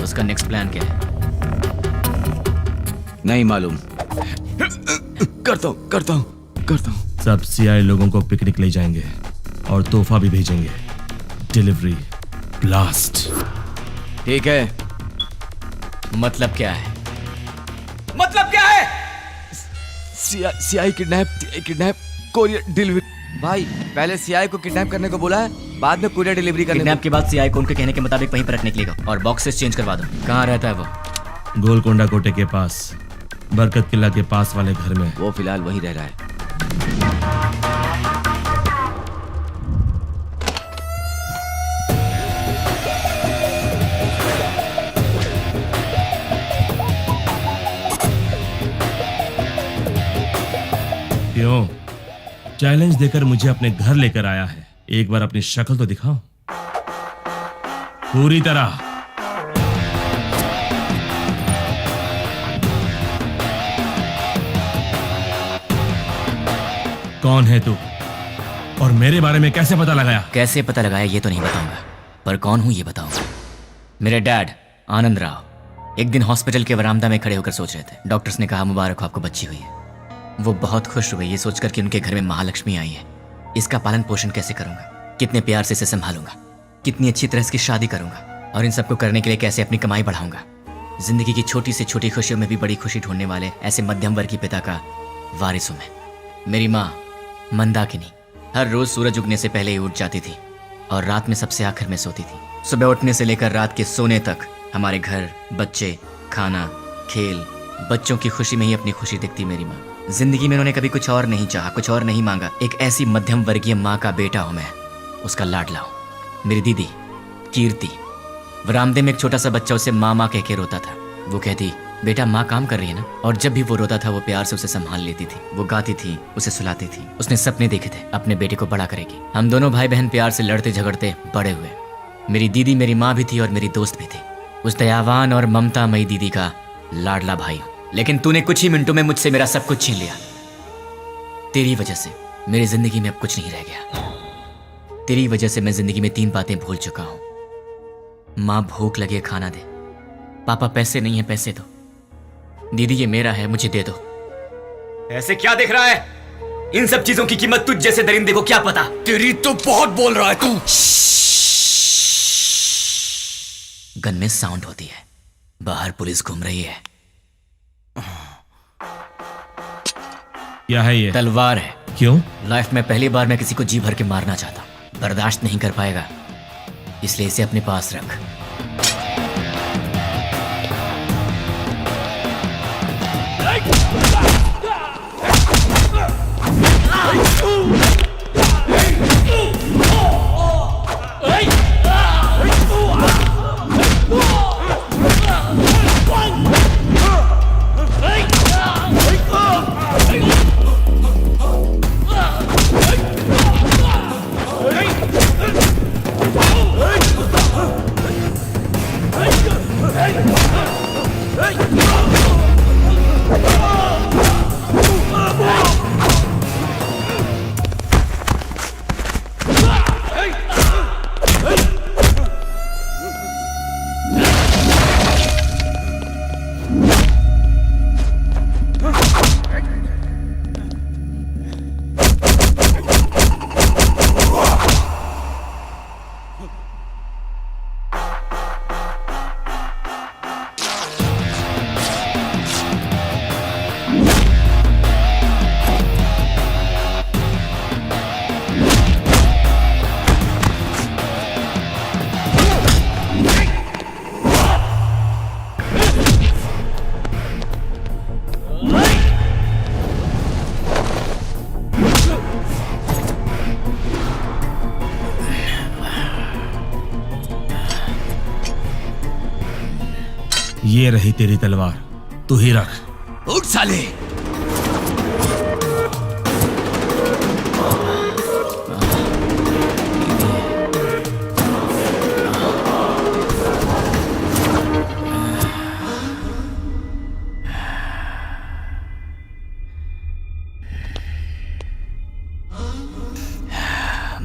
उसका नेक्स्ट प्लान क्या है? नहीं मालूम। करता हूँ। सब सीआई लोगों को पिकनिक ले जाएंगे और तोहफा भी भेजेंगे। Delivery blast. ठीक है। मतलब क्या है? मतलब क्या है? CI kidnap courier delivery. भाई पहले सीआई को किडनैप करने को बोला है, बाद में कोरियर डिलीवरी करने। किडनैप के बाद सीआई को उनके कहने के मुताबिक वहीं पर रखने के लिए और बॉक्सेस चेंज करवा दो। कहाँ रहता है वो? गोलकोंडा कोटे के पास, बरकत किला के पास वाले घर में। वो फिलहाल वहीं रह रहा है। क्यों? चैलेंज देकर मुझे अपने घर लेकर आया है। एक बार अपनी शक्ल तो दिखाओ पूरी तरह। कौन है तू और मेरे बारे में कैसे पता लगाया? कैसे पता लगाया ये तो नहीं बताऊंगा, पर कौन हूं ये बताऊंगा। मेरे डैड आनंद राव एक दिन हॉस्पिटल के वरामदा में खड़े होकर सोच रहे थे। डॉक्टर्स ने कहा मुबारक हो आपको बच्ची हुई है। वो बहुत खुश हुए ये सोचकर कि उनके घर में महालक्ष्मी आई है। इसका पालन पोषण कैसे करूंगा, कितने प्यार से इसे संभालूंगा, कितनी अच्छी तरह इसकी शादी करूंगा और इन सबको करने के लिए कैसे अपनी कमाई बढ़ाऊंगा। जिंदगी की छोटी से छोटी खुशियों में भी बड़ी खुशी ढूंढने वाले ऐसे मध्यम वर्ग के पिता का वारिस हूं मैं। मेरी माँ मंदाकिनी हर रोज सूरज उगने से पहले ही उठ जाती थी और रात में सबसे आखिर में सोती थी। सुबह उठने से लेकर रात के सोने तक हमारे घर, बच्चे, खाना, खेल, बच्चों की खुशी में ही अपनी खुशी दिखती मेरी माँ। जिंदगी में उन्होंने कभी कुछ और नहीं चाहा, कुछ और नहीं मांगा। एक ऐसी मध्यम वर्गीय माँ का बेटा हूं मैं, उसका लाडला हूं। मेरी दीदी कीर्ति वरामदे में एक छोटा सा बच्चा उसे माँ माँ कह के रोता था। वो कहती बेटा माँ काम कर रही है ना, और जब भी वो रोता था वो प्यार से उसे संभाल लेती थी। वो गाती थी, उसे सुलाती थी। उसने सपने देखे थे अपने बेटे को बड़ा करेगी। हम दोनों भाई बहन प्यार से लड़ते झगड़ते बड़े हुए। मेरी दीदी मेरी माँ भी थी और मेरी दोस्त भी थी। उस दयावान और ममतामयी दीदी का लाडला भाई हूं। लेकिन तूने कुछ ही मिनटों में मुझसे मेरा सब कुछ छीन लिया। तेरी वजह से मेरी जिंदगी में अब कुछ नहीं रह गया। तेरी वजह से मैं जिंदगी में 3 बातें भूल चुका हूं। माँ भूख लगे खाना दे, पापा पैसे नहीं है पैसे दो, दीदी ये मेरा है मुझे दे दो। ऐसे क्या देख रहा है? इन सब चीजों की कीमत तुझ जैसे दरिंदे को क्या पता। तेरी तो बहुत बोल रहा है तू। गन में साउंड होती है, बाहर पुलिस घूम रही है। क्या है ये? तलवार है। क्यों? लाइफ में पहली बार मैं किसी को जी भर के मारना चाहता हूं। बर्दाश्त नहीं कर पाएगा, इसलिए इसे अपने पास रख। ये रही तेरी तलवार, तू ही रख। उठ साले।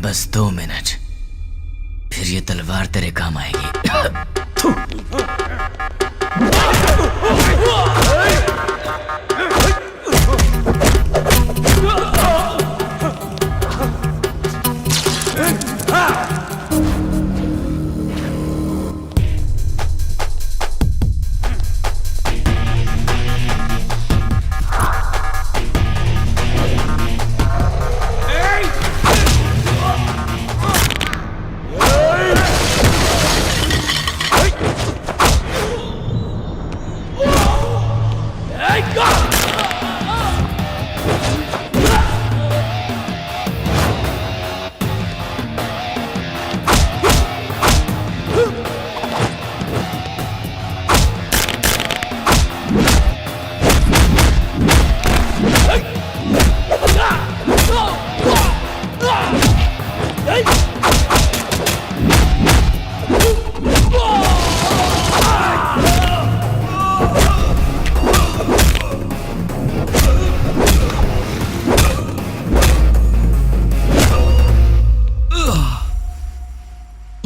बस 2 मिनट, फिर ये तलवार तेरे काम आएगी।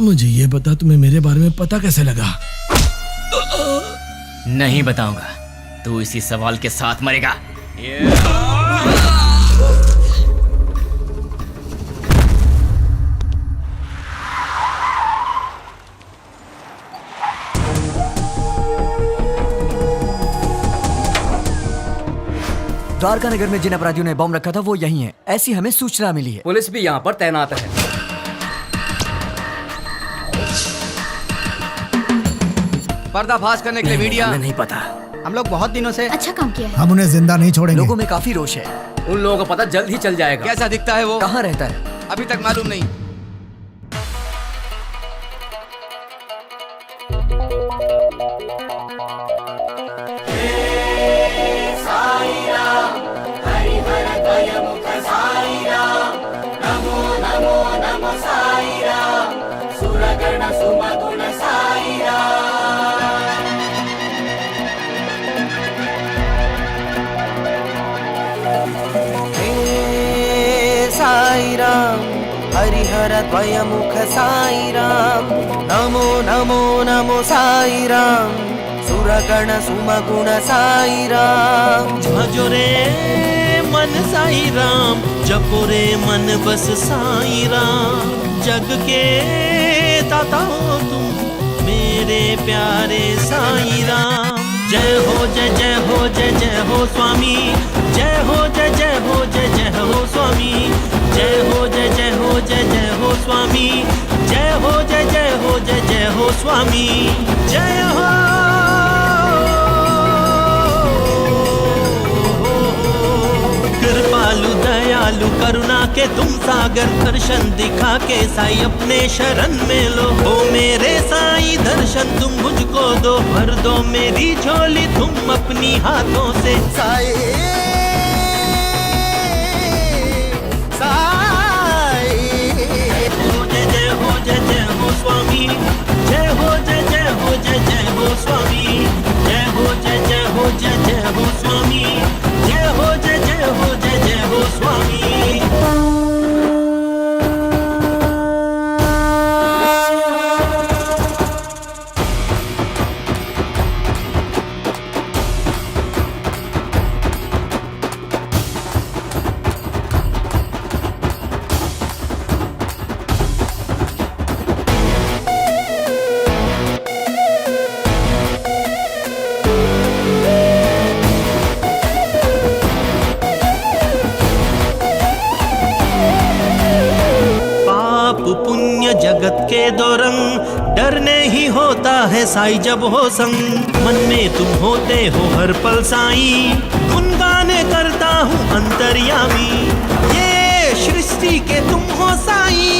मुझे ये बता, तुम्हें मेरे बारे में पता कैसे लगा? नहीं बताऊंगा, तू इसी सवाल के साथ मरेगा। द्वारका नगर में जिन अपराधियों ने बम रखा था वो यही है, ऐसी हमें सूचना मिली है। पुलिस भी यहाँ पर तैनात है। पर्दाफाश करने के लिए मीडिया। हमें नहीं पता। हम लोग बहुत दिनों से अच्छा काम किया है। हम उन्हें जिंदा नहीं छोड़ेंगे। लोगों में काफी रोष है। उन लोगों को पता जल्द ही चल जाएगा। कैसा दिखता है वो? कहाँ रहता है? अभी तक मालूम नहीं। साईराम हरिहर द्वयमुख साईराम नमो नमो नमो साईराम सुरगण सुमगुण साईराम भजो रे मन साईराम, जपो रे मन बस साईराम। जग के दाता हो तुम मेरे प्यारे साईराम। जय हो जय जय हो जय जय हो स्वामी, जय हो जय जय हो जय जय हो स्वामी, जय हो जय जय हो जय जय हो स्वामी, जय हो जय जय हो जय जय हो स्वामी, जय हो। कृपालु दयालु करुणा के तुम सागर, दर्शन दिखा के साई अपने शरण में लो। हो मेरे साई दर्शन तुम मुझको दो, भर दो मेरी झोली तुम अपनी हाथों से। साई साई जय हो जय जय हो स्वामी, जय हो जय जय हो जय जय हो स्वामी, जय हो जय जय हो जय जय हो स्वामी, जय हो जय जय हो जय जय हो स्वामी। पुण्य जगत के दो रंग, डरने ही होता है साई जब हो संग। मन में तुम होते हो हर पल साई, गुनगाने करता हूँ अंतर्यामी। ये सृष्टि के तुम हो साई,